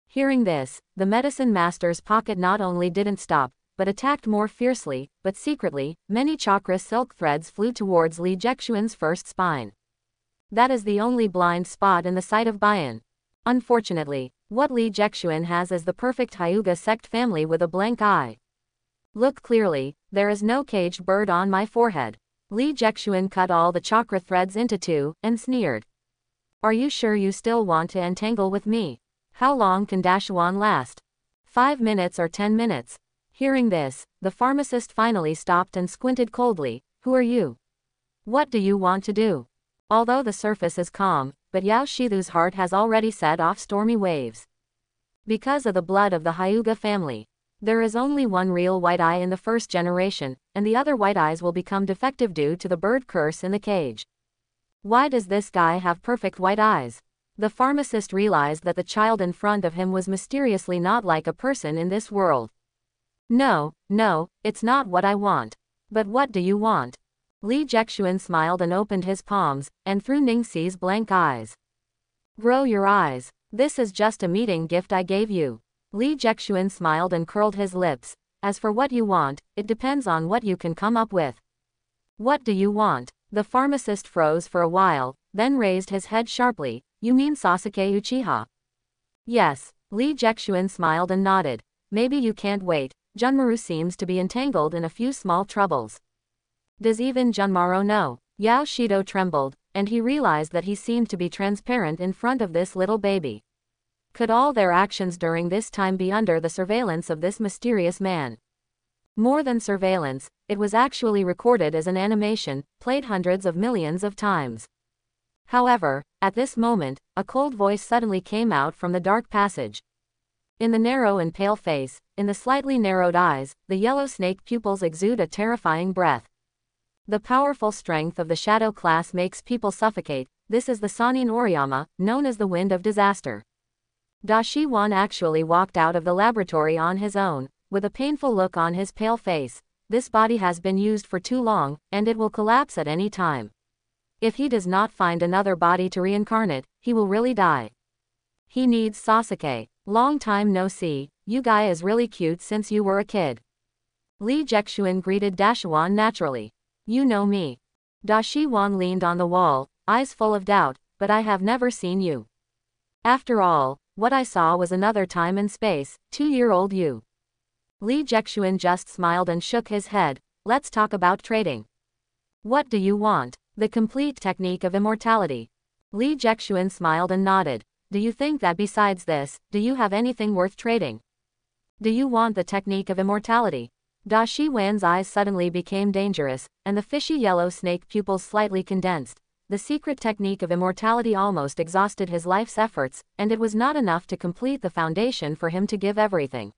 Hearing this, the medicine master's pocket not only didn't stop, but attacked more fiercely, but secretly, many chakra silk threads flew towards Li Jexuan's first spine. That is the only blind spot in the sight of Bayan. Unfortunately, what Li Jexuan has is the perfect Hyuga sect family with a blank eye. Look clearly, there is no caged bird on my forehead. Li Jexuan cut all the chakra threads into two, and sneered. Are you sure you still want to entangle with me? How long can Dashuan last? 5 minutes or 10 minutes? Hearing this, the pharmacist finally stopped and squinted coldly. Who are you? What do you want to do? Although the surface is calm, but Yao Shidu's heart has already set off stormy waves. Because of the blood of the Hyuga family, there is only one real white eye in the first generation, and the other white eyes will become defective due to the bird curse in the cage. Why does this guy have perfect white eyes? The pharmacist realized that the child in front of him was mysteriously not like a person in this world. No, it's not what I want. But what do you want? Li Jexuan smiled and opened his palms, and through Ningxi's blank eyes. Grow your eyes. This is just a meeting gift I gave you. Li Jexuan smiled and curled his lips. As for what you want, it depends on what you can come up with. What do you want? The pharmacist froze for a while, then raised his head sharply. You mean Sasuke Uchiha? Yes. Li Jexuan smiled and nodded. Maybe you can't wait. Junmaru seems to be entangled in a few small troubles. Does even Junmaro know? Yao Shido trembled, and he realized that he seemed to be transparent in front of this little baby. Could all their actions during this time be under the surveillance of this mysterious man? More than surveillance, it was actually recorded as an animation, played hundreds of millions of times. However, at this moment, a cold voice suddenly came out from the dark passage. In the narrow and pale face, in the slightly narrowed eyes, the yellow snake pupils exude a terrifying breath. The powerful strength of the shadow class makes people suffocate. This is the Sanin Oriyama, known as the Wind of Disaster. Dashiwan actually walked out of the laboratory on his own, with a painful look on his pale face. This body has been used for too long, and it will collapse at any time. If he does not find another body to reincarnate, he will really die. He needs Sasuke. Long time no see, you guy is really cute since you were a kid. Li Jexuan greeted Dashiwan naturally. You know me. Dashiwan leaned on the wall, eyes full of doubt, but I have never seen you. After all, what I saw was another time and space, 2-year-old you. Li Jexuan just smiled and shook his head. Let's talk about trading. What do you want? The complete technique of immortality. Li Jexuan smiled and nodded. Do you think that besides this, do you have anything worth trading? Do you want the technique of immortality? Dashiwan's eyes suddenly became dangerous, and the fishy yellow snake pupils slightly condensed. The secret technique of immortality almost exhausted his life's efforts, and it was not enough to complete the foundation for him to give everything.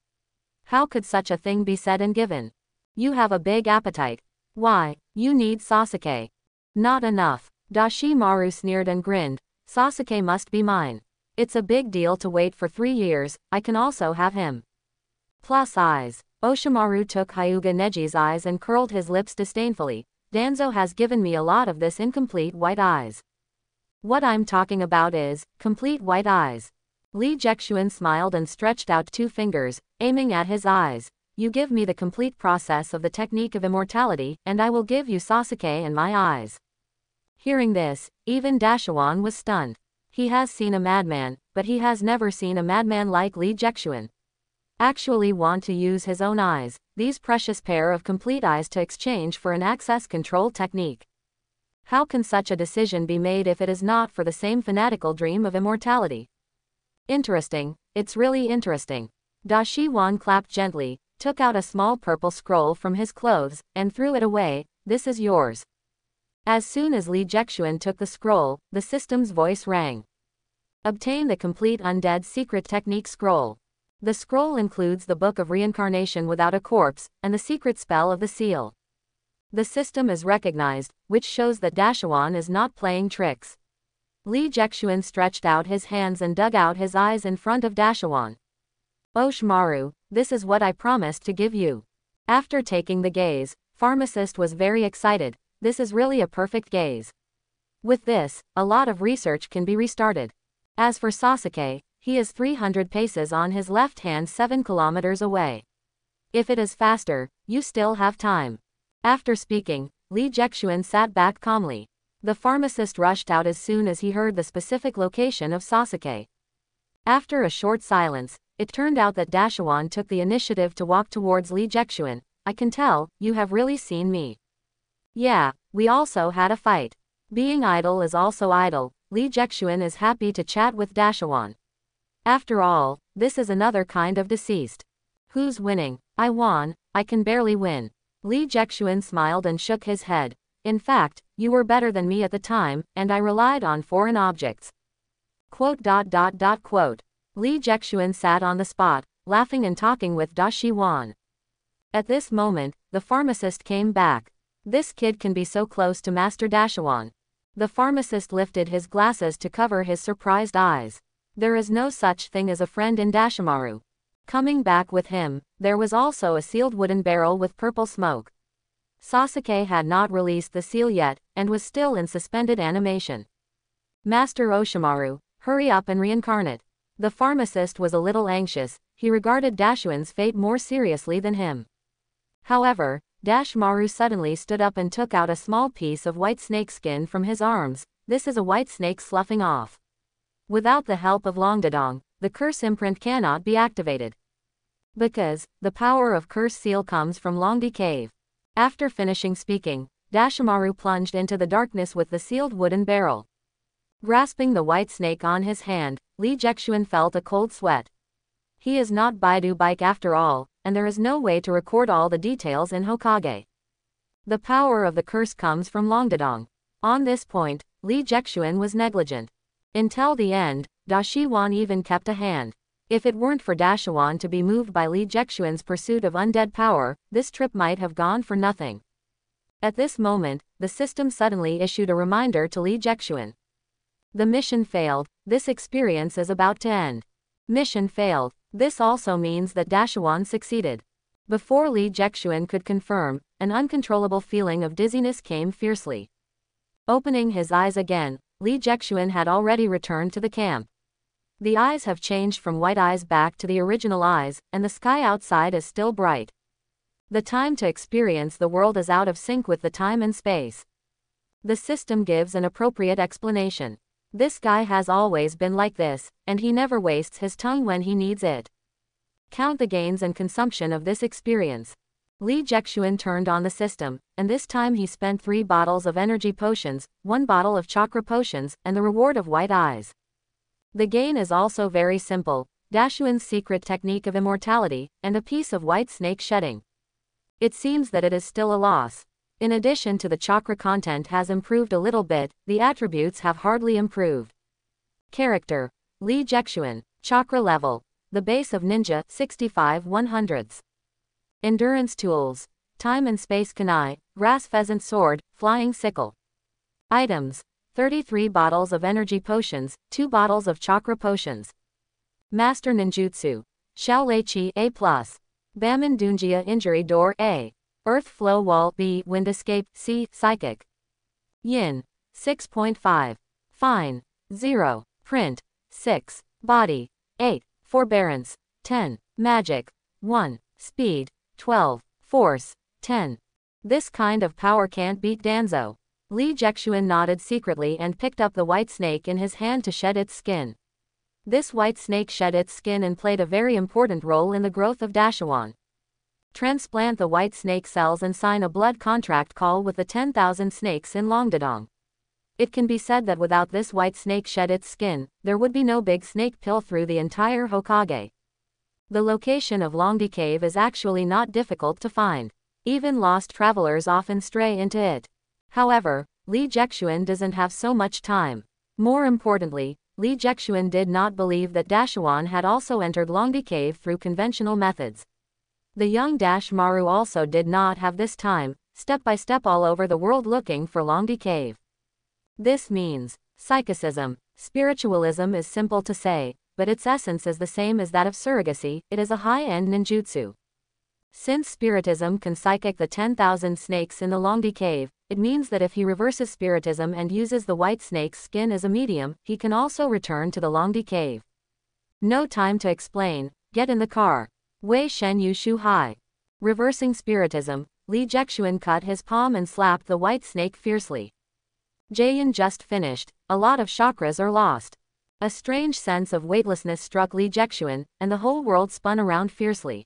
How could such a thing be said and given? You have a big appetite. Why, you need Sasuke. Not enough. Dashimaru sneered and grinned. Sasuke must be mine. It's a big deal to wait for 3 years, I can also have him. Plus eyes. Oshimaru took Hyuga Neji's eyes and curled his lips disdainfully. Danzo has given me a lot of this incomplete white eyes. What I'm talking about is complete white eyes. Li Jexuan smiled and stretched out 2 fingers, aiming at his eyes. You give me the complete process of the technique of immortality, and I will give you Sasuke and my eyes. Hearing this, even Dashawan was stunned. He has seen a madman, but he has never seen a madman like Li Jexuan actually want to use his own eyes, these precious pair of complete eyes, to exchange for an access control technique. How can such a decision be made if it is not for the same fanatical dream of immortality? Interesting, it's really interesting. Da Shiwan clapped gently, took out a small purple scroll from his clothes, and threw it away. This is yours. As soon as Li Jexuan took the scroll, the system's voice rang. Obtain the complete undead secret technique scroll. The scroll includes the Book of Reincarnation without a corpse, and the secret spell of the seal. The system is recognized, which shows that Dashawan is not playing tricks. Li Jexuan stretched out his hands and dug out his eyes in front of Dashawan. Oshimaru, this is what I promised to give you. After taking the gaze, Pharmacist was very excited. This is really a perfect gaze. With this, a lot of research can be restarted. As for Sasuke, he is 300 paces on his left hand, 7 kilometers away. If it is faster, you still have time. After speaking, Li Jexuan sat back calmly. The pharmacist rushed out as soon as he heard the specific location of Sasuke. After a short silence, it turned out that Dashawan took the initiative to walk towards Li Jexuan. I can tell, you have really seen me. Yeah, we also had a fight. Being idle is also idle. Li Jexuan is happy to chat with Dashawan. After all, this is another kind of deceased. Who's winning? I won, I can barely win. Li Jexuan smiled and shook his head. In fact, you were better than me at the time, and I relied on foreign objects. Quote. Li Jexuan sat on the spot, laughing and talking with Da Shiwan. At this moment, the pharmacist came back. This kid can be so close to Master Dashawan. The pharmacist lifted his glasses to cover his surprised eyes. There is no such thing as a friend in Dashimaru. Coming back with him, there was also a sealed wooden barrel with purple smoke. Sasuke had not released the seal yet, and was still in suspended animation. Master Oshimaru, hurry up and reincarnate. The pharmacist was a little anxious. He regarded Dashuan's fate more seriously than him. However, Dashimaru suddenly stood up and took out a small piece of white snake skin from his arms. This is a white snake sloughing off. Without the help of Longdadong, the curse imprint cannot be activated. Because, the power of curse seal comes from Longdi Cave. After finishing speaking, Dashimaru plunged into the darkness with the sealed wooden barrel. Grasping the white snake on his hand, Li Jexuan felt a cold sweat. He is not Baidu Bike after all, and there is no way to record all the details in Hokage. The power of the curse comes from Longdadong. On this point, Li Jexuan was negligent. Until the end, Dashiwan even kept a hand. If it weren't for Dashawan to be moved by Li Jexuan's pursuit of undead power, this trip might have gone for nothing. At this moment, the system suddenly issued a reminder to Li Jexuan. The mission failed, this experience is about to end. Mission failed, this also means that Dashawan succeeded. Before Li Jexuan could confirm, an uncontrollable feeling of dizziness came fiercely. Opening his eyes again, Li Jexuan had already returned to the camp. The eyes have changed from white eyes back to the original eyes, and the sky outside is still bright. The time to experience the world is out of sync with the time and space. The system gives an appropriate explanation. This guy has always been like this, and he never wastes his tongue when he needs it. Count the gains and consumption of this experience. Li Jexuan turned on the system, and this time he spent 3 bottles of energy potions, 1 bottle of chakra potions, and the reward of white eyes. The gain is also very simple, Dashuan's secret technique of immortality, and a piece of white snake shedding. It seems that it is still a loss. In addition to the chakra content has improved a little bit, the attributes have hardly improved. Character: Li Jexuan. Chakra level: the base of ninja, 65 100ths. Endurance tools: time and space kunai, grass pheasant sword, flying sickle. Items: 33 bottles of energy potions, 2 bottles of chakra potions. Master ninjutsu: Shaolei Chi A+. Baman Dunjia injury door A. Earth flow wall B. Wind escape C. Psychic. Yin 6.5. Fine 0. Print 6. Body 8. Forbearance. 10. Magic. 1. Speed. 12. Force. 10. This kind of power can't beat Danzo. Li Jexuan nodded secretly and picked up the white snake in his hand to shed its skin. This white snake shed its skin and played a very important role in the growth of Dashawan. Transplant the white snake cells and sign a blood contract call with the 10,000 snakes in Longdadong. It can be said that without this white snake shed its skin, there would be no big snake pill through the entire Hokage. The location of Longdi Cave is actually not difficult to find. Even lost travelers often stray into it. However, Li Jexuan doesn't have so much time. More importantly, Li Jexuan did not believe that Dashawan had also entered Longdi Cave through conventional methods. The young Dash Maru also did not have this time, step by step all over the world looking for Longdi Cave. This means, psychicism. Spiritualism is simple to say, but its essence is the same as that of surrogacy. It is a high-end ninjutsu. Since spiritism can psychic the 10,000 snakes in the Longdi Cave, it means that if he reverses spiritism and uses the white snake's skin as a medium, he can also return to the Longdi Cave. No time to explain, get in the car. Wei Shen Yu Shu Hai. Reversing spiritism, Li Jexuan cut his palm and slapped the white snake fiercely. Jayan just finished, a lot of chakras are lost. A strange sense of weightlessness struck Li Jexuan, and the whole world spun around fiercely.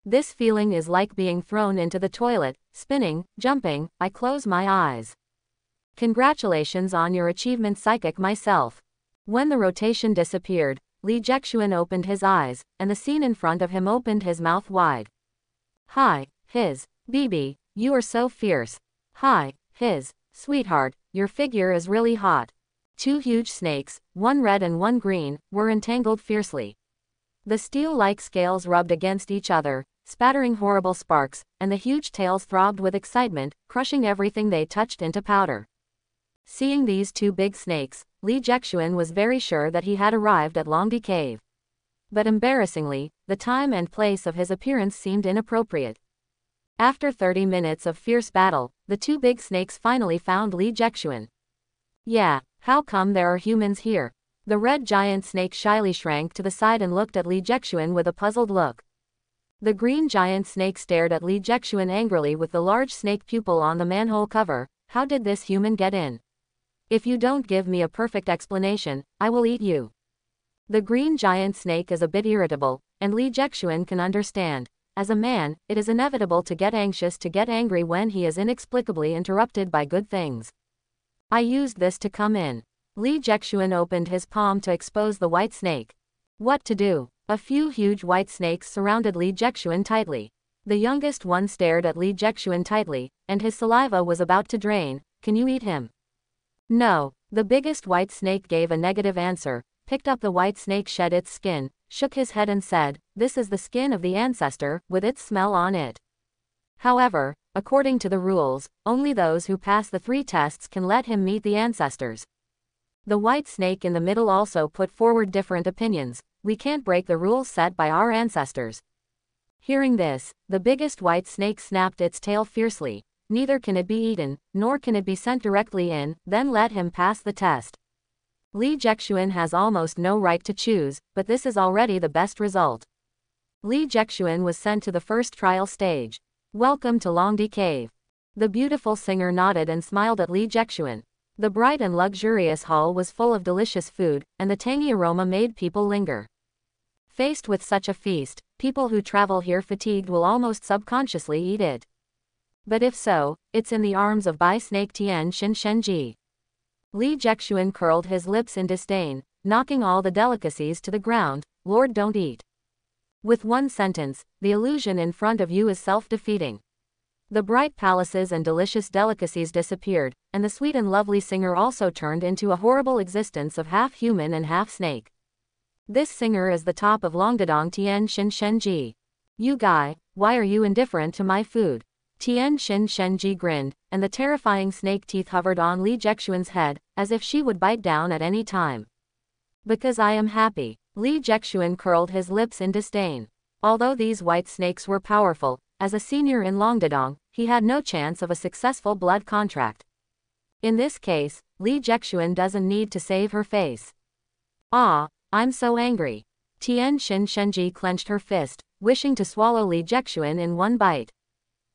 This feeling is like being thrown into the toilet, spinning, jumping. I close my eyes. Congratulations on your achievement, psychic myself. When the rotation disappeared, Li Jexuan opened his eyes, and the scene in front of him opened his mouth wide. Hi, his, Bibi, you are so fierce. Hi, his, sweetheart, your figure is really hot. Two huge snakes, one red and one green, were entangled fiercely. The steel-like scales rubbed against each other, spattering horrible sparks, and the huge tails throbbed with excitement, crushing everything they touched into powder. Seeing these two big snakes, Li Jexuan was very sure that he had arrived at Longdi Cave. But embarrassingly, the time and place of his appearance seemed inappropriate. After 30 minutes of fierce battle, the two big snakes finally found Li Jexuan. Yeah, how come there are humans here? The red giant snake shyly shrank to the side and looked at Li Jexuan with a puzzled look. The green giant snake stared at Li Jexuan angrily with the large snake pupil on the manhole cover. How did this human get in? If you don't give me a perfect explanation, I will eat you. The green giant snake is a bit irritable, and Li Jexuan can understand. As a man, it is inevitable to get anxious, to get angry when he is inexplicably interrupted by good things. I used this to come in. Li Jexuan opened his palm to expose the white snake. What to do? A few huge white snakes surrounded Li Jexuan tightly. The youngest one stared at Li Jexuan tightly, and his saliva was about to drain. Can you eat him? No. The biggest white snake gave a negative answer, picked up the white snake, shed its skin, shook his head and said, "This is the skin of the ancestor, with its smell on it." However, according to the rules, only those who pass the 3 tests can let him meet the ancestors. The white snake in the middle also put forward different opinions. We can't break the rules set by our ancestors. Hearing this, the biggest white snake snapped its tail fiercely. Neither can it be eaten, nor can it be sent directly in, then let him pass the test. Li Jexuan has almost no right to choose, but this is already the best result. Li Jexuan was sent to the first trial stage. Welcome to Longdi Cave. The beautiful singer nodded and smiled at Li Jexuan. The bright and luxurious hall was full of delicious food, and the tangy aroma made people linger. Faced with such a feast, people who travel here fatigued will almost subconsciously eat it. But if so, it's in the arms of Bai Snake Tian Shin Shenji. Li Jexuan curled his lips in disdain, knocking all the delicacies to the ground. Lord, don't eat. With one sentence, the illusion in front of you is self-defeating. The bright palaces and delicious delicacies disappeared, and the sweet and lovely singer also turned into a horrible existence of half human and half snake. This singer is the top of Longdadong Tian Shin Shenji. You guy, why are you indifferent to my food? Tian Shin Shenji grinned, and the terrifying snake teeth hovered on Li Jexuan's head, as if she would bite down at any time. Because I am happy. Li Jexuan curled his lips in disdain. Although these white snakes were powerful, as a senior in Longdadong, he had no chance of a successful blood contract. In this case, Li Jexuan doesn't need to save her face. Ah, I'm so angry. Tian Xin Shenji clenched her fist, wishing to swallow Li Jexuan in one bite.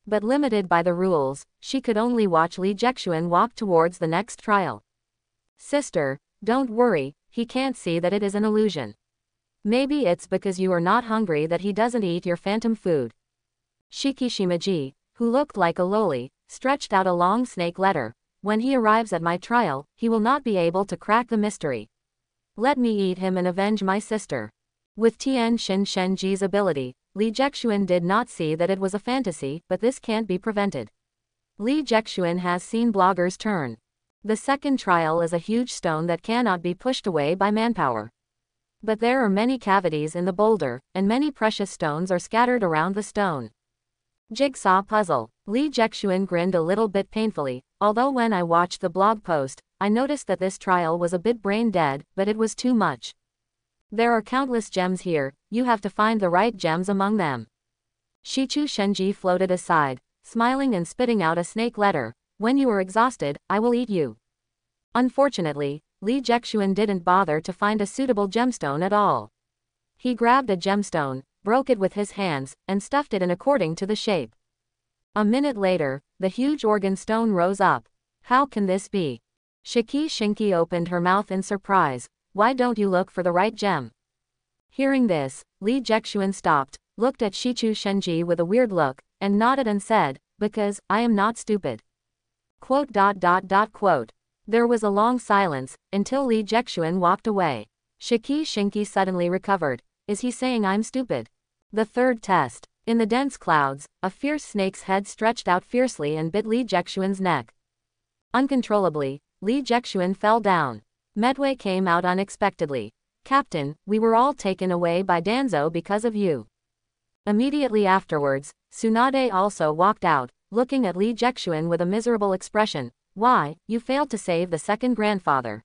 But limited by the rules, she could only watch Li Jexuan walk towards the next trial. Sister, don't worry, he can't see that it is an illusion. Maybe it's because you are not hungry that he doesn't eat your phantom food. Shikishimaji, who looked like a loli, stretched out a long snake letter. When he arrives at my trial, he will not be able to crack the mystery. Let me eat him and avenge my sister. With Tian Xin Shenji's ability, Li Jexuan did not see that it was a fantasy, but this can't be prevented. Li Jexuan has seen bloggers turn. The second trial is a huge stone that cannot be pushed away by manpower. But there are many cavities in the boulder, and many precious stones are scattered around the stone. Jigsaw puzzle. Li Jexuan grinned a little bit painfully, although when I watched the blog post, I noticed that this trial was a bit brain dead, but it was too much. There are countless gems here, you have to find the right gems among them. Shichu Shenji floated aside, smiling and spitting out a snake letter. When you are exhausted, I will eat you. Unfortunately, Li Jexuan didn't bother to find a suitable gemstone at all. He grabbed a gemstone, broke it with his hands, and stuffed it in according to the shape. A minute later, the huge organ stone rose up. How can this be? Shiki Shinki opened her mouth in surprise. Why don't you look for the right gem? Hearing this, Li Jexuan stopped, looked at Shichu Shenji with a weird look, and nodded and said, because, I am not stupid. Quote. There was a long silence, until Li Jexuan walked away. Shiki Shinki suddenly recovered. Is he saying I'm stupid? The third test. In the dense clouds, a fierce snake's head stretched out fiercely and bit Li Jexuan's neck. Uncontrollably, Li Jexuan fell down. Medway came out unexpectedly. Captain, we were all taken away by Danzo because of you. Immediately afterwards, Tsunade also walked out, looking at Li Jexuan with a miserable expression. Why, you failed to save the second grandfather.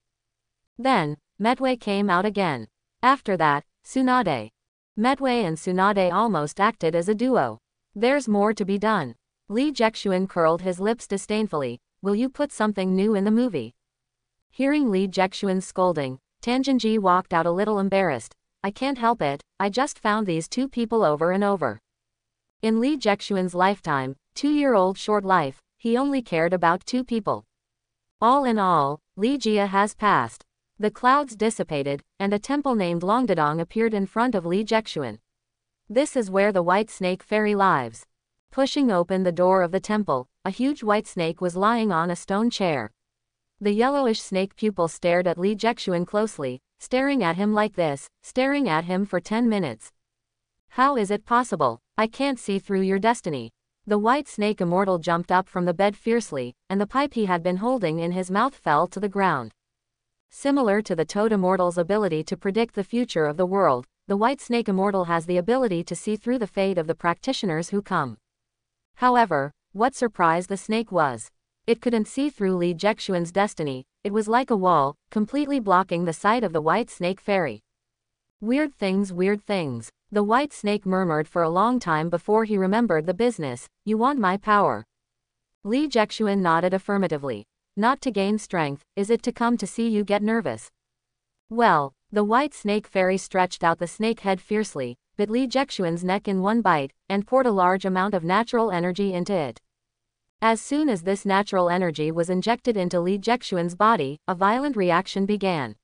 Then, Medway came out again. After that, Tsunade. Medway and Tsunade almost acted as a duo. There's more to be done. Li Jexuan curled his lips disdainfully. Will you put something new in the movie? Hearing Li Jexuan's scolding, Tangenji walked out a little embarrassed. I can't help it, I just found these two people over and over. In Li Jexuan's lifetime, 2-year-old short life, he only cared about 2 people. All in all, Li Jia has passed. The clouds dissipated, and a temple named Longdadong appeared in front of Li Jexuan. This is where the white snake fairy lives. Pushing open the door of the temple, a huge white snake was lying on a stone chair. The yellowish snake pupil stared at Li Jexuan closely, staring at him like this, staring at him for 10 minutes. How is it possible? I can't see through your destiny. The white snake immortal jumped up from the bed fiercely, and the pipe he had been holding in his mouth fell to the ground. Similar to the toad immortal's ability to predict the future of the world, the white snake immortal has the ability to see through the fate of the practitioners who come. However, what surprised the snake was, it couldn't see through Li Jexuan's destiny. It was like a wall, completely blocking the sight of the white snake fairy. Weird things, weird things. The white snake murmured for a long time before he remembered the business. You want my power? Li Jexuan nodded affirmatively. Not to gain strength, is it to come to see you get nervous? Well, the white snake fairy stretched out the snake head fiercely, bit Li Jexuan's neck in one bite, and poured a large amount of natural energy into it. As soon as this natural energy was injected into Li Jexuan's body, a violent reaction began.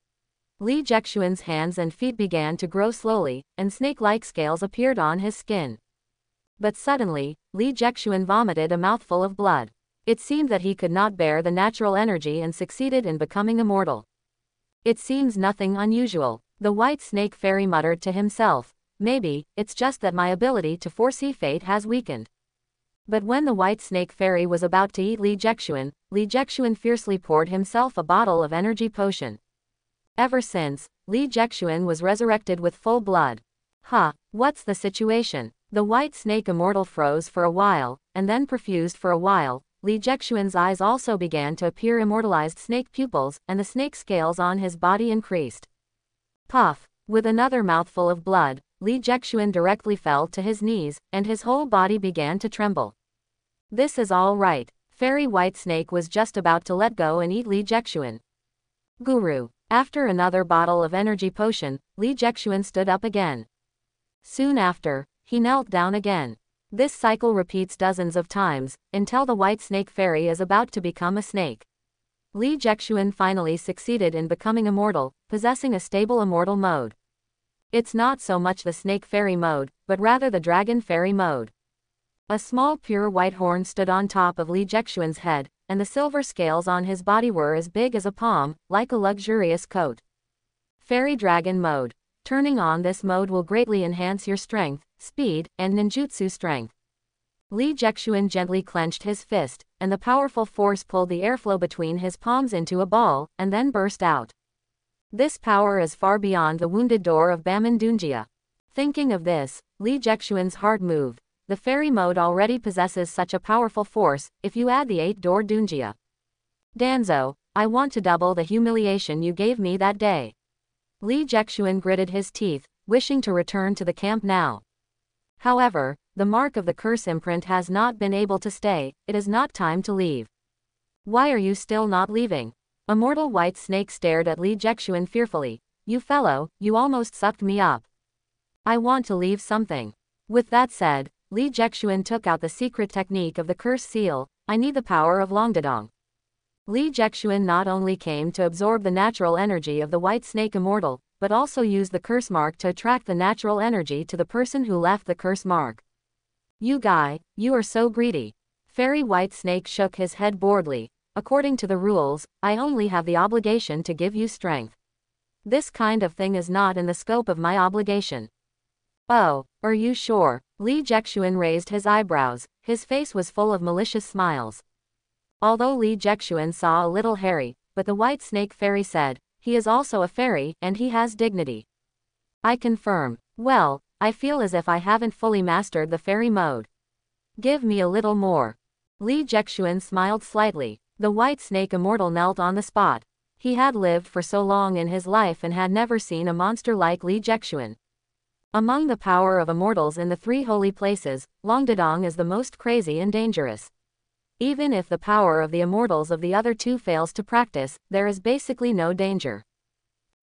Li Jexuan's hands and feet began to grow slowly, and snake-like scales appeared on his skin. But suddenly, Li Jexuan vomited a mouthful of blood. It seemed that he could not bear the natural energy and succeeded in becoming immortal. It seems nothing unusual, the white snake fairy muttered to himself. Maybe, it's just that my ability to foresee fate has weakened. But when the white snake fairy was about to eat Li Jexuan fiercely poured himself a bottle of energy potion. Ever since, Li Jexuan was resurrected with full blood. What's the situation? The white snake immortal froze for a while, and then perfused for a while. Li Jexuan's eyes also began to appear immortalized snake pupils, and the snake scales on his body increased. Puff! With another mouthful of blood, Li Jexuan directly fell to his knees, and his whole body began to tremble. This is all right. Fairy White Snake was just about to let go and eat Li Jexuan. Guru. After another bottle of energy potion, Li Jexuan stood up again. Soon after, he knelt down again. This cycle repeats dozens of times, until the white snake fairy is about to become a snake. Li Jexuan finally succeeded in becoming immortal, possessing a stable immortal mode. It's not so much the snake fairy mode, but rather the dragon fairy mode. A small pure white horn stood on top of Li Jexuan's head, and the silver scales on his body were as big as a palm, like a luxurious coat. Fairy Dragon Mode. Turning on this mode will greatly enhance your strength, speed, and ninjutsu strength. Li Jexuan gently clenched his fist, and the powerful force pulled the airflow between his palms into a ball, and then burst out. This power is far beyond the wounded door of Bamindunjia. Thinking of this, Li Jexuan's heart moved. The fairy mode already possesses such a powerful force, if you add the 8-door Dunjia. Danzo, I want to double the humiliation you gave me that day. Li Jexuan gritted his teeth, wishing to return to the camp now. However, the mark of the curse imprint has not been able to stay, it is not time to leave. Why are you still not leaving? Immortal White Snake stared at Li Jexuan fearfully. You fellow, you almost sucked me up. I want to leave something. With that said, Li Jexuan took out the secret technique of the curse seal. I need the power of Longdedong. Li Jexuan not only came to absorb the natural energy of the white snake immortal, but also used the curse mark to attract the natural energy to the person who left the curse mark. You guy, you are so greedy. Fairy White Snake shook his head boredly. According to the rules, I only have the obligation to give you strength. This kind of thing is not in the scope of my obligation. Oh, are you sure? Li Jexuan raised his eyebrows, his face was full of malicious smiles. Although Li Jexuan saw a little hairy, but the white snake fairy said, he is also a fairy, and he has dignity. I confirm. Well, I feel as if I haven't fully mastered the fairy mode. Give me a little more. Li Jexuan smiled slightly. The white snake immortal knelt on the spot. He had lived for so long in his life and had never seen a monster like Li Jexuan. Among the power of immortals in the 3 holy places, Longdedong is the most crazy and dangerous. Even if the power of the immortals of the other 2 fails to practice, there is basically no danger.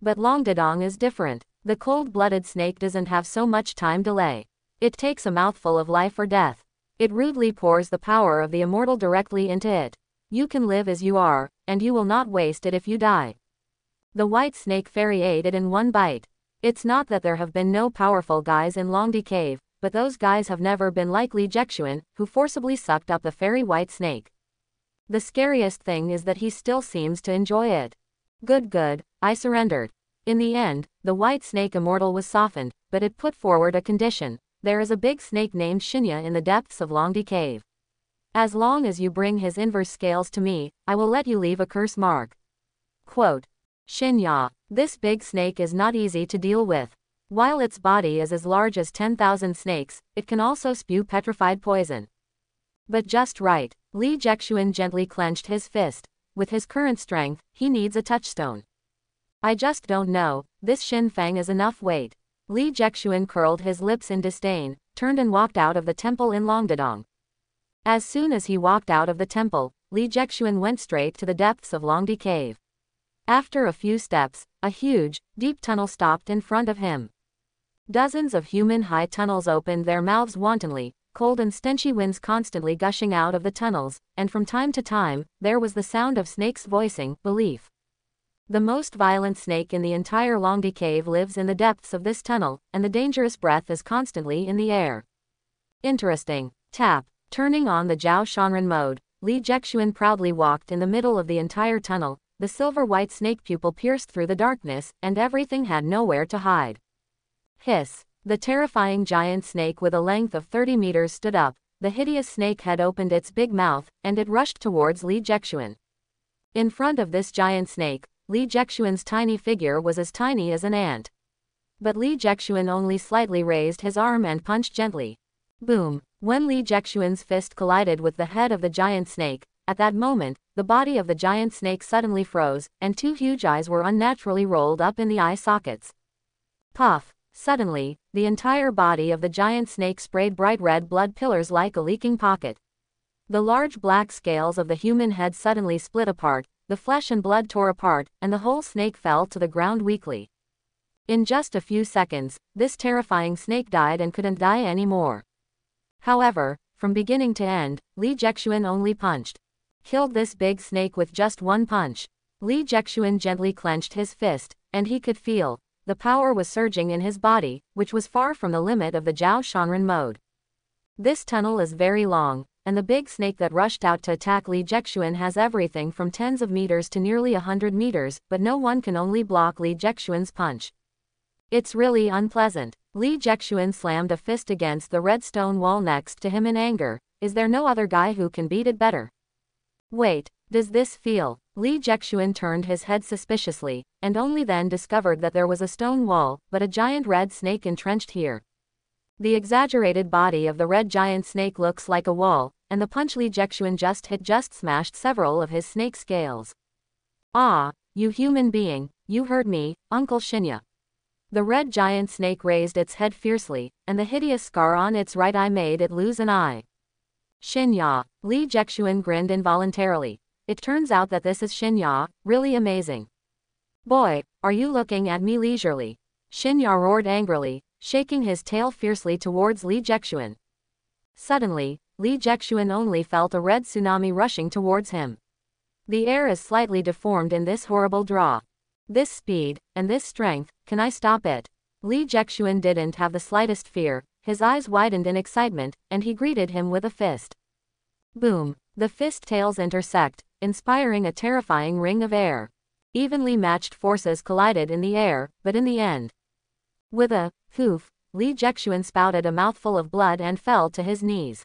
But Longdedong is different. The cold-blooded snake doesn't have so much time delay. It takes a mouthful of life or death. It rudely pours the power of the immortal directly into it. You can live as you are, and you will not waste it if you die. The white snake fairy ate it in one bite. It's not that there have been no powerful guys in Longdi Cave, but those guys have never been like Li Jexuan, who forcibly sucked up the fairy white snake. The scariest thing is that he still seems to enjoy it. Good, I surrendered. In the end, the white snake immortal was softened, but it put forward a condition. There is a big snake named Shinya in the depths of Longdi Cave. As long as you bring his inverse scales to me, I will let you leave a curse mark. Quote. Shinya. This big snake is not easy to deal with. While its body is as large as 10,000 snakes, it can also spew petrified poison. But just right. Li Jexuan gently clenched his fist. With his current strength, he needs a touchstone. I just don't know, this Shin Fang is enough weight. Li Jexuan curled his lips in disdain, turned and walked out of the temple in Longdedong. As soon as he walked out of the temple, Li Jexuan went straight to the depths of Longdi Cave. After a few steps, a huge, deep tunnel stopped in front of him. Dozens of human-high tunnels opened their mouths wantonly, cold and stenchy winds constantly gushing out of the tunnels, and from time to time, there was the sound of snakes voicing belief. The most violent snake in the entire Longdi Cave lives in the depths of this tunnel, and the dangerous breath is constantly in the air. Interesting. Tap. Turning on the Zhao Shanren mode, Li Jexuan proudly walked in the middle of the entire tunnel. The silver-white snake pupil pierced through the darkness, and everything had nowhere to hide. Hiss. The terrifying giant snake with a length of 30 meters stood up. The hideous snake head opened its big mouth, and it rushed towards Li Jexuan. In front of this giant snake, Li Jexuan's tiny figure was as tiny as an ant. But Li Jexuan only slightly raised his arm and punched gently. Boom. When Li Jexuan's fist collided with the head of the giant snake, at that moment, the body of the giant snake suddenly froze, and 2 huge eyes were unnaturally rolled up in the eye sockets. Puff. Suddenly, the entire body of the giant snake sprayed bright red blood pillars like a leaking pocket. The large black scales of the human head suddenly split apart, the flesh and blood tore apart, and the whole snake fell to the ground weakly. In just a few seconds, this terrifying snake died and couldn't die anymore. However, from beginning to end, Li Jexuan only killed this big snake with just one punch. Li Jexuan gently clenched his fist, and he could feel the power was surging in his body, which was far from the limit of the Zhao Shanren mode. This tunnel is very long, and the big snake that rushed out to attack Li Jexuan has everything from tens of meters to nearly 100 meters, but no one can only block Li Jexuan's punch. It's really unpleasant. Li Jexuan slammed a fist against the red stone wall next to him in anger. Is there no other guy who can beat it better? Wait, does this feel? Li Jexuan turned his head suspiciously, and only then discovered that there was a stone wall, but a giant red snake entrenched here. The exaggerated body of the red giant snake looks like a wall, and the punch Li Jexuan just hit just smashed several of his snake scales. Ah, you human being, you hurt me, Uncle Shinya. The red giant snake raised its head fiercely, and the hideous scar on its right eye made it lose an eye. Shinya, Li Jexuan grinned involuntarily. It turns out that this is Shinya, really amazing. Boy, are you looking at me leisurely? Shinya roared angrily, shaking his tail fiercely towards Li Jexuan. Suddenly, Li Jexuan only felt a red tsunami rushing towards him. The air is slightly deformed in this horrible draw. This speed, and this strength, can I stop it? Li Jexuan didn't have the slightest fear, his eyes widened in excitement, and he greeted him with a fist. Boom! The fist tails intersect, inspiring a terrifying ring of air. Evenly matched forces collided in the air, but in the end, with a poof, Li Jexuan spouted a mouthful of blood and fell to his knees.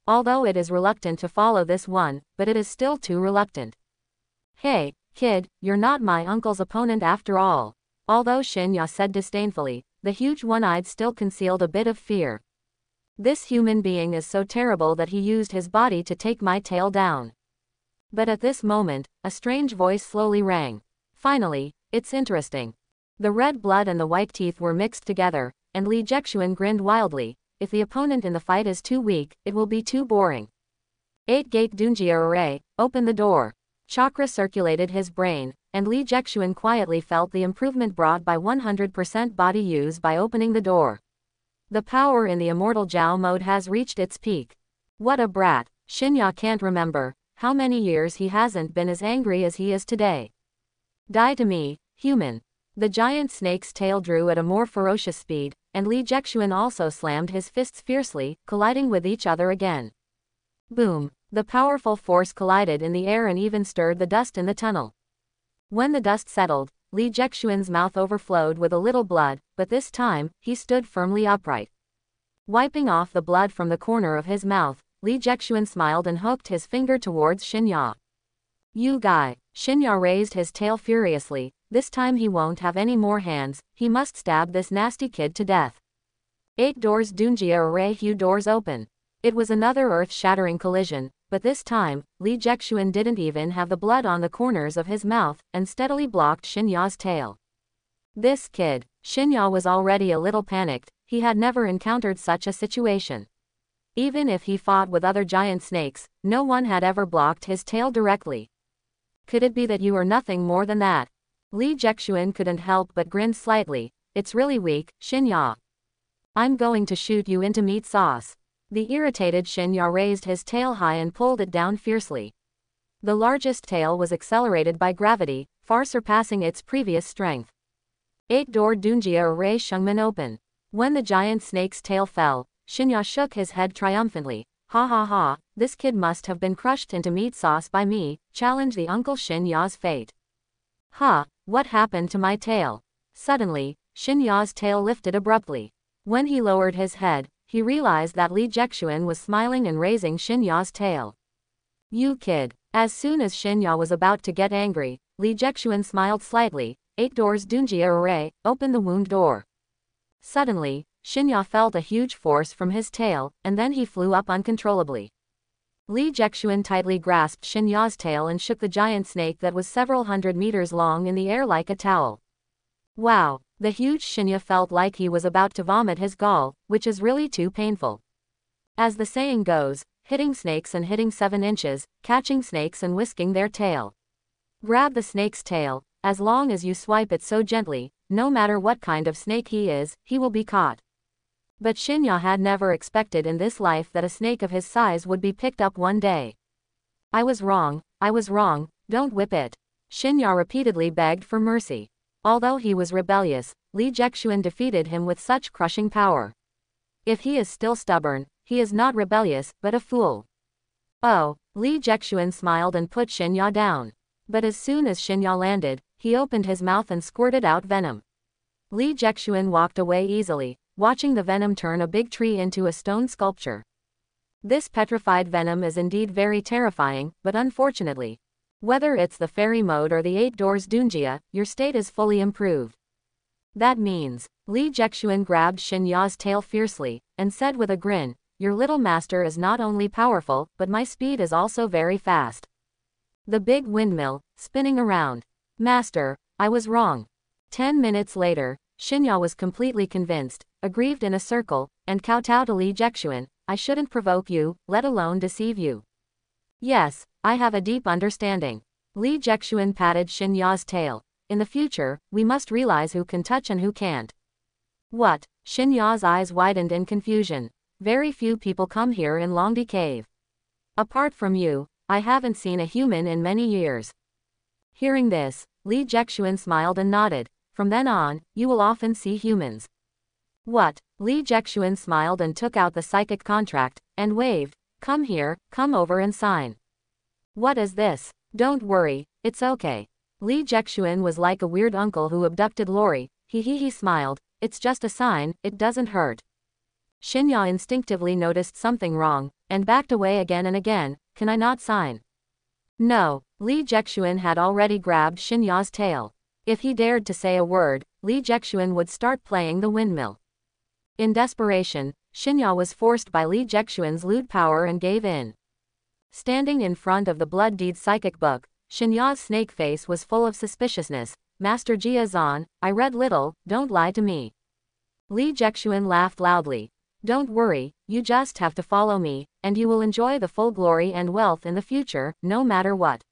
Although it is reluctant to follow this one, but it is still too reluctant. Hey, kid, you're not my uncle's opponent after all. Although Shinya said disdainfully, the huge one-eyed still concealed a bit of fear. This human being is so terrible that he used his body to take my tail down. But at this moment, a strange voice slowly rang. Finally, it's interesting. The red blood and the white teeth were mixed together, and Li Jexuan grinned wildly. If the opponent in the fight is too weak, it will be too boring. 8-gate Dunjia Array, open the door. Chakra circulated his brain, and Li Jexuan quietly felt the improvement brought by 100% body use by opening the door. The power in the immortal Zhao mode has reached its peak. What a brat. Shinya can't remember how many years he hasn't been as angry as he is today. Die to me, human. The giant snake's tail drew at a more ferocious speed, and Li Jexuan also slammed his fists fiercely, colliding with each other again. Boom! The powerful force collided in the air and even stirred the dust in the tunnel. When the dust settled, Li Jexuan's mouth overflowed with a little blood, but this time, he stood firmly upright. Wiping off the blood from the corner of his mouth, Li Jexuan smiled and hooked his finger towards Shinya. You guy. Shinya raised his tail furiously. This time he won't have any more hands, he must stab this nasty kid to death. 8 doors Dunjia Array Hue doors open. It was another earth-shattering collision, but this time, Li Jexuan didn't even have the blood on the corners of his mouth, and steadily blocked Shinya's tail. This kid. Shinya was already a little panicked, he had never encountered such a situation. Even if he fought with other giant snakes, no one had ever blocked his tail directly. Could it be that you are nothing more than that? Li Jexuan couldn't help but grin slightly. It's really weak, Shinya. I'm going to shoot you into meat sauce. The irritated Shinya raised his tail high and pulled it down fiercely. The largest tail was accelerated by gravity, far surpassing its previous strength. 8-door Dunjia Array Shungman open. When the giant snake's tail fell, Shinya shook his head triumphantly. Ha ha ha, this kid must have been crushed into meat sauce by me, challenged the Uncle Shinya's fate. Ha, what happened to my tail? Suddenly, Shinya's tail lifted abruptly. When he lowered his head, he realized that Li Jexuan was smiling and raising Shinya's tail. You kid. As soon as Shinya was about to get angry, Li Jexuan smiled slightly. 8 doors Dunjia Array, open the wound door. Suddenly, Shinya felt a huge force from his tail, and then he flew up uncontrollably. Li Jexuan tightly grasped Shinya's tail and shook the giant snake that was several hundred meters long in the air like a towel. Wow, the huge Shinya felt like he was about to vomit his gall, which is really too painful. As the saying goes, hitting snakes and hitting 7 inches, catching snakes and whisking their tail. Grab the snake's tail. As long as you swipe it so gently, no matter what kind of snake he is, he will be caught. But Shinya had never expected in this life that a snake of his size would be picked up one day. I was wrong, don't whip it. Shinya repeatedly begged for mercy. Although he was rebellious, Li Jexuan defeated him with such crushing power. If he is still stubborn, he is not rebellious, but a fool. Oh, Li Jexuan smiled and put Shinya down. But as soon as Shinya landed, he opened his mouth and squirted out venom. Li Jexuan walked away easily, watching the venom turn a big tree into a stone sculpture. This petrified venom is indeed very terrifying, but unfortunately, whether it's the fairy mode or the 8 doors Dunjia, your state is fully improved. That means, Li Jexuan grabbed Shinya's tail fiercely, and said with a grin, your little master is not only powerful, but my speed is also very fast. The big windmill, spinning around. Master, I was wrong. 10 minutes later, Shinya was completely convinced, aggrieved in a circle, and kowtowed to Li Jexuan, I shouldn't provoke you, let alone deceive you. Yes, I have a deep understanding. Li Jexuan patted Shinya's tail. In the future, we must realize who can touch and who can't. What? Shinya's eyes widened in confusion. Very few people come here in Longdi Cave. Apart from you, I haven't seen a human in many years. Hearing this, Li Jexuan smiled and nodded. From then on, you will often see humans. What? Li Jexuan smiled and took out the psychic contract, and waved. Come here, come over and sign. What is this? Don't worry, it's okay. Li Jexuan was like a weird uncle who abducted Lori. He smiled. It's just a sign, it doesn't hurt. Shinya instinctively noticed something wrong, and backed away again and again. Can I not sign? No, Li Jexuan had already grabbed Shinya's tail. If he dared to say a word, Li Jexuan would start playing the windmill. In desperation, Shinya was forced by Li Jexuan's lewd power and gave in. Standing in front of the blood deed psychic book, Shinya's snake face was full of suspiciousness. Master Jia-zan, I read little, don't lie to me. Li Jexuan laughed loudly. Don't worry, you just have to follow me, and you will enjoy the full glory and wealth in the future, no matter what.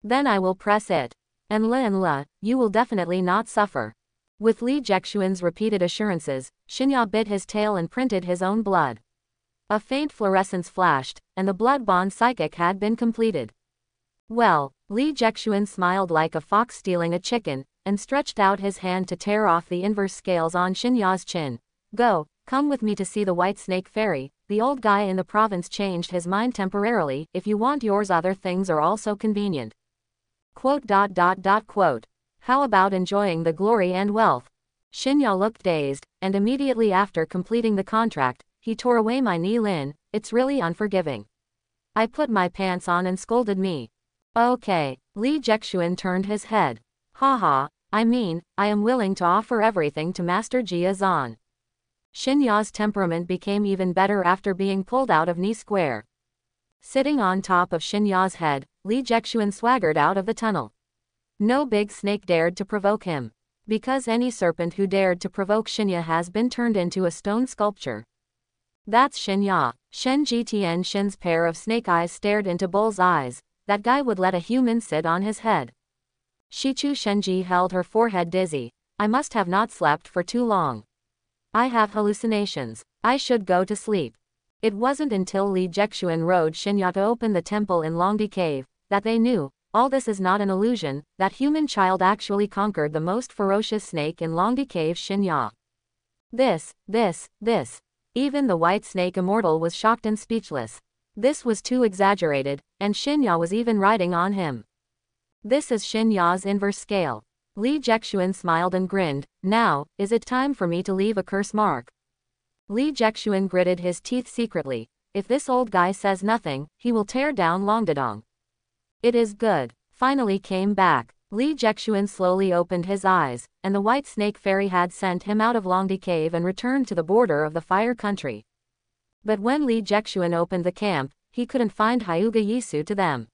Then I will press it. And la, you will definitely not suffer. With Li Jexuan's repeated assurances, Shinya bit his tail and printed his own blood. A faint fluorescence flashed, and the blood bond psychic had been completed. Well, Li Jexuan smiled like a fox stealing a chicken, and stretched out his hand to tear off the inverse scales on Shinya's chin. Go, come with me to see the white snake fairy. The old guy in the province changed his mind temporarily. If you want yours, other things are also convenient. Quote. How about enjoying the glory and wealth? Shinya looked dazed, and immediately after completing the contract, he tore away my knee lin. It's really unforgiving. I put my pants on and scolded me. Okay, Li Jexuan turned his head. Haha, I mean, I am willing to offer everything to Master Jia-zan. Shinya's temperament became even better after being pulled out of knee square. Sitting on top of Shinya's head, Li Jexuan swaggered out of the tunnel. No big snake dared to provoke him. Because any serpent who dared to provoke Shinya has been turned into a stone sculpture. That's Shinya. Shen Jitian Shin's pair of snake eyes stared into Bull's eyes. That guy would let a human sit on his head. Shichu Shenji held her forehead dizzy. I must have not slept for too long. I have hallucinations. I should go to sleep. It wasn't until Li Jexuan rode Shinya to open the temple in Longdi Cave that they knew, all this is not an illusion, that human child actually conquered the most ferocious snake in Longdi Cave, Shinya. This. Even the white snake immortal was shocked and speechless. This was too exaggerated, and Shinya was even riding on him. This is Shinya's inverse scale. Li Jexuan smiled and grinned. Now, is it time for me to leave a curse mark? Li Jexuan gritted his teeth secretly. If this old guy says nothing, he will tear down Longdadong. It is good. Finally came back. Li Jexuan slowly opened his eyes, and the white snake fairy had sent him out of Longdi Cave and returned to the border of the fire country. But when Li Jexuan opened the camp, he couldn't find Hyuga Yisu to them.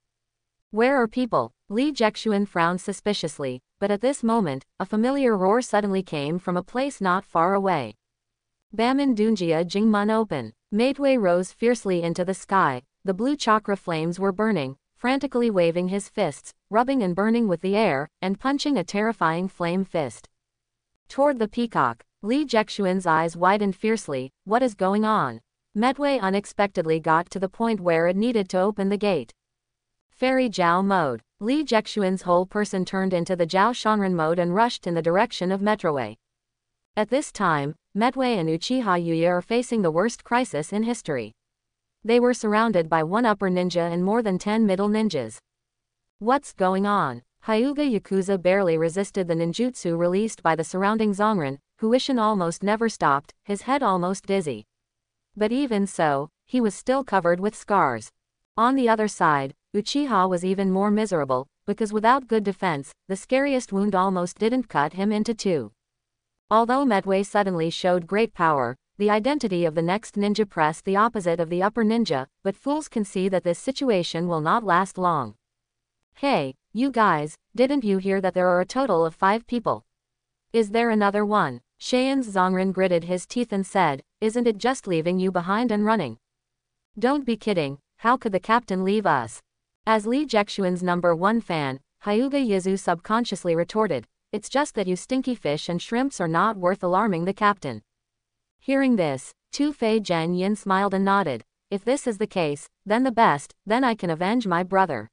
Where are people? Li Jexuan frowned suspiciously, but at this moment, a familiar roar suddenly came from a place not far away. Baman Dunjia Jingmun open. Meitwei rose fiercely into the sky. The blue chakra flames were burning, frantically waving his fists. rubbing and burning with the air, and punching a terrifying flame fist toward the peacock. Li Jexuan's eyes widened fiercely. What is going on? Medway unexpectedly got to the point where it needed to open the gate. Fairy Jiao mode. Li Jexuan's whole person turned into the Jiao Shanren mode and rushed in the direction of Metroway. At this time, Medway and Uchiha Yuya are facing the worst crisis in history. They were surrounded by one upper ninja and more than 10 middle ninjas. What's going on? Hyuga Yakuza barely resisted the ninjutsu released by the surrounding Zongren, Huishin almost never stopped, his head almost dizzy. But even so, he was still covered with scars. On the other side, Uchiha was even more miserable, because without good defense, the scariest wound almost didn't cut him into two. Although Medway suddenly showed great power, the identity of the next ninja pressed the opposite of the upper ninja, but fools can see that this situation will not last long. Hey, you guys, didn't you hear that there are a total of 5 people? Is there another one? Cheyenne Zongren gritted his teeth and said, isn't it just leaving you behind and running? Don't be kidding, how could the captain leave us? As Li Jexuan's #1 fan, Hyuga Yizu subconsciously retorted, it's just that you stinky fish and shrimps are not worth alarming the captain. Hearing this, Tu Fei Zhen Yin smiled and nodded. If this is the case, then the best, then I can avenge my brother.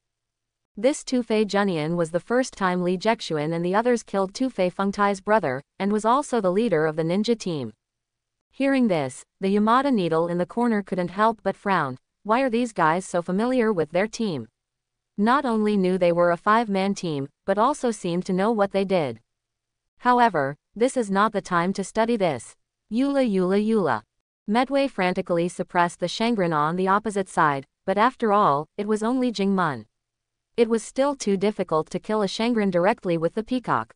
This Tu Fei Zhenyan was the first time Li Jexuan and the others killed Tu Fei Fengtai's brother, and was also the leader of the ninja team. Hearing this, the Yamada Needle in the corner couldn't help but frown. Why are these guys so familiar with their team? Not only knew they were a 5-man team, but also seemed to know what they did. However, this is not the time to study this. Eula. Medway frantically suppressed the Shangren on the opposite side, but after all, it was only Jingmun. It was still too difficult to kill a Shangren directly with the peacock.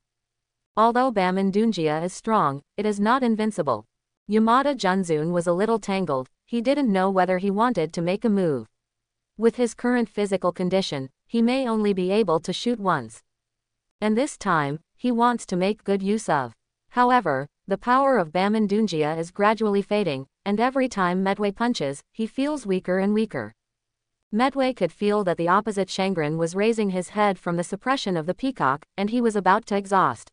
Although Baman Dunjia is strong, it is not invincible. Yamada Junzun was a little tangled, he didn't know whether he wanted to make a move. With his current physical condition, he may only be able to shoot once. And this time, he wants to make good use of. However, the power of Baman Dunjia is gradually fading, and every time Medway punches, he feels weaker and weaker. Medway could feel that the opposite Shangren was raising his head from the suppression of the peacock, and he was about to exhaust.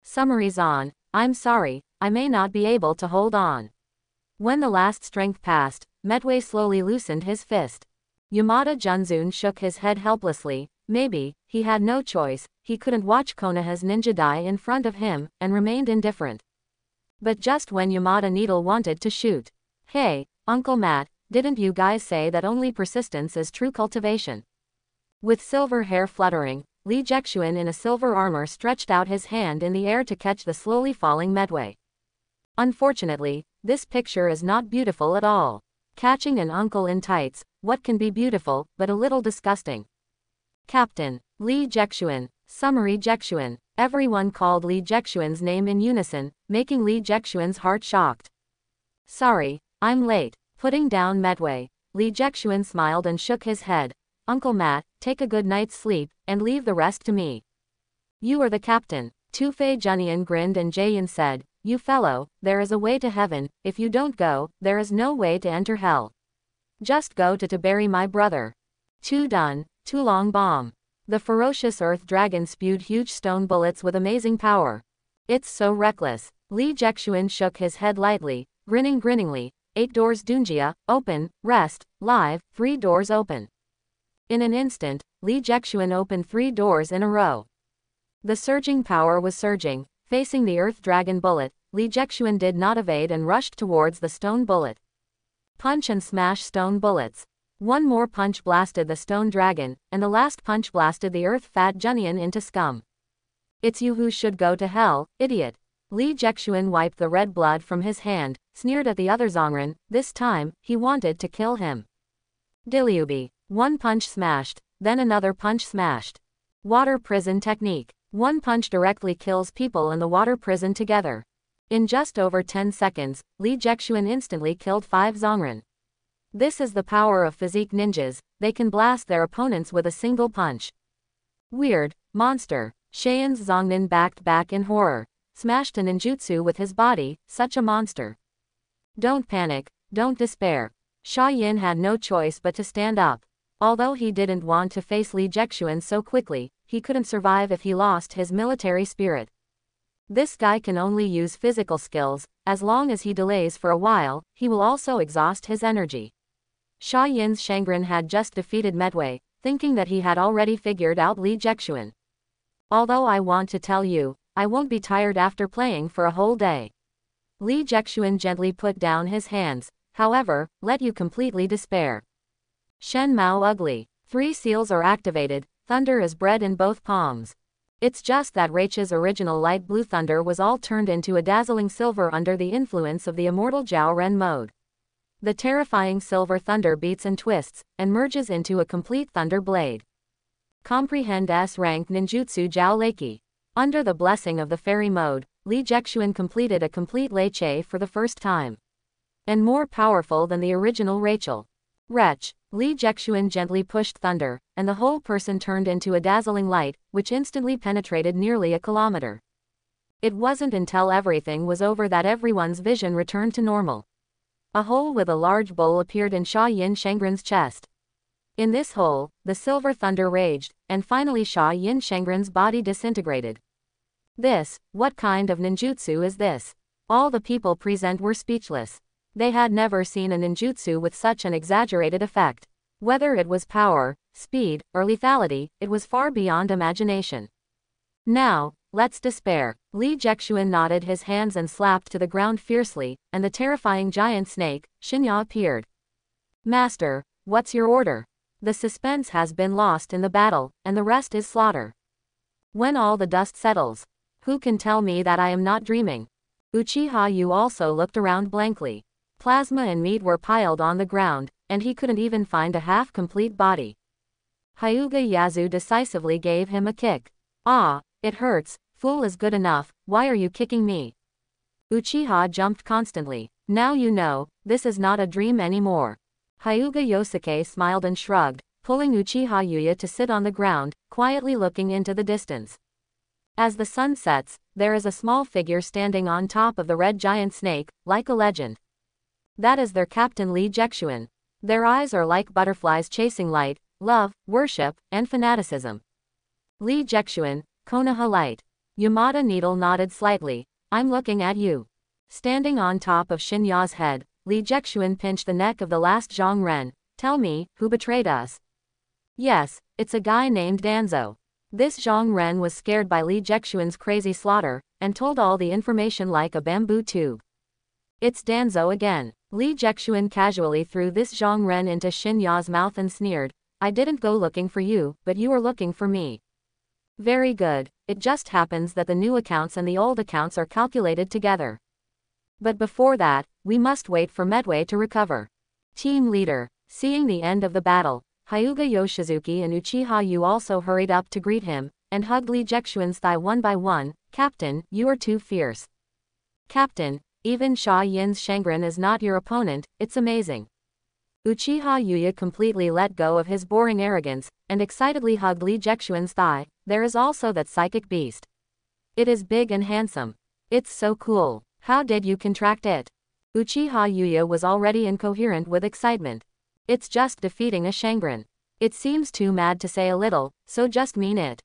Summaries on, I'm sorry, I may not be able to hold on. When the last strength passed, Medway slowly loosened his fist. Yamada Junzun shook his head helplessly. Maybe, he had no choice, he couldn't watch Konoha's ninja die in front of him, and remained indifferent. But just when Yamada Needle wanted to shoot. Hey, Uncle Matt, didn't you guys say that only persistence is true cultivation? With silver hair fluttering, Li Jexuan in a silver armor stretched out his hand in the air to catch the slowly falling Medway. Unfortunately, this picture is not beautiful at all. Catching an uncle in tights, what can be beautiful, but a little disgusting. Captain, Li Jexuan, Summary Jexuan. Everyone called Li Jexuan's name in unison, making Li Jexuan's heart shocked. Sorry, I'm late. Putting down Medway, Li Jexuan smiled and shook his head. Uncle Matt, take a good night's sleep, and leave the rest to me. You are the captain. Tu Fei Zhenyan grinned and Jayan said, you fellow, there is a way to heaven, if you don't go, there is no way to enter hell. Just go to bury my brother. Tu Dun, Tu Long Bomb. The ferocious earth dragon spewed huge stone bullets with amazing power. It's so reckless. Li Jexuan shook his head lightly, grinning grinningly. 8 doors Dunjia, open, rest, live, 3 doors open. In an instant, Li Jexuan opened 3 doors in a row. The surging power was surging. Facing the earth dragon bullet, Li Jexuan did not evade and rushed towards the stone bullet. Punch and smash stone bullets. One more punch blasted the stone dragon, and the last punch blasted the earth fat Junyan into scum. It's you who should go to hell, idiot. Li Jexuan wiped the red blood from his hand, sneered at the other Zongren. This time, he wanted to kill him. Dilyubi. One punch smashed, then another punch smashed. Water prison technique. One punch directly kills people in the water prison together. In just over 10 seconds, Li Jexuan instantly killed 5 Zongren. This is the power of physique ninjas, they can blast their opponents with a single punch. Weird, monster. Cheyenne's Zongnin backed back in horror. Smashed a ninjutsu with his body, such a monster. Don't panic, don't despair. Sha Yin had no choice but to stand up. Although he didn't want to face Li Jexuan so quickly, he couldn't survive if he lost his military spirit. This guy can only use physical skills. As long as he delays for a while, he will also exhaust his energy. Sha Yin's Shangren had just defeated Medway, thinking that he had already figured out Li Jexuan. Although I want to tell you, I won't be tired after playing for a whole day. Li Jexuan gently put down his hands, however, let you completely despair. Shen Mao ugly. 3 seals are activated, thunder is bred in both palms. It's just that Raich's original light blue thunder was all turned into a dazzling silver under the influence of the immortal Zhao Ren mode. The terrifying silver thunder beats and twists, and merges into a complete thunder blade. Comprehend S-rank ninjutsu Zhao Leiki. Under the blessing of the fairy mode, Li Jexuan completed a complete Leiche for the first time. And more powerful than the original Rachel. Wretch. Li Jexuan gently pushed thunder, and the whole person turned into a dazzling light, which instantly penetrated nearly a kilometer. It wasn't until everything was over that everyone's vision returned to normal. A hole with a large bowl appeared in Sha Yin Shangren's chest. In this hole, the silver thunder raged, and finally Sha Yin Shangren's body disintegrated. What kind of ninjutsu is this? All the people present were speechless. They had never seen a ninjutsu with such an exaggerated effect. Whether it was power, speed, or lethality, it was far beyond imagination. Now, let's despair. Li Jexuan nodded his hands and slapped to the ground fiercely, and the terrifying giant snake, Shinya, appeared. Master, what's your order? The suspense has been lost in the battle, and the rest is slaughter. When all the dust settles, who can tell me that I am not dreaming? Uchiha Yu also looked around blankly. Plasma and meat were piled on the ground, and he couldn't even find a half-complete body. Hyuga Yazu decisively gave him a kick. Ah, it hurts, fool is good enough, why are you kicking me? Uchiha jumped constantly. Now you know, this is not a dream anymore. Hyuga Yosuke smiled and shrugged, pulling Uchiha Yuya to sit on the ground, quietly looking into the distance. As the sun sets, there is a small figure standing on top of the red giant snake, like a legend. That is their captain Li Jexuan. Their eyes are like butterflies chasing light, love, worship, and fanaticism. Li Jexuan, Konoha Light. Yamada Needle nodded slightly. I'm looking at you. Standing on top of Shinya's head, Li Jexuan pinched the neck of the last Zhang Ren. Tell me, who betrayed us? Yes, it's a guy named Danzo. This Zhang Ren was scared by Li Jexuan's crazy slaughter, and told all the information like a bamboo tube. It's Danzo again. Li Jexuan casually threw this Zhang Ren into Shinya's mouth and sneered, I didn't go looking for you, but you were looking for me. Very good, it just happens that the new accounts and the old accounts are calculated together. But before that, we must wait for Medway to recover. Team leader. Seeing the end of the battle, Hyuga Yoshizuki and Uchiha Yu also hurried up to greet him, and hugged Li Jexuan's thigh one by one. Captain, you are too fierce. Captain, even Sha Yin's Shangren is not your opponent, it's amazing. Uchiha Yuya completely let go of his boring arrogance, and excitedly hugged Li Jexuan's thigh. There is also that psychic beast. It is big and handsome. It's so cool. How did you contract it? Uchiha Yuya was already incoherent with excitement. It's just defeating a Shangren. It seems too mad to say a little, so just mean it.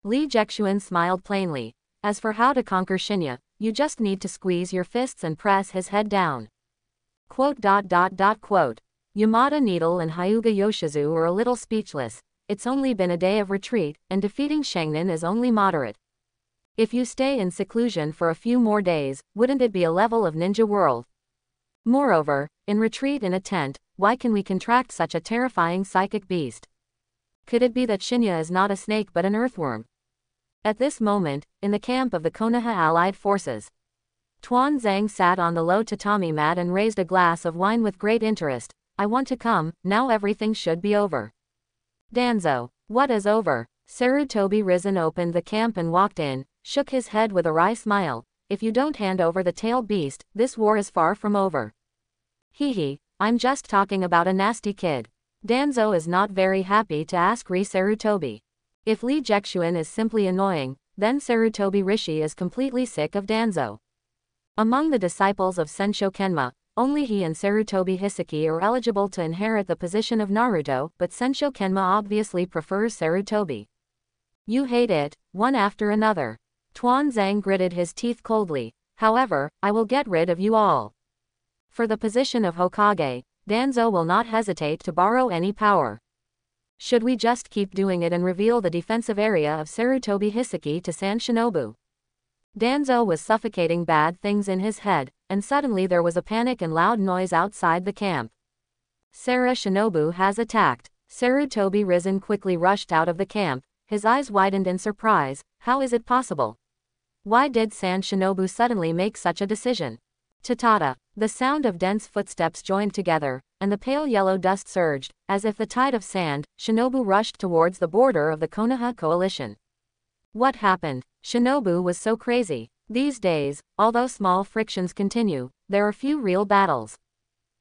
Li Jexuan smiled plainly. As for how to conquer Shinya, you just need to squeeze your fists and press his head down. Quote. Yamada Needle and Hyuga Yoshizu were a little speechless. It's only been a day of retreat, and defeating Shangnin is only moderate. If you stay in seclusion for a few more days, wouldn't it be a level of ninja world? Moreover, in retreat in a tent, why can we contract such a terrifying psychic beast? Could it be that Shinya is not a snake but an earthworm? At this moment, in the camp of the Konoha Allied forces, Tuan Zhang sat on the low tatami mat and raised a glass of wine with great interest. I want to come, now everything should be over. Danzo, what is over? Sarutobi Risen opened the camp and walked in, shook his head with a wry smile. If you don't hand over the tail beast, this war is far from over. Hehe, I'm just talking about a nasty kid. Danzo is not very happy to ask Sarutobi. If Li Jexuan is simply annoying, then Sarutobi Rishi is completely sick of Danzo. Among the disciples of Sensho Kenma, Only he and Sarutobi Hisaki are eligible to inherit the position of Naruto, but Sensho Kenma obviously prefers Sarutobi. You hate it, one after another. Tuan Zhang gritted his teeth coldly. However, I will get rid of you all. For the position of Hokage, Danzo will not hesitate to borrow any power. Should we just keep doing it and reveal the defensive area of Sarutobi Hisaki to San Shinobu? Danzo was suffocating bad things in his head, and suddenly there was a panic and loud noise outside the camp. Sarah Shinobu has attacked. Sarutobi Risen quickly rushed out of the camp, his eyes widened in surprise. How is it possible? Why did San Shinobu suddenly make such a decision? Tatata. The sound of dense footsteps joined together, and the pale yellow dust surged, as if the tide of sand. Shinobu rushed towards the border of the Konoha coalition. What happened? Shinobu was so crazy. These days, although small frictions continue, there are few real battles.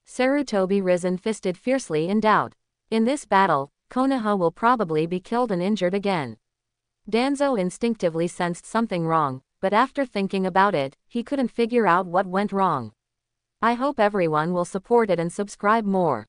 Sarutobi Risen fisted fiercely in doubt. In this battle, Konoha will probably be killed and injured again. Danzo instinctively sensed something wrong, but after thinking about it, he couldn't figure out what went wrong. I hope everyone will support it and subscribe more.